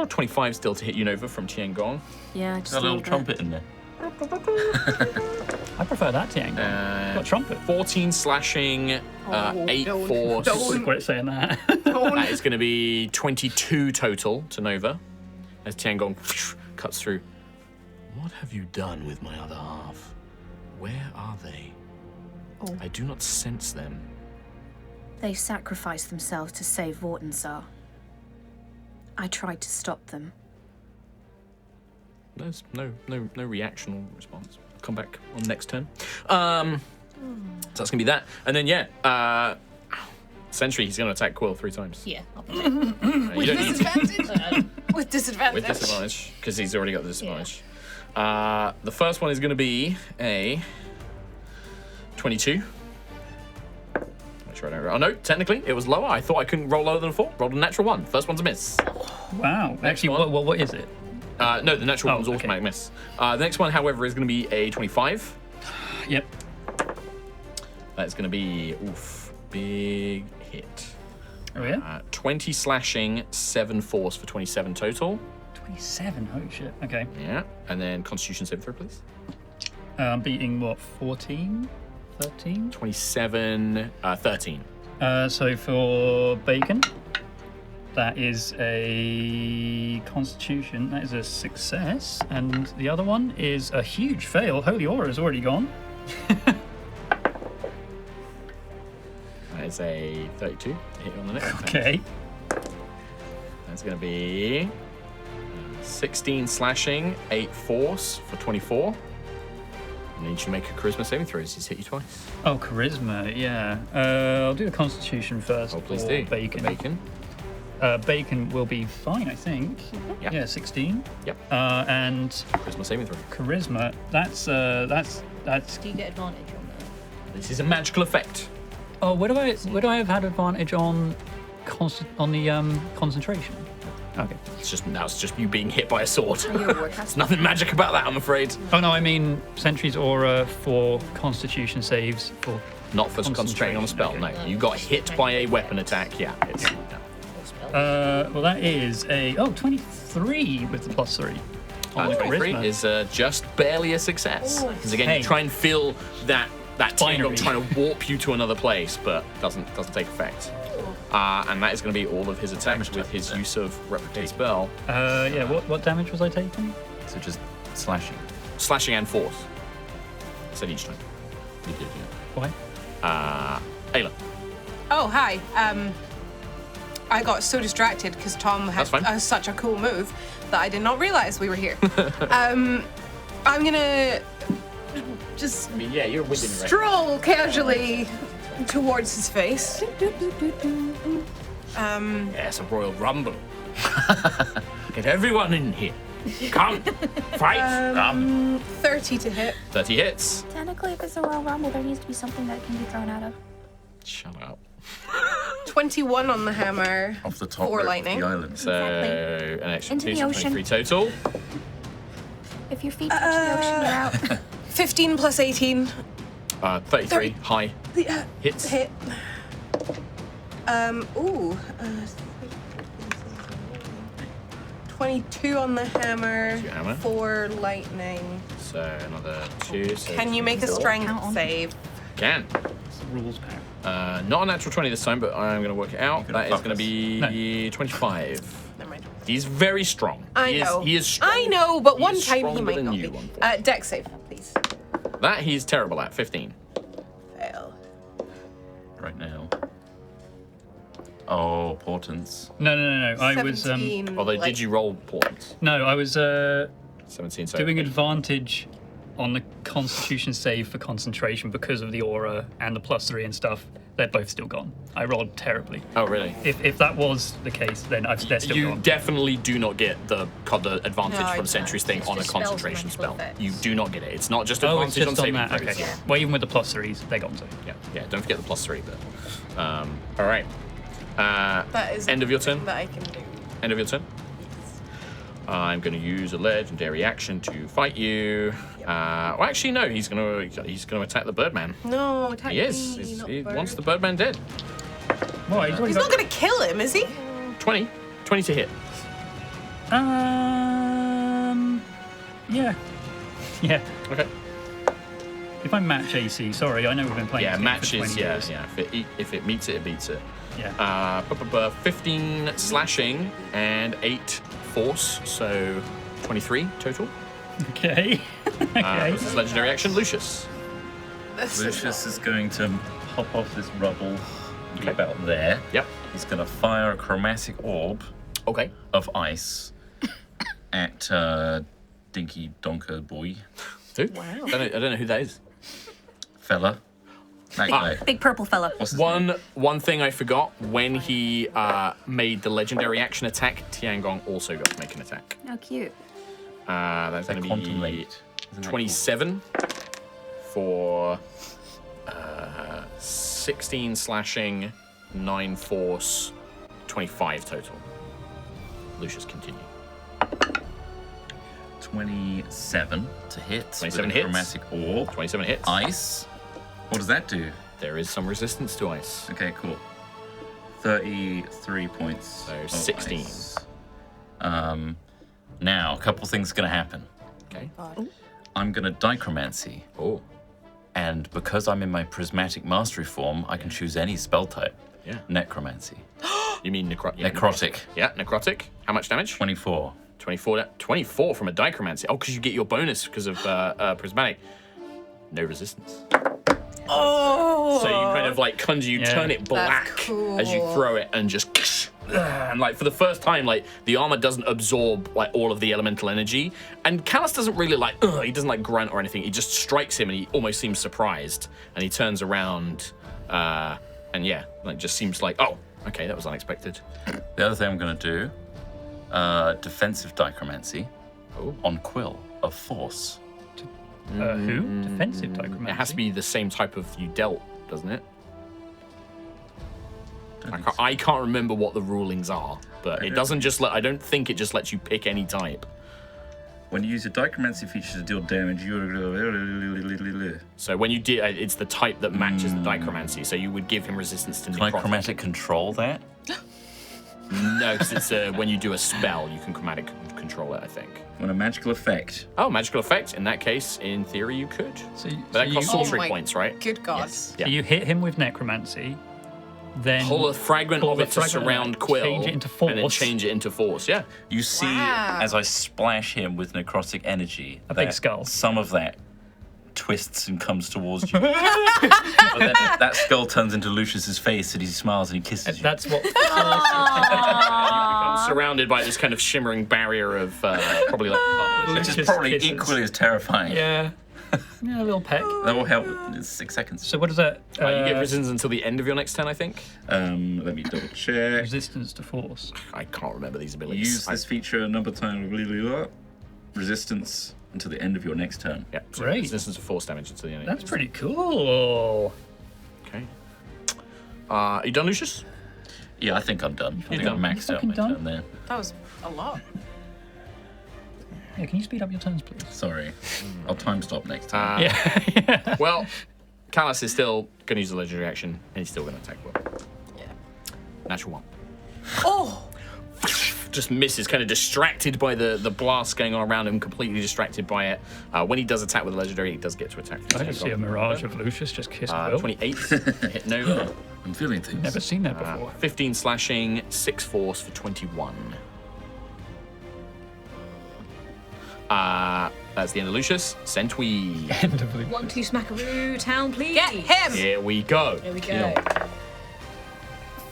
25 still to hit you, Nova, from Tiangong. Yeah, just Got a little bit. trumpet in there. I prefer that Tiang. Got trumpet. 14 slashing, 8 don't- force. don't. Quit saying that. That is going to be 22 total to Nova as Tiangong cuts through. What have you done with my other half? Where are they? I do not sense them. They sacrificed themselves to save Vortensar. I tried to stop them. There's no reaction or response. Come back on next turn. So that's gonna be that. And then Sentry, he's gonna attack Quill 3 times. Yeah. You don't need to. Disadvantage? With disadvantage. With disadvantage, because he's already got the disadvantage. The first one is gonna be a 22. Make sure I don't roll. Oh no, technically it was lower. I thought I couldn't roll lower than a 4. Rolled a natural 1. First one's a miss. Wow. Next Actually, one. what is it? No, the natural one's okay. automatic miss. The next one, however, is gonna be a 25. Yep. That's gonna be big hit. Oh yeah. 20 slashing, 7 force for 27 total. 27. Holy shit. Okay. Yeah, and then Constitution saving throw, please. I'm beating what? 14, 13. 27, 13. So for Bacon, that is a Constitution. That is a success, and the other one is a huge fail. Holy Aura is already gone. That is a 32. Hit you on the neck. Okay. That's going to be 16 slashing, 8 force for 24. And then you should make a charisma saving throw. He's hit you twice. Oh, charisma. Yeah. I'll do the Constitution first. Oh, please for do. Bacon. For Bacon. Bacon will be fine, I think. Yeah. Yeah, 16. Yep. And Charisma saving throw. charisma. That's. Do you get advantage on that? This is a magical effect. Oh, would I have had advantage on the concentration? Okay. It's just you being hit by a sword. You're a There's warcaster. nothing magic about that, I'm afraid. Oh no, I mean Sentry's aura for Constitution saves for. Not for concentrating on a spell. No, you got hit by a weapon attack. Yeah. It's, Well, that is a 23 with the +3 on the 23 charisma. is just barely a success. Because again, Hey. you try and feel that tingle Binary. trying to warp you to another place, but doesn't take effect. And that is going to be all of his attacks with his use of replicate spell, Yeah. What damage was I taking? So just slashing. slashing and force. I said each time. You did, yeah. Why? Ayla. Oh, hi. I got so distracted because Tom had That's fine. such a cool move that I did not realize we were here. I'm gonna just I mean, yeah, you're within range. stroll casually towards his face. Yeah, it's a royal rumble. Get everyone in here. Come, fight. 30 to hit. 30 hits. Technically, if it's a Royal Rumble, there needs to be something that can be thrown out of. Shut up. 21 on the hammer. Off the top For rope lightning. of the island. So an extra Into the 2, so ocean. 23 total. If your feet touch the ocean, you're out. 15 plus 18. 33, high. Hits. Hit. Ooh. 22 on the hammer. 22 hammer. 4 lightning. So another 2. So Can you make a Count strength on. save? Can. Rules pack. Not a natural 20 this time, but I'm going to work it out. gonna That is fuck going to us. be 25. Never mind. He's very strong. I know. He is strong. I know, but He one is time he stronger might than not you, be. unfortunately. Dex save, please. That he's terrible at. 15. Fail. Right now. Oh, portents. No. I was 17. Although, did you roll points? no, I was 17. So doing advantage on the Constitution save for concentration because of the aura and the +3 and stuff. They're both still gone. I rolled terribly. Oh, really? If that was the case, then they're still You gone. definitely do not get the advantage No, I from don't. Sentry's thing It's on a just spells and concentration magical spell. effects. You do not get it. It's not just Oh, it's advantage on just on saving that. throws. Okay. Yeah. Well, even with the +3s, they're gone. So. Yeah. Don't forget the +3. But all right. That is End of your turn? something that I can do. End of your turn. I'm going to use a legendary action to fight you. Well, actually, no. He's going to attack the Birdman. No, attack He is. me, not He the bird. wants the Birdman dead. Well, he's already He's got- not gonna kill him, is he? 20 to hit. Yeah. Yeah. Okay. If I match AC, sorry, I know we've been playing. Yeah, this game for matches. 20 Yeah, years. yeah. If it meets it, it beats it. Yeah. 15 slashing and 8 force, so 23 total. Okay. Okay. This is legendary action. Lucius. Lucius is going to hop off this rubble, be about there. Yep. He's going to fire a chromatic orb Okay. of ice at Dinky Donker Boy Who? Wow. I don't know who that is. fella. That guy. Big purple fella. What's his name? One thing I forgot, when he made the legendary action attack, Tiangong also got to make an attack. Oh, cute. That's going to Quantum be Late. Isn't that 27 for 16 slashing, 9 force, 25 total. Lucius, continue. cool? 27 to hit. 27 with a hits. Chromatic orb. 27 hits. Ice. What does that do? There is some resistance to ice. Okay, cool. 33 points. So of 16. ice. Now, a couple things are going to happen. Okay. I'm going to Dichromancy. Oh, And because I'm in my prismatic mastery form, I can choose any spell type. yeah. Necromancy. You mean Necrotic. Yeah, necrotic. How much damage? 24. 24 from a dichromancy. Oh, because you get your bonus because of prismatic. No resistance. Oh. So you kind of like conjure, you turn it black cool. as you throw it, and just and like for the first time, like the armor doesn't absorb like all of the elemental energy, and Kalus doesn't really like he doesn't like grunt or anything. He just strikes him, and he almost seems surprised, and he turns around, and yeah, like just seems like, oh, okay, that was unexpected. The other thing I'm going to do, defensive dichromancy on Quill of Force. Who? Defensive dichromancy. It has to be the same type of you dealt, doesn't it? I can't remember what the rulings are, but it doesn't just let. I don't think it just lets you pick any type. When you use your dichromancy feature to deal damage, you... So when you do, it's the type that matches the dichromancy. So you would give him resistance to Can I necrotic. chromatic control that? No, because it's when you do a spell, you can chromatic control it. I think. When a magical effect. Oh, magical effect. In that case, in theory, you could. So, But that costs sorcery my points, right? Good God. so you hit him with necromancy, then Pull a fragment pull of the it to fragment surround out, Quill, change it into and then force. change it into force. Yeah. You see, Wow. as I splash him with necrotic energy, A big that skull. some of that twists and comes towards you. But then that skull turns into Lucius's face, and he smiles and he kisses you. That's what. You become surrounded by this kind of shimmering barrier of probably like. Which is Lucas probably kisses. equally as terrifying. Yeah. Yeah, a little peck. That will help. It's 6 seconds. So what is that? You get resistance until the end of your next turn, I think. Let me double check. Resistance to force. I can't remember these abilities. Use this feature a number of times. Blah, blah, blah. Resistance until the end of your next turn. Yeah, so Great. resistance to force damage until the end. That's pretty cool. Okay. Are you done, Lucius? Yeah, I think I'm done. I think done. I've maxed out You my fucking turn there. That was a lot. Yeah, can you speed up your turns, please? Sorry. I'll time stop next time. Yeah. Well, Kalus is still going to use the legendary action, and he's still going to attack Will. Yeah. Natural 1. Oh. Just misses, kind of distracted by the blast going on around him, completely distracted by it. When he does attack with the legendary, he does get to attack. I just see a mirage of Lucius just kiss Will. 28. Hit no. I'm feeling things. Never seen that before. 15 slashing, 6 force for 21. That's the end of Lucius. Centweed. End of Lucius. 1, 2, smackaroo, town, please. Get him. Here we go. Here we go.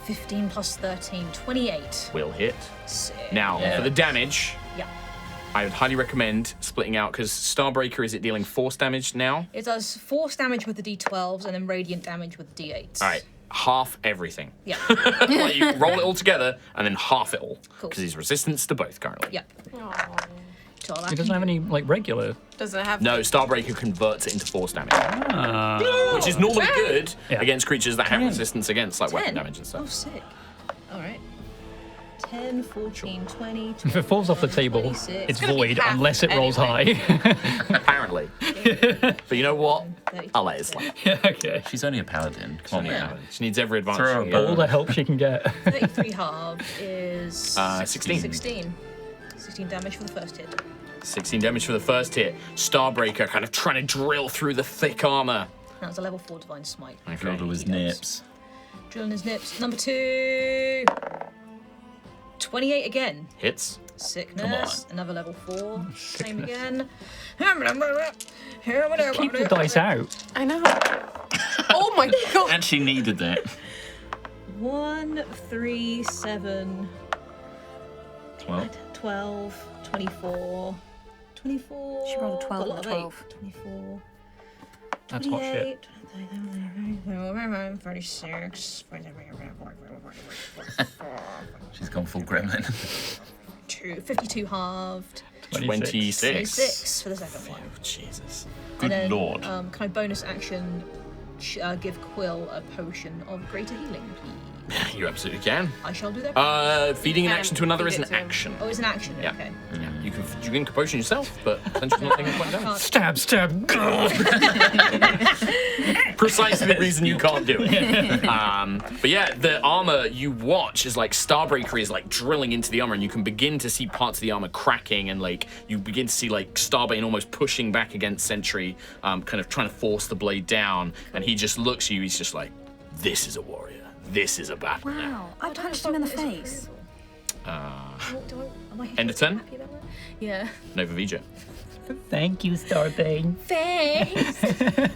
15 plus 13, 28. Will hit. Sick. Now, Yeah. for the damage, Yeah. I would highly recommend splitting out, because Starbreaker, is it dealing force damage now? It does force damage with the d12s and then radiant damage with the d8s. All right, half everything. Yeah. Like, you roll it all together and then half it all, Cool. because he's resistance to both currently. Yeah. So that He doesn't have any like regular. Doesn't it have? No, Starbreaker converts it into force damage, Ah. which is normally good Yeah. against creatures that have resistance against like weapon 10. damage and Oh, stuff. sick. All right. 10, 14, 20. If it falls off the table, 26. it's gonna be void half unless it rolls anyway. high. Apparently. But you know what? 32. I'll let it slide. Yeah, okay. She's only a paladin. Come on, man. She needs every advantage. Throw she a can get. All the help she can get. 33 halved is 16. 16. 16 damage for the first hit. 16 damage for the first hit. Starbreaker kind of trying to drill through the thick armor. That was a level 4 divine smite. Drilled her with nips. Drilling his nips. Number 2. 28 again. Hits. Sickness. Another level 4. Same again. Keep the dice out. I know. Oh my God. And she needed that. 1, 3, 7, Well, 12, 24. 24. She rolled a 12 got and a lot of 12. 24. That's hot shit. 36. she's gone full gremlin. 52 halved. 26. 26 for the second one. Oh, Jesus. Good And then, lord. Can I bonus action give Quill a potion of greater healing, please? You absolutely can. I shall do that. Feeding an can action to another feed is it an to him. action. Oh, it's an action. Yeah. Okay. Yeah, you can potion yourself, but essentially not taking point down. Stab, stab. Precisely the reason you can't do it. But yeah, the armor you watch is like Starbreaker is like drilling into the armor, and you can begin to see parts of the armor cracking, and like you begin to see like Starbane almost pushing back against Sentry, kind of trying to force the blade down, and he just looks at you. He's just like, "This is a warrior. This is a battle." Wow, I punched him in the face. End of turn? Happy about that? Yeah. Nova Vija. Thank you, Starbane. Thanks.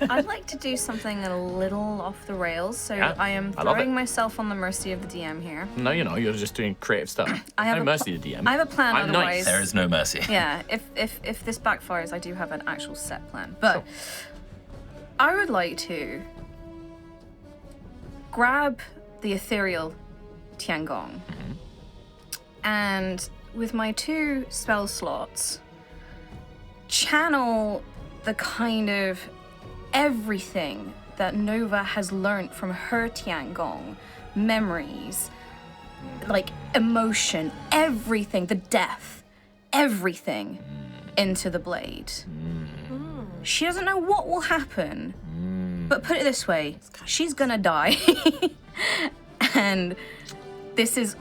I'd like to do something a little off the rails, so Yeah, I am I love throwing it. myself on the mercy of the DM here. No, you're not. You're just doing creative stuff. I have no a mercy to DM. I have a plan I'm otherwise. nice. There is no mercy. Yeah, if this backfires, I do have an actual set plan. But I would like to grab the ethereal Tiangong and with my 2 spell slots channel the kind of everything that Nova has learnt from her Tiangong, memories, like emotion, everything, the death, everything into the blade. She doesn't know what will happen, but put it this way, she's gonna die. And this is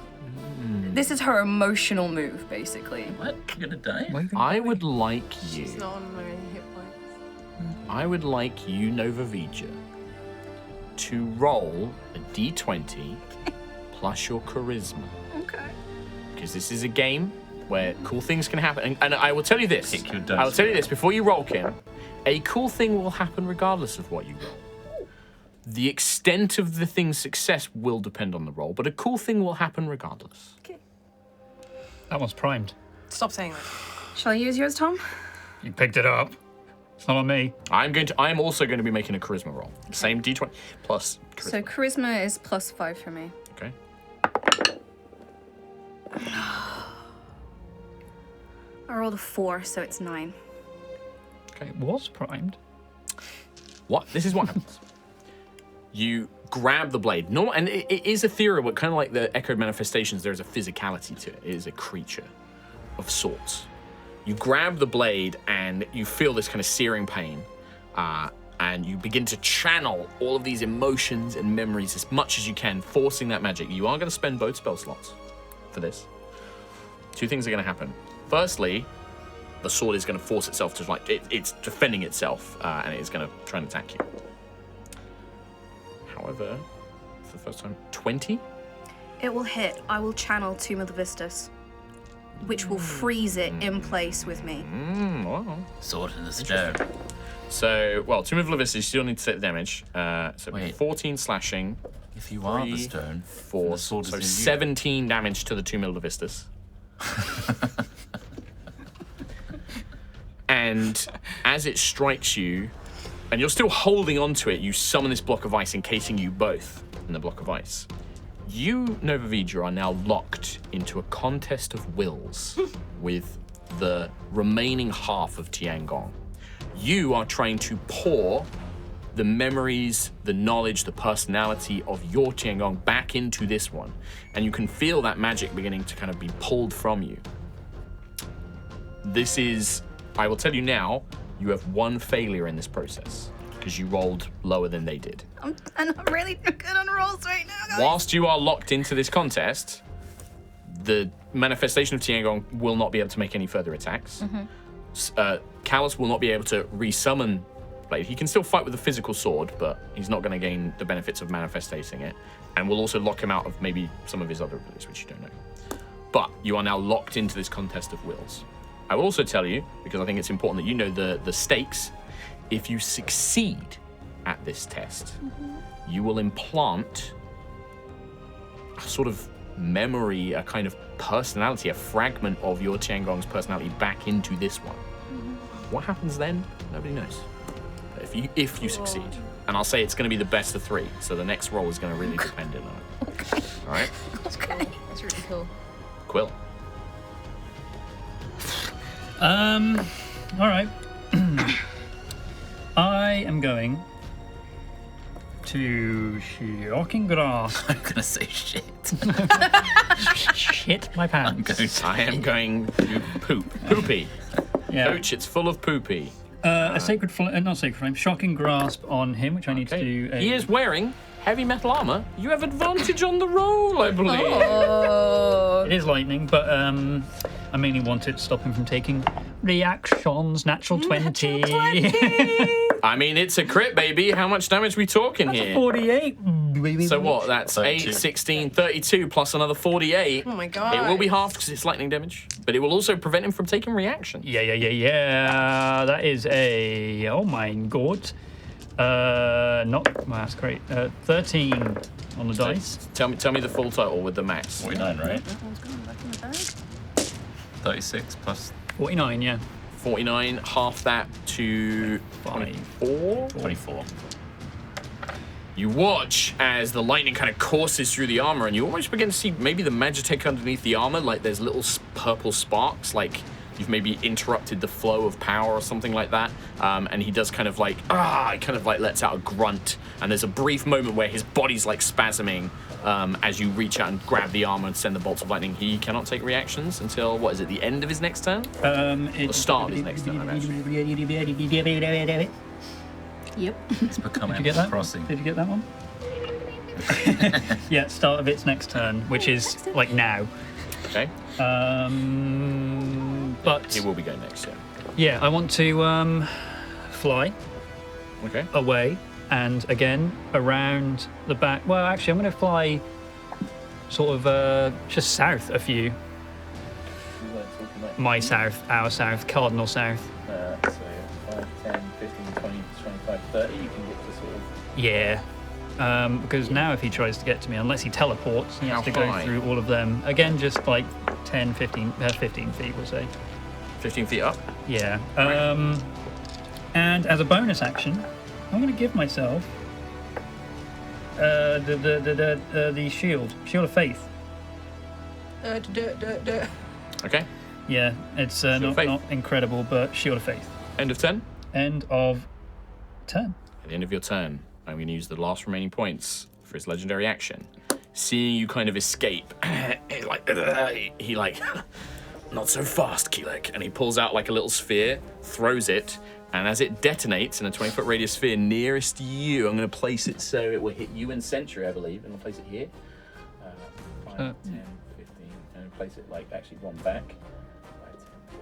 her emotional move, basically. What? You're gonna die? I would like you. She's not on my hit points. I would like you, Nova Vija, to roll a d20 plus your charisma. Okay. Because this is a game where cool things can happen. And I will tell you this. Pick your dice. I will tell you this before you roll, Kim. A cool thing will happen regardless of what you roll. The extent of the thing's success will depend on the roll, but a cool thing will happen regardless. That one's primed. Stop saying that. Shall I use yours, Tom? You picked it up. It's not on me. I am also going to be making a charisma roll. Same d20 plus charisma. So charisma is +5 for me. Okay. I rolled a 4, so it's 9. It was primed. What? This is what happens. You grab the blade. No, and it is ethereal, but kind of like the echoed manifestations, there's a physicality to it. It is a creature of sorts. You grab the blade and you feel this kind of searing pain, and you begin to channel all of these emotions and memories as much as you can, forcing that magic. You are going to spend both spell slots for this. Two things are going to happen. Firstly, the sword is going to force itself to, like, it's defending itself, and it is going to try and attack you. However, for the first time, 20? It will hit. I will channel Tomb of the Vistas, which will freeze it in place with me. Wow. Sword in the stone. So, well, Tomb of Levis, you still need to take the damage. So Wait. 14 slashing, If you are the 3, stone, and 4, the sword so is in 17 damage to the Tomb of Levistus. And as it strikes you, and you're still holding onto it, you summon this block of ice, encasing you both in the block of ice. You, Nova Vija, are now locked into a contest of wills with the remaining half of Tiangong. You are trying to pour the memories, the knowledge, the personality of your Tiangong back into this one. And you can feel that magic beginning to kind of be pulled from you. This is, I will tell you now, you have one failure in this process because you rolled lower than they did. And I'm really good on rolls right now, guys. Whilst you are locked into this contest, the manifestation of Tiangong will not be able to make any further attacks. Kalus will not be able to resummon Blade. He can still fight with a physical sword, but he's not going to gain the benefits of manifesting it. And will also lock him out of maybe some of his other abilities, which you don't know. But you are now locked into this contest of wills. I will also tell you, because I think it's important that you know the stakes, if you succeed at this test, you will implant a sort of memory, a kind of personality, a fragment of your Tiangong's personality back into this one. What happens then? Nobody knows. But if you succeed, and I'll say it's going to be the best of 3, so the next roll is going to really depend on it. Okay. All right, Okay. That's really cool. Quill. All right. I am going to shocking grasp. I'm gonna say shit. Shit my pants. I am going to poop. Poopy. Yeah. Coach, it's full of poopy. A sacred flame, not sacred flame, shocking grasp on him, which I need to do. He is wearing heavy metal armor. You have advantage on the roll, I believe. Oh. It is lightning, but I mainly want it to stop him from taking reactions. Natural 20. I mean, it's a crit, baby. How much damage we talking here? 48. So what? That's 32. 8, 16, 32 plus another 48. Oh my god. It will be halved because it's lightning damage, but it will also prevent him from taking reaction. Yeah. That is a. Oh my god. Not. Well, that's great. 13 on the dice. Tell me the full total with the max. 49, right? That one's going back in the bag. 36 plus 49, yeah. 49, half that to 24. 24. You watch as the lightning kind of courses through the armor, and you almost begin to see maybe the magitech underneath the armor, like there's little purple sparks, like you've maybe interrupted the flow of power or something like that. And he does kind of like, he kind of like lets out a grunt, and there's a brief moment where his body's like spasming as you reach out and grab the armor and send the bolts of lightning. He cannot take reactions until, what is it, the end of his next turn? The start of his next turn, I Yep. It's become Did you get that? crossing. Did you get that one? Yeah, start of its next turn, which is like now. Okay. But He will be going next, yeah. yeah, I want to fly Okay. away and again around the back. Well, actually, I'm going to fly sort of just south a few. My south, our south, cardinal south. So 5, 10, 15, 20, 25, 30, you can get to sort of... Yeah. Because now if he tries to get to me, unless he teleports, he has How to go high? through all of them. Again, just like 10, 15 feet, we'll say. 15 feet up? Yeah. And as a bonus action, I'm going to give myself the shield of faith. Okay. Yeah, it's of not faith. incredible, but shield of faith. End of turn? End of turn. At the end of your turn, I'm going to use the last remaining points for his legendary action. Seeing you kind of escape, he like, not so fast, Keelek. And he pulls out like a little sphere, throws it, and as it detonates in a 20-foot radius sphere nearest you, I'm going to place it so it will hit you and Sentry, I believe, and I'll place it here. 5, 10, 15, and place it like actually one back. 5, 10,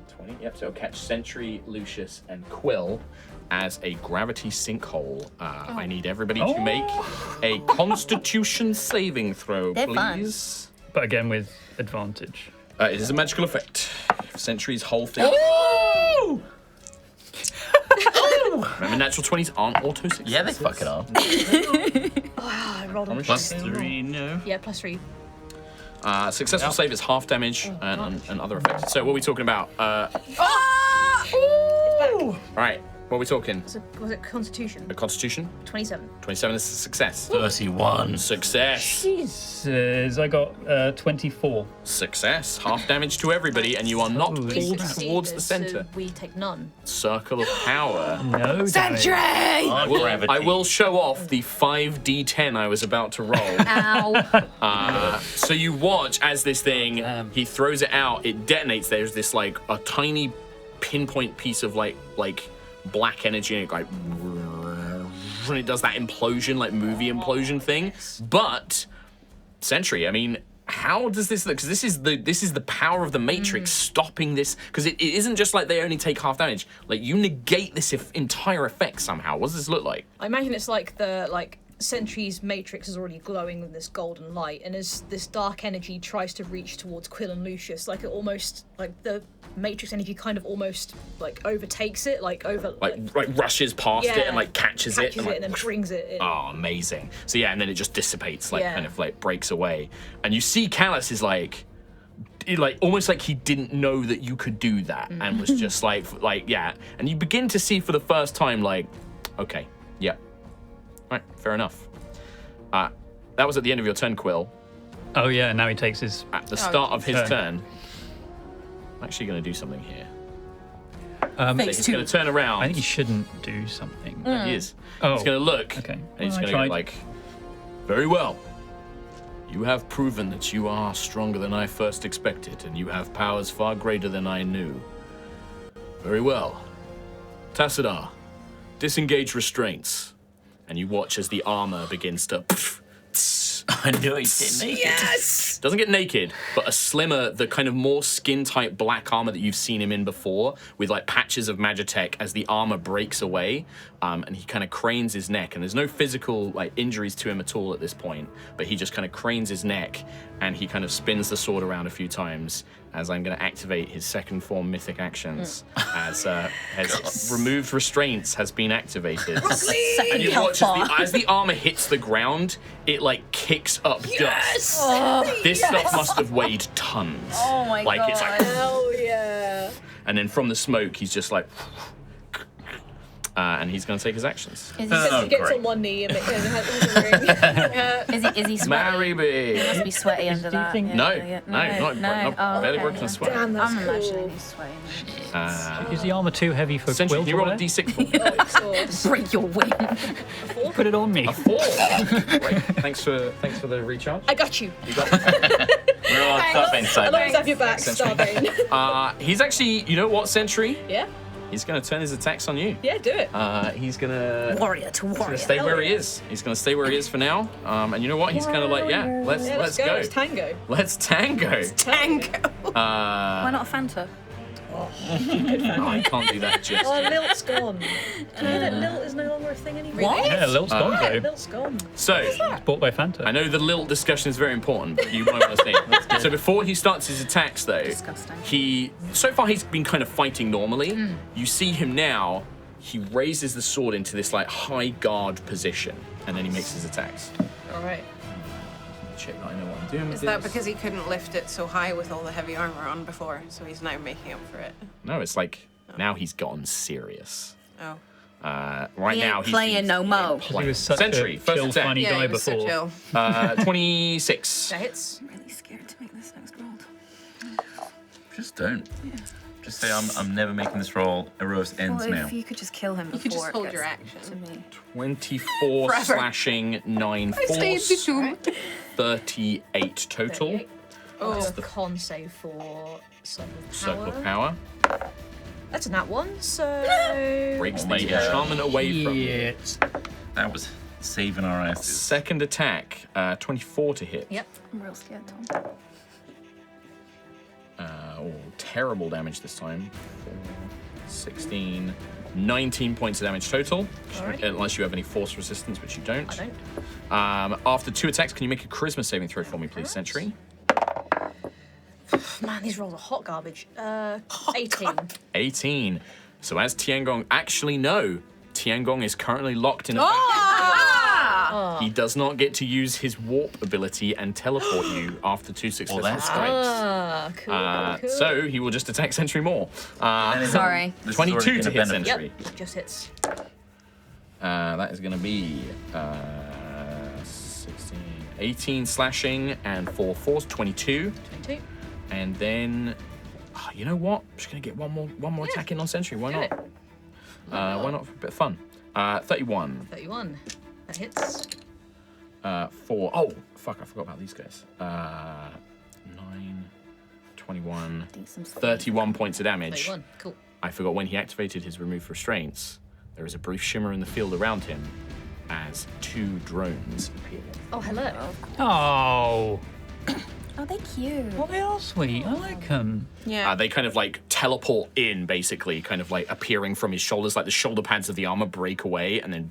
15, 20. Yep, so it'll catch Sentry, Lucius, and Quill as a gravity sinkhole. I need everybody to make a Constitution saving throw, They're fun. please. But again with advantage. It is a magical effect. Sentry's whole thing. Oh! Remember, natural 20s aren't auto successes. Yeah, they fucking are. I rolled on Plus two. 3, no. Yeah, plus 3. Successful save is half damage and other effects. So what are we talking about? Right, what are we talking? Was it Constitution? A Constitution? 27. 27 is a success. 31. Success. Jesus, I got 24. Success. Half damage to everybody, and you are not Holy pulled crap. towards the center. So we take none. Circle of power. No damage. Gravity. I will show off the 5d10 I was about to roll. Ow. So you watch as this thing, he throws it out, it detonates. There's this like a tiny pinpoint piece of like black energy, and it like, and it does that implosion, like movie implosion thing. But Sentry, I mean, how does this look? Because this is the power of the Matrix stopping this. Because it isn't just like they only take half damage. Like you negate this entire effect somehow. What does this look like? I imagine it's like Sentry's matrix is already glowing with this golden light, and as this dark energy tries to reach towards Quill and Lucius, like it almost like the Matrix energy kind of almost like overtakes it, like rushes past it and like catches it and then brings it in. Oh, amazing. So yeah, and then it just dissipates, like Yeah. kind of like breaks away. And you see Kalus is like almost like he didn't know that you could do that and was just like yeah. And you begin to see for the first time like, okay, yeah. Right, fair enough. That was at the end of your turn, Quill. Oh yeah, now he takes his. At the start of his Turn. turn, I'm actually going to do something here. Phase He's 2. going to turn around. I think he shouldn't do something. He is. Oh. He's going to look. Okay. And he's Well, I going to go tried. like, very well. You have proven that you are stronger than I first expected, and you have powers far greater than I knew. Very well. Tassadar, disengage restraints. And you watch as the armor begins to... I knew he'd get naked. Yes! Doesn't get naked, but a slimmer, the kind of more skin-tight black armor that you've seen him in before, with like patches of Magitech as the armor breaks away, and he kind of cranes his neck, and there's no physical like injuries to him at all at this point, but he just kind of cranes his neck, and he kind of spins the sword around a few times, as I'm going to activate his second form mythic actions, as removed restraints has been activated. And you watch as the armor hits the ground, it like kicks up dust. This stuff must have weighed tons. Oh my like, It's like, Hell yeah! and then from the smoke, he's just like, and he's going to take his actions. Is He gets great. on one knee and has a ring. he sweaty? Marry He me. must be sweaty under that. think- Yeah, No, yeah. not Oh, barely okay, broken yeah. a sweat. Damn, that's I'm cool. imagining he's sweating. Is the armor too heavy for Essentially, Quill can to you roll a wear? d6 for me? Oh, of course. Break your wing. Put it on me. 4. Great. Thanks for the recharge. I got you. You got it. We're all up inside. As long as I have your back, Starbane. He's actually, you know what, Sentry? Yeah? He's going to turn his attacks on you. Yeah, do it. He's going to Warrior to warrior. stay where he is. He's going to stay where he is for now. And you know what? He's kind of like, yeah, let's go. Let's tango. Let's tango. Tango. Why not a Fanta? Oh, I can't do that just. Oh, Lilt's gone. Do you know that Lilt is no longer a thing anymore? What? Yeah, Lil's gone Yeah, though. Lilt's gone. So, Bought by Fanta. I know the little discussion is very important, but you might want to stay. So before he starts his attacks, though, Disgusting. so far he's been kind of fighting normally. You see him now. He raises the sword into this like high guard position, and then he makes his attacks. All right. Check that I know what I'm doing with Is that this. because he couldn't lift it so high with all the heavy armor on before, so he's now making up for it? No, it's like now he's gotten serious. Oh. Right He now ain't he's playing no more. He was such Sentry, a first chill, attack. funny Yeah, guy he was before. so chill. 26. That hits. I'm really scared to make this next roll. Just don't. Just say I'm never making this roll. Aerois ends Well, now. if you could just kill him You could before just it hold gets your action. to me. 24 Forever. slashing, 9 force, 38 total. Oh, the- con save for Circle of Power. Circle of power. That's a nat one, so. Breaks Oh the my God. enchantment away from you. Shit. That was saving our asses. Second attack, 24 to hit. Yep. I'm real scared, Tom. Terrible damage this time. 16, 19 points of damage total. Alright. Unless you have any force resistance, which you don't. I don't. After 2 attacks, can you make a charisma saving throw for me, please, Sentry? Man, these rolls are hot garbage. 18. 18. So as Tiangong, actually no, Tiangong is currently locked in a He does not get to use his warp ability and teleport you after 2 successful that's strikes. Ah, cool. So he will just attack Sentry more. Sorry. This is 22 already to gonna hit benefit. Sentry. Yep, just hits. That is going to be 16, 18 slashing and 4 force, 22. 22. And then, you know what? I'm just going to get one more attack in on Sentry. Why Do not? it. Why not for a bit of fun? 31. 31. That hits. 4. Oh, fuck, I forgot about these guys. 9, 21, Decent. 31 points of damage. 31. Cool. I forgot when he activated his remove restraints, there is a brief shimmer in the field around him as 2 drones appear. Oh, hello. Oh, Oh, they're cute. well, they are sweet. I like them. Yeah. They kind of like teleport in, basically, kind of like appearing from his shoulders, like the shoulder pads of the armor break away and then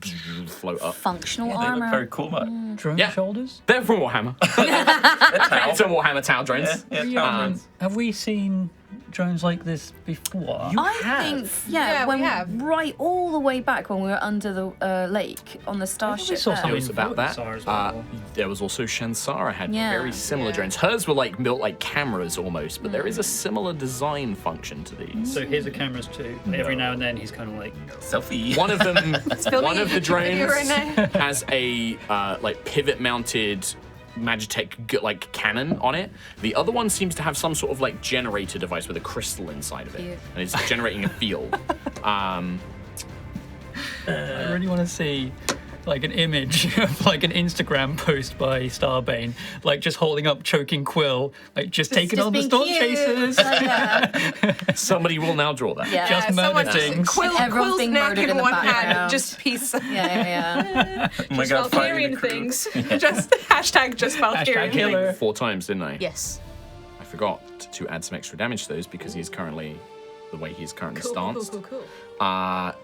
float up. Functional They armor. look very cool, but Drone Yeah. shoulders. They're from Warhammer. that's how. It's a Warhammer Tau drones. Yeah, Tau drones. Have we seen drones like this before? I think, Yeah, we when have. right all the way back when we were under the lake on the starship. saw there. something It was about that. Shansara as well. There was also Shansara had Yeah. very similar Yeah. drones. Hers were like built like cameras almost, but there is a similar design function to these. So here's the cameras too. Every now and then he's kind of like, Selfie. One of them, filming one of the a video drones right now. has a like pivot-mounted Magitech like cannon on it. The other one seems to have some sort of like generator device with a crystal inside of it, Cute. and it's generating a field. I really want to see like an image of like an Instagram post by Starbane, like just holding up choking Quill, like just taking on the being storm cute. chasers. Yeah. Somebody will now draw that. Yeah. Just murder someone things. Everyone's Quill's being neck murdered in in the one hand, background. just peace. Yeah. Oh my Just god, fighting Valkyrian the crew. things. just hashtag just Valkyrian. Hashtag killer. 4 times, didn't I? Yes. I forgot to add some extra damage to those because he's currently the way he's currently stanced. Cool.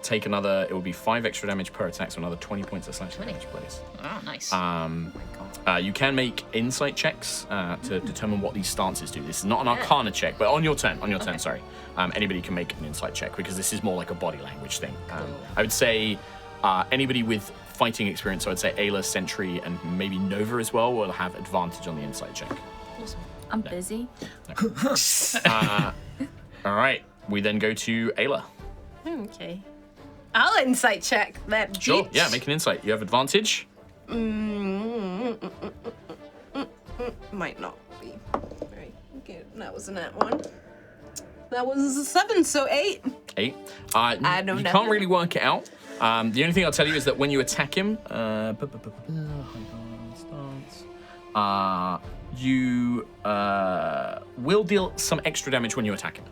Take another. It will be 5 extra damage per attack, so another 20 points of slashing 20. damage, please. Oh, nice. You can make insight checks to determine what these stances do. This is not an Arcana check, but on your turn. Sorry. Anybody can make an insight check because this is more like a body language thing. I would say anybody with fighting experience, so I'd say Ayla, Sentry, and maybe Nova as well will have advantage on the insight check. I'm busy. All right. We then go to Ayla. Okay. I'll insight check that. Sure. bitch. Yeah, make an insight. You have advantage. Might not be. Very good. That was a nat one. That was a 7, so 8. 8. I know you nothing. can't really work it out. The only thing I'll tell you is that when you attack him, you will deal some extra damage when you attack him.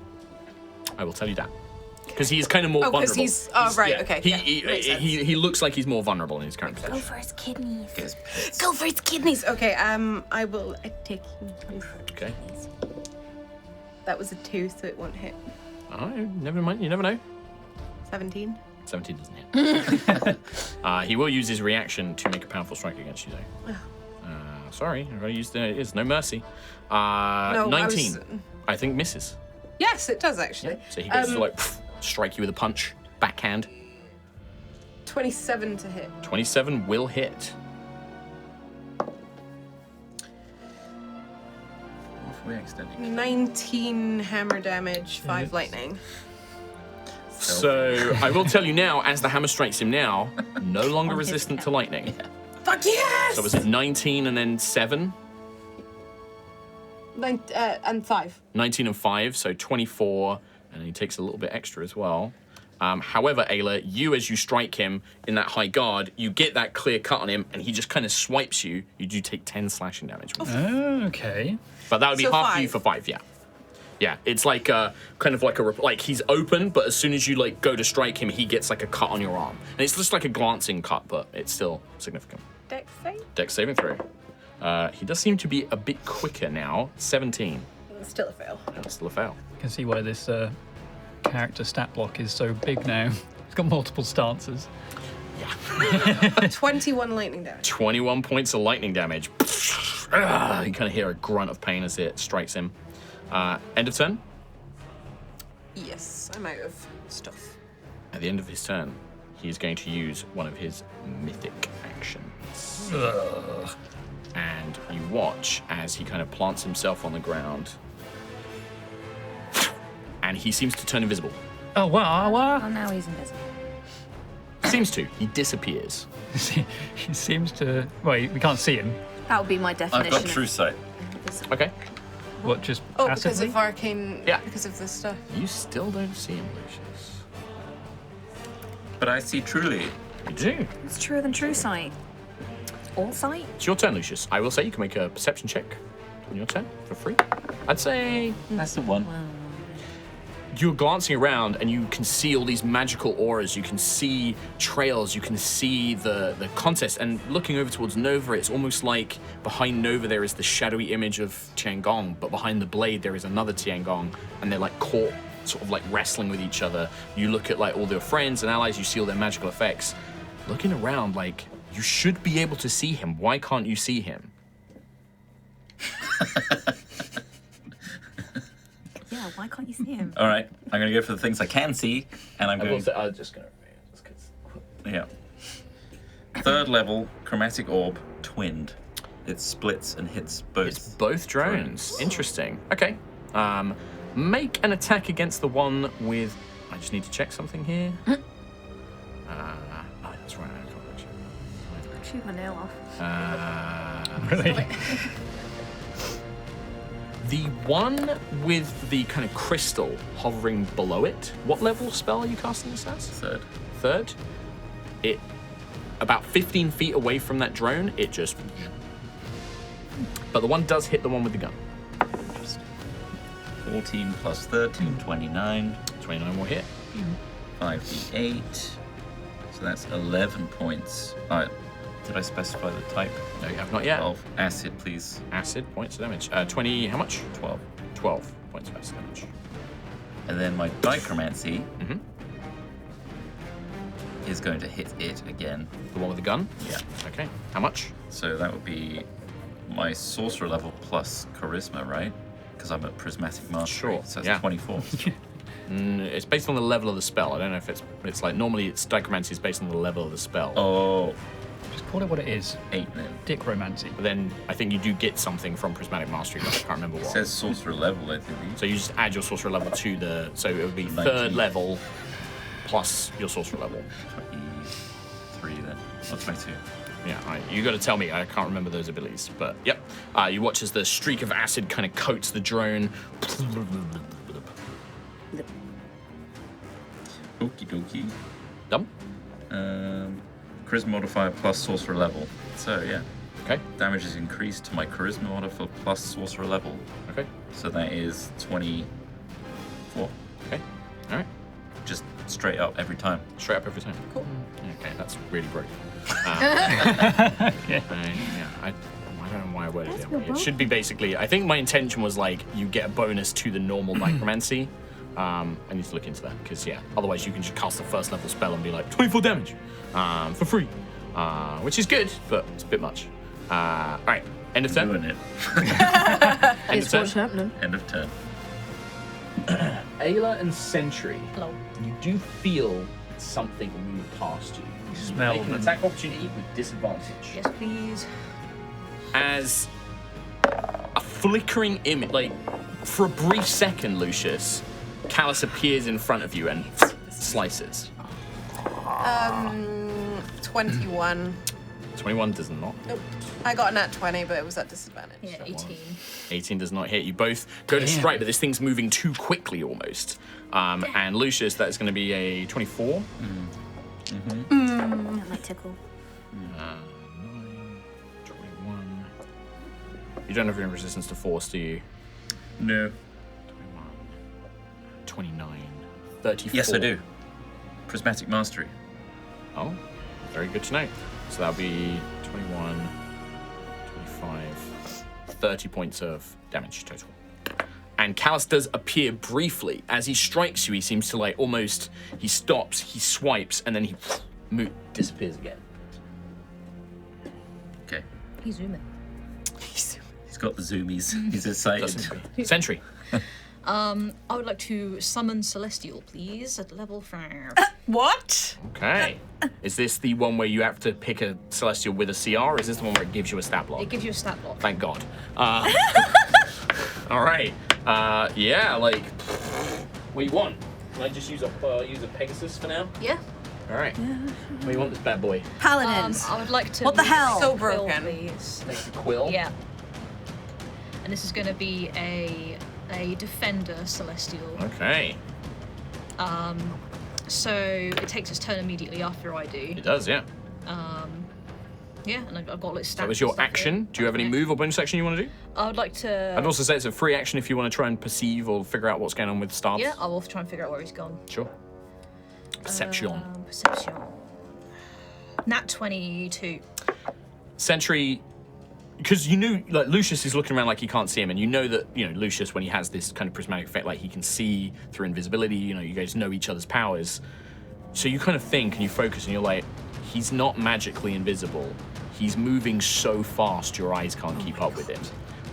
I will tell you that. Because he's kind of more vulnerable. because he's. Oh, right, okay. Yeah, makes sense. He looks like he's more vulnerable in his current Go position. for his kidneys. Guys, Go for his kidneys. Okay, I will take him. Okay. That was a 2, so it won't hit. Oh, never mind. You never know. 17. 17 doesn't hit. He will use his reaction to make a powerful strike against you, though. Sorry, I've already used it. It's no mercy. 19. I think misses. Yes, it does actually. So he goes to like strike you with a punch, backhand. 27 to hit. 27 will hit. halfway extending. 19 hammer damage, 5 lightning. So I will tell you now, as the hammer strikes him now, no longer resistant to lightning. Fuck yes! So was it 19 and then 7? And 5. 19 and 5, so 24, and he takes a little bit extra as well. However, Ayla, you, as you strike him in that high guard, you get that clear cut on him, and he just kind of swipes you. You do take 10 slashing damage. Okay. But that would be So half 5. you for 5, yeah. Yeah, it's like kind of like like he's open, but as soon as you like go to strike him, he gets like a cut on your arm. And it's just like a glancing cut, but it's still significant. Dex save? Dex saving throw. He does seem to be a bit quicker now. 17. Still a fail. That's still a fail. You can see why this character stat block is so big now. It's got multiple stances. 21 lightning damage. 21 points of lightning damage. You kind of hear a grunt of pain as it strikes him. End of turn. Yes, I'm out of stuff. At the end of his turn, he is going to use one of his mythic actions. And you watch as he kind of plants himself on the ground. And he seems to turn invisible. Oh, wow. Oh, now he's invisible. Seems to. He disappears. He seems to. Well, we can't see him. That would be my I've definition. got true sight. Okay. What, just Oh, because passively? of arcane. Yeah. Because of this stuff. You still don't see him, Lucius. But I see truly. You do. It's truer than true sight. All sight? It's your turn, Lucius. I will say you can make a perception check on your turn for free. I'd say That's the one. you're glancing around and you can see all these magical auras. You can see trails. You can see the contest. And looking over towards Nova, it's almost like behind Nova there is the shadowy image of Tiangong, but behind the blade there is another Tiangong, and they're like caught, sort of like wrestling with each other. You look at like all their friends and allies. You see all their magical effects. Looking around, like you should be able to see him. Why can't you see him? Yeah, why can't you You see him. All right, I'm gonna go for the things I can see, and I'm going. I'm just gonna. Yeah. 3rd level chromatic orb twinned. It splits and hits both. It's both drones. Interesting. Okay. Make an attack against the one with. I just need to check something here. Oh, that's right. I can't actually. Shoot my nail off. Really? The one with the kind of crystal hovering below it. What level spell are you casting this as? 3rd. 3rd. It about 15 feet away from that drone. It just. But the one does hit the one with the gun. 14 plus 13, 29. 29 will hit. 5d8. So that's 11 points. Did I specify the type? No, you have not yet. 12. Acid, please. Acid points of damage. 20. How much? 12. 12 points of acid damage. And then my dichromancy Mhm. is going to hit it again. The one with the gun. Yeah. Okay. How much? So that would be my sorcerer level plus charisma, right? Because I'm at prismatic mastery. Sure, So that's yeah. 24. It's based on the level of the spell. I don't know if it's like normally it's dichromancy is based on the level of the spell. Oh, Just call it what it is. 8 then. Dick romancy. But then I think you do get something from prismatic mastery, but I can't remember It what. says sorcerer level, I think. So you just add your sorcerer level to the. So it would be 19. 3rd level plus your sorcerer level. 23 then. Or 22. Yeah, you got to tell me. I can't remember those abilities, but yep. You watch as the streak of acid kind of coats the drone. Okie dokie. Dumb. Charisma modifier plus sorcerer level. So yeah, Okay. damage is increased to my charisma modifier plus sorcerer level. Okay. So that is 24. Okay. All right. Just straight up every time. Straight up every time. Cool. Okay, that's really broken. I don't know why I worded it that way. It should be basically. I think my intention was like you get a bonus to the normal necromancy. I need to look into that because otherwise you can just cast a 1st level spell and be like 24 damage for free, which is good, but it's a bit much. All right, end of turn. Doing it. End of turn. happening. End of turn. Ayla and Sentry, Hello. you do feel something move past you. Smell Make an them. attack opportunity with disadvantage. Yes, please. As a flickering image, like for a brief second, Lucius, Kalus appears in front of you and slices. 21. 21 does not. Nope. I got a nat 20, but it was at disadvantage. Yeah, 18. 18 does not hit. You both go to strike, but this thing's moving too quickly almost. And Lucius, that is going to be a 24. That might tickle. 9, 21. You don't have any resistance to force, do you? No. 29. 34. Yes, I do. Prismatic mastery. Oh, very good to know. So that'll be 21, 25, 30 points of damage total. And Kalus does appear briefly. As he strikes you, he seems to like almost, he stops, he swipes, and then he disappears again. Okay. He's zooming. He's got the zoomies. He's excited. Sentry. I would like to summon Celestial, please, at level 5. What? Okay. Is this the one where you have to pick a Celestial with a CR, or is this the one where it gives you a stat block? It gives you a stat block. Thank God. All right. Yeah, like, what do you want? Can I just use a Pegasus for now? Yeah. All right. What do you want this bad boy? Paladins. I would like to. What the hell? So Quill, broken. please. Make the quill. Yeah. And this is going to be a defender celestial. Okay. So it takes its turn immediately after I do. It does, yeah. Yeah, and I've got like stats. That was your action. Do you have any move or bonus action you want to do? I would like to. I'd also say it's a free action if you want to try and perceive or figure out what's going on with Starbs. Yeah, I will try and figure out where he's gone. Sure. Perception. Perception. Nat 22. Sentry, because you knew, like, Lucius is looking around like he can't see him, and you know that, Lucius, when he has this kind of prismatic effect, like, he can see through invisibility, you guys know each other's powers. So you kind of think and you focus and you're like, he's not magically invisible. He's moving so fast your eyes can't keep up with him.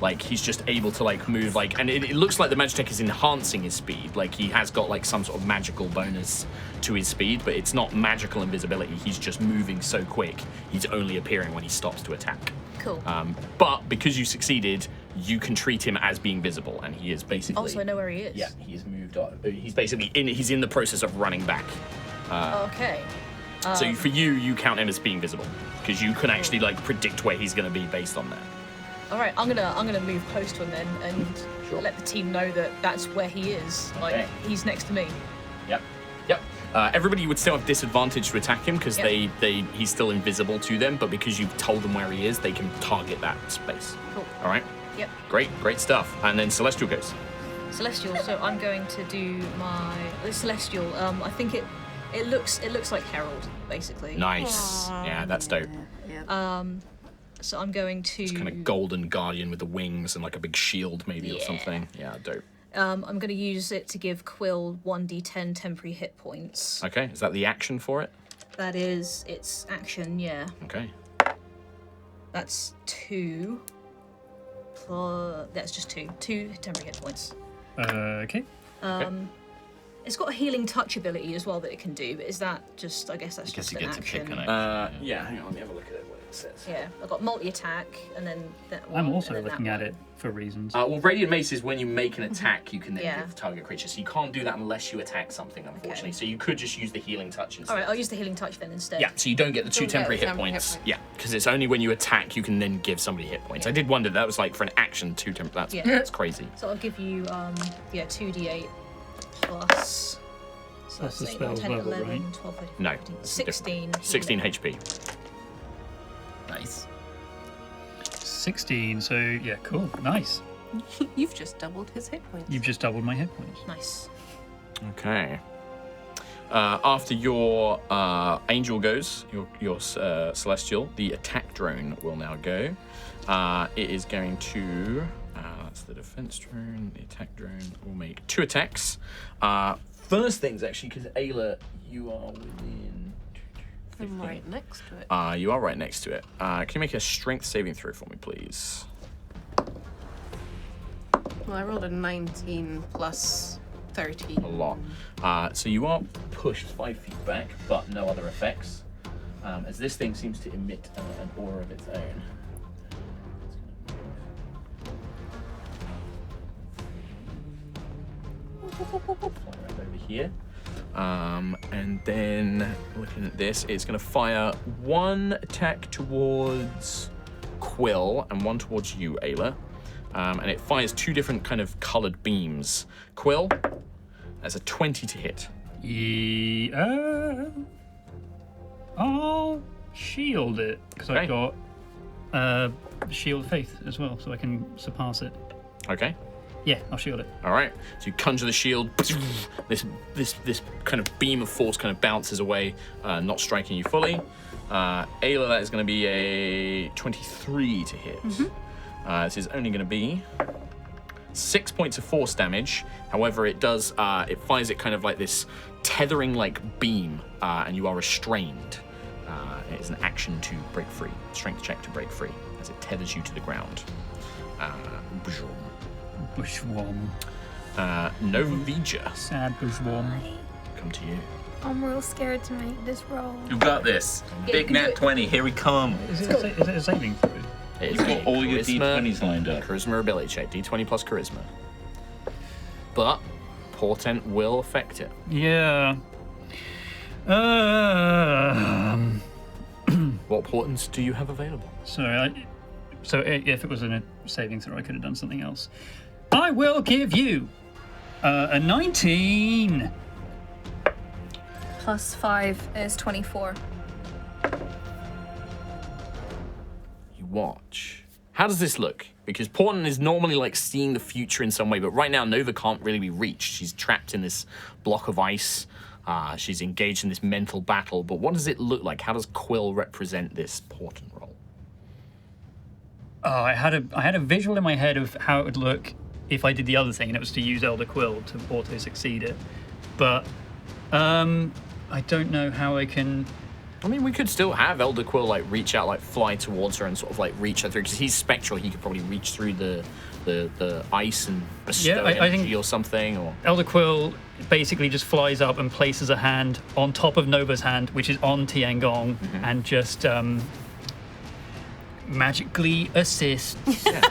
Like he's just able to like move like, and it looks like the Magitech is enhancing his speed. Like he has got like some sort of magical bonus to his speed, but it's not magical invisibility. He's just moving so quick. He's only appearing when he stops to attack. Cool. But because you succeeded, you can treat him as being visible, and he is basically. Also, I know where he is. Yeah, he's moved on. He's basically he's in the process of running back. Okay. So for you count him as being visible because you can actually like predict where he's going to be based on that. All right, I'm gonna move close to him then and let the team know that that's where he is. Like Okay. he's next to me. Yep. Everybody would still have disadvantage to attack him because he's still invisible to them, but because you've told them where he is, they can target that space. Cool. All right. Yep. Great stuff. And then Celestial goes. Celestial. So I'm going to do the Celestial. I think it looks like Herald basically. Nice. Yeah, that's dope. So I'm going to Kind of golden guardian with the wings and like a big shield maybe or something. Yeah, dope. I'm going to use it to give Quill 1d10 temporary hit points. Okay, is that the action for it? That is its action, yeah. Okay. That's 2. That's just 2. 2 temporary hit points. Okay. It's got a healing touch ability as well that it can do, but is that just, I guess that's Guess just you an get to action. pick an Yeah, hang on, let me have a look at what it says. Yeah, I've got multi-attack, and then that one. I'm also and then that looking at one. it for reasons. Well, Radiant Mace is when you make an attack, you can then Yeah. give target creature. So you can't do that unless you attack something, unfortunately. So you could just use the healing touch instead. Alright, I'll use the healing touch then instead. Yeah, so you don't get the 2 Don't get temporary the hit temporary hit points. points. Yeah, because it's only when you attack you can then give somebody hit points. I did wonder that was like for an action 2 temporary. That's crazy. So I'll give you 2d8 plus. So That's the that's spell's 10, level, 11, right? 12, 13, No, 14, it's different. 16. 16 HP. Nice. 16, so yeah, cool, nice. You've just doubled his hit points. You've just doubled my hit points. Nice. Okay. After your angel goes, your celestial, the attack drone will now go. It is going to. That's the defense drone. The attack drone will make 2 attacks. First things actually, because Ayla, you are within. I'm right next to it. You are right next to it. Can you make a strength saving throw for me, please? Well, I rolled a 19 plus 30. A lot. So you are pushed 5 feet back, but no other effects. As this thing seems to emit an aura of its own. Fly around over here. And then looking at this, it's going to fire 1 attack towards Quill and 1 towards you, Ayla. And it fires 2 different kind of coloured beams. Quill, that's a 20 to hit. I'll shield it because Okay. I've got shield of faith as well, so I can surpass it. Okay. Yeah, I'll shield it. All right. So you conjure the shield. This kind of beam of force kind of bounces away, not striking you fully. Ayla, that is going to be a 23 to hit. This is only going to be 6 points of force damage. However, it does. It fires it kind of like this tethering like beam, and you are restrained. It is an action to break free. Strength check to break free as it tethers you to the ground. Bushworm. Novija, Sad bushworm. come to you. I'm real scared to make this roll. You got this. Yeah, Big you can do nat it. 20. Here we come. Is it a saving throw? It is You've got a all your charisma- D20s lined up. Charisma ability check, D20 plus charisma. But portent will affect it. Yeah. What portents do you have available? Sorry, so if it was a saving throw, I could have done something else. I will give you a 19. Plus 5 is 24. You watch. How does this look? Because portent is normally like seeing the future in some way, but right now Nova can't really be reached. She's trapped in this block of ice. She's engaged in this mental battle, but what does it look like? How does Quill represent this portent role? Oh, I had a visual in my head of how it would look if I did the other thing, and it was to use Elder Quill to auto succeed it. But I don't know how I can I mean, we could still have Elder Quill like reach out, like fly towards her and sort of like reach her through, because he's spectral. He could probably reach through the ice and bestow I energy think or something. Or Elder Quill basically just flies up and places a hand on top of Nova's hand, which is on Tiangong, and just magically assists.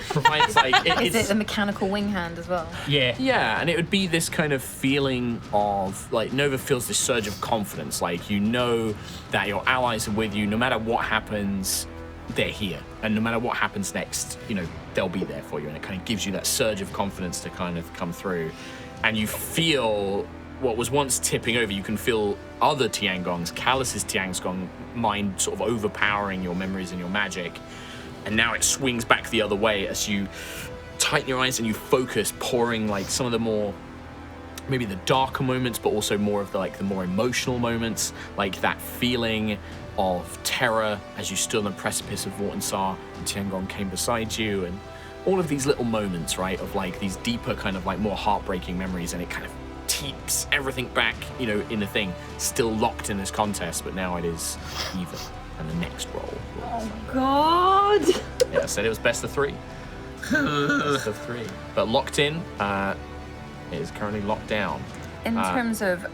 provides like Is it a mechanical wing hand as well? Yeah. Yeah, and it would be this kind of feeling of, like, Nova feels this surge of confidence. Like, you know that your allies are with you. No matter what happens, they're here. And no matter what happens next, you know, they'll be there for you. And it kind of gives you that surge of confidence to kind of come through. And you feel what was once tipping over. You can feel other Tiangongs, Kalus's Tiangong mind sort of overpowering your memories and your magic. And now it swings back the other way as you tighten your eyes and you focus, pouring like some of the more, maybe the darker moments, but also more of the like the more emotional moments, like that feeling of terror as you stood on the precipice of Vortensar and Tiangong came beside you, and all of these little moments, right, of like these deeper kind of like more heartbreaking memories, and it kind of keeps everything back, you know, in the thing, still locked in this contest, but now it is even. And the next roll. Oh God! Yeah, I said it was best of 3. Best of 3. But locked in, it is currently locked down. In terms of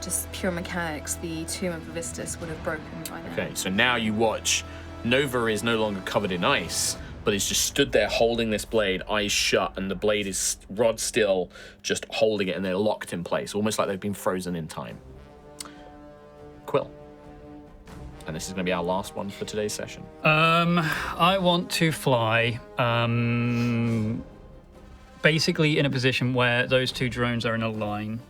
just pure mechanics, the Tomb of Vistus would have broken by now. Okay, so now you watch. Nova is no longer covered in ice, but is just stood there holding this blade, eyes shut, and the blade is rod still, just holding it, and they're locked in place, almost like they've been frozen in time. Quill. And this is going to be our last one for today's session. I want to fly basically in a position where those two drones are in a line.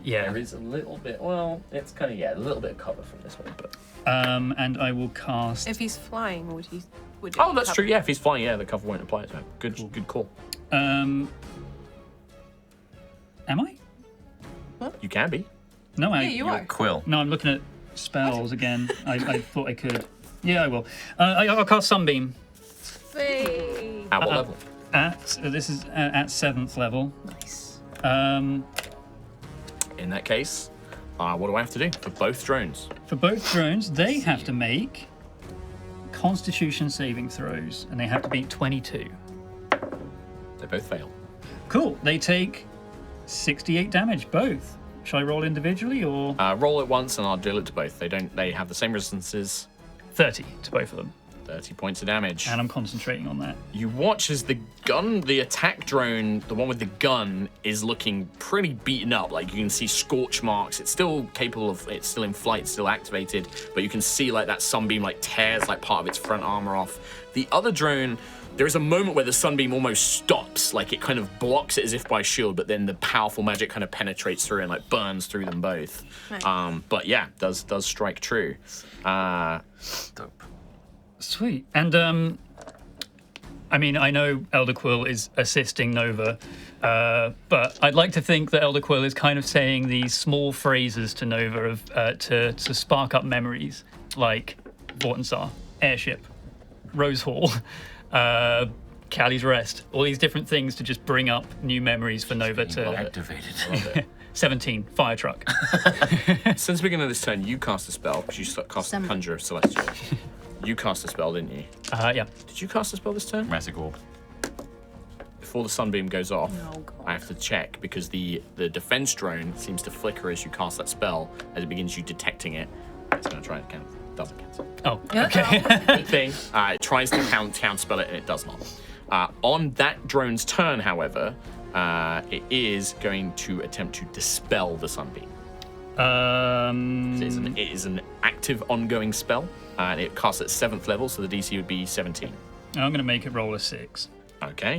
Yeah. There is a little bit, well, it's kind of, a little bit of cover from this one, but... And I will cast... If he's flying, would he? Would it Oh, that's cover- true, yeah, if he's flying, the cover won't apply to him. Good call. Am I? You can be. No, Yeah, you are. Quill. No, I'm looking at spells again. I thought I could. Yeah, I will. I'll cast Sunbeam. At what level? This is at 7th level. Nice. In that case, what do I have to do for both drones? For both drones, they have to make Constitution saving throws, and they have to beat 22. They both fail. Cool. They take 68 damage, both. Shall I roll individually or Roll it once and I'll deal it to both. They have the same resistances. 30 to both of them? 30 points of damage. And I'm concentrating on that. You watch as the attack drone, the one with the gun, is looking pretty beaten up. Like, you can see scorch marks. It's still capable of, it's still in flight, still activated, but you can see like that sunbeam like tears like part of its front armor off. The other drone, there is a moment where the sunbeam almost stops, like it kind of blocks it as if by shield, but then the powerful magic kind of penetrates through and like burns through them both. Nice. But yeah, does strike true. Dope. Sweet. And I mean, I know Elder Quill is assisting Nova, but I'd like to think that Elder Quill is kind of saying these small phrases to Nova of to spark up memories, like Vortensar, airship, Rose Hall, Callie's Rest, all these different things to just bring up new memories for Nova to... Activated. 17, fire truck. Since the beginning of this turn, you cast a spell, because you cast the Conjure of Celestial. You cast a spell, didn't you? Yeah. Did you cast a spell this turn? Massive orb. Before the sunbeam goes off, Oh, God. I have to check, because the defense drone seems to flicker as you cast that spell, as it begins you detecting it. It's going to try and cancel. Doesn't cancel. Oh, okay. Good thing. It tries to counterspell it, and it does not. On that drone's turn, however, it is going to attempt to dispel the sunbeam. It is an active, ongoing spell, and it casts at 7th level, so the DC would be 17. I'm going to make it roll a 6. Okay.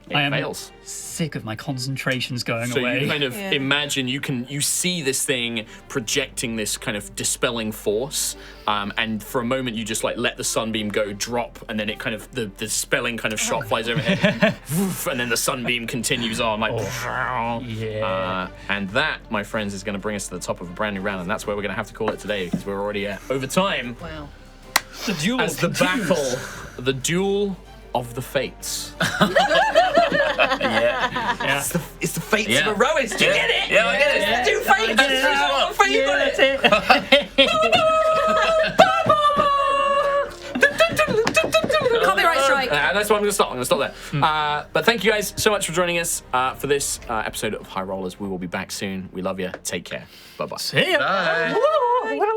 It I am fails. sick of my concentrations going So away. you kind of imagine, you see this thing projecting this kind of dispelling force, and for a moment you just like let the sunbeam go, drop, and then it kind of the dispelling kind of shot flies overhead, woof, and then the sunbeam continues on like. Yeah. And that, my friends, is going to bring us to the top of a brand new round, and that's where we're going to have to call it today, because we're already over time. Wow. The duel As the continues. battle, the duel of the fates. Yeah. It's the fates Yeah. of Aerois. Do you get it? Yeah, I get it. It's the two fates. I get it. What fate you got it. Copyright strike. That's why I'm going to stop there. But thank you guys so much for joining us for this episode of High Rollers. We will be back soon. We love you. Take care. Bye-bye. See ya. Bye.